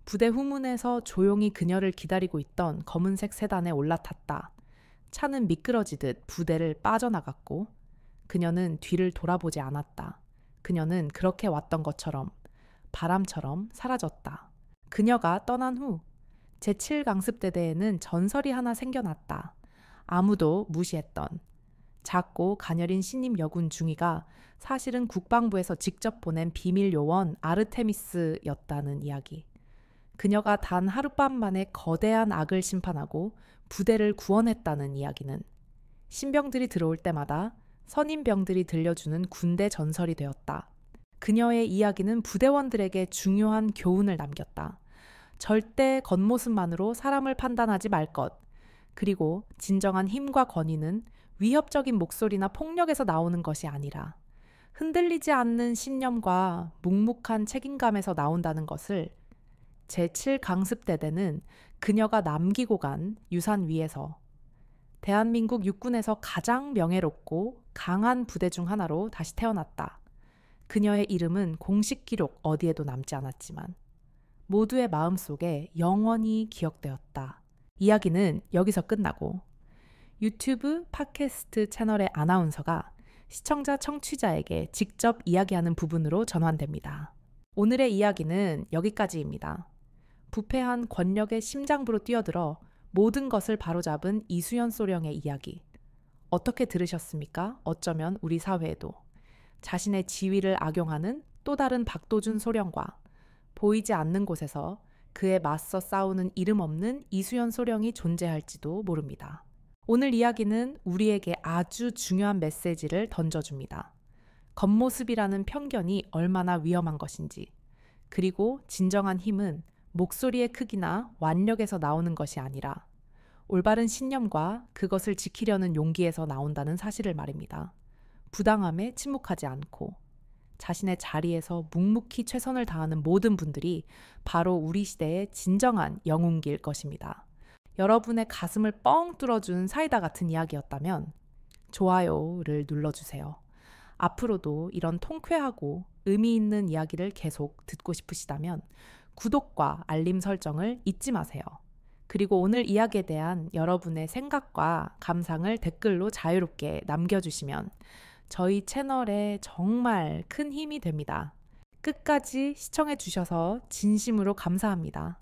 부대 후문에서 조용히 그녀를 기다리고 있던 검은색 세단에 올라탔다. 차는 미끄러지듯 부대를 빠져나갔고 그녀는 뒤를 돌아보지 않았다. 그녀는 그렇게 왔던 것처럼 바람처럼 사라졌다. 그녀가 떠난 후 제7강습대대에는 전설이 하나 생겨났다. 아무도 무시했던 작고 가녀린 신임 여군 중위가 사실은 국방부에서 직접 보낸 비밀 요원 아르테미스였다는 이야기. 그녀가 단 하룻밤 만에 거대한 악을 심판하고 부대를 구원했다는 이야기는 신병들이 들어올 때마다 선임병들이 들려주는 군대 전설이 되었다. 그녀의 이야기는 부대원들에게 중요한 교훈을 남겼다. 절대 겉모습만으로 사람을 판단하지 말 것. 그리고 진정한 힘과 권위는 위협적인 목소리나 폭력에서 나오는 것이 아니라 흔들리지 않는 신념과 묵묵한 책임감에서 나온다는 것을 제7강습대대는 그녀가 남기고 간 유산 위에서 대한민국 육군에서 가장 명예롭고 강한 부대 중 하나로 다시 태어났다. 그녀의 이름은 공식 기록 어디에도 남지 않았지만 모두의 마음속에 영원히 기억되었다. 이야기는 여기서 끝나고 유튜브 팟캐스트 채널의 아나운서가 시청자 청취자에게 직접 이야기하는 부분으로 전환됩니다. 오늘의 이야기는 여기까지입니다. 부패한 권력의 심장부로 뛰어들어 모든 것을 바로잡은 이수연 소령의 이야기. 어떻게 들으셨습니까? 어쩌면 우리 사회에도 자신의 지위를 악용하는 또 다른 박도준 소령과 보이지 않는 곳에서 그에 맞서 싸우는 이름 없는 이수연 소령이 존재할지도 모릅니다. 오늘 이야기는 우리에게 아주 중요한 메시지를 던져줍니다. 겉모습이라는 편견이 얼마나 위험한 것인지, 그리고 진정한 힘은 목소리의 크기나 완력에서 나오는 것이 아니라 올바른 신념과 그것을 지키려는 용기에서 나온다는 사실을 말입니다. 부당함에 침묵하지 않고 자신의 자리에서 묵묵히 최선을 다하는 모든 분들이 바로 우리 시대의 진정한 영웅기일 것입니다. 여러분의 가슴을 뻥 뚫어준 사이다 같은 이야기였다면 좋아요를 눌러주세요. 앞으로도 이런 통쾌하고 의미 있는 이야기를 계속 듣고 싶으시다면 구독과 알림 설정을 잊지 마세요. 그리고 오늘 이야기에 대한 여러분의 생각과 감상을 댓글로 자유롭게 남겨주시면 저희 채널에 정말 큰 힘이 됩니다. 끝까지 시청해주셔서 진심으로 감사합니다.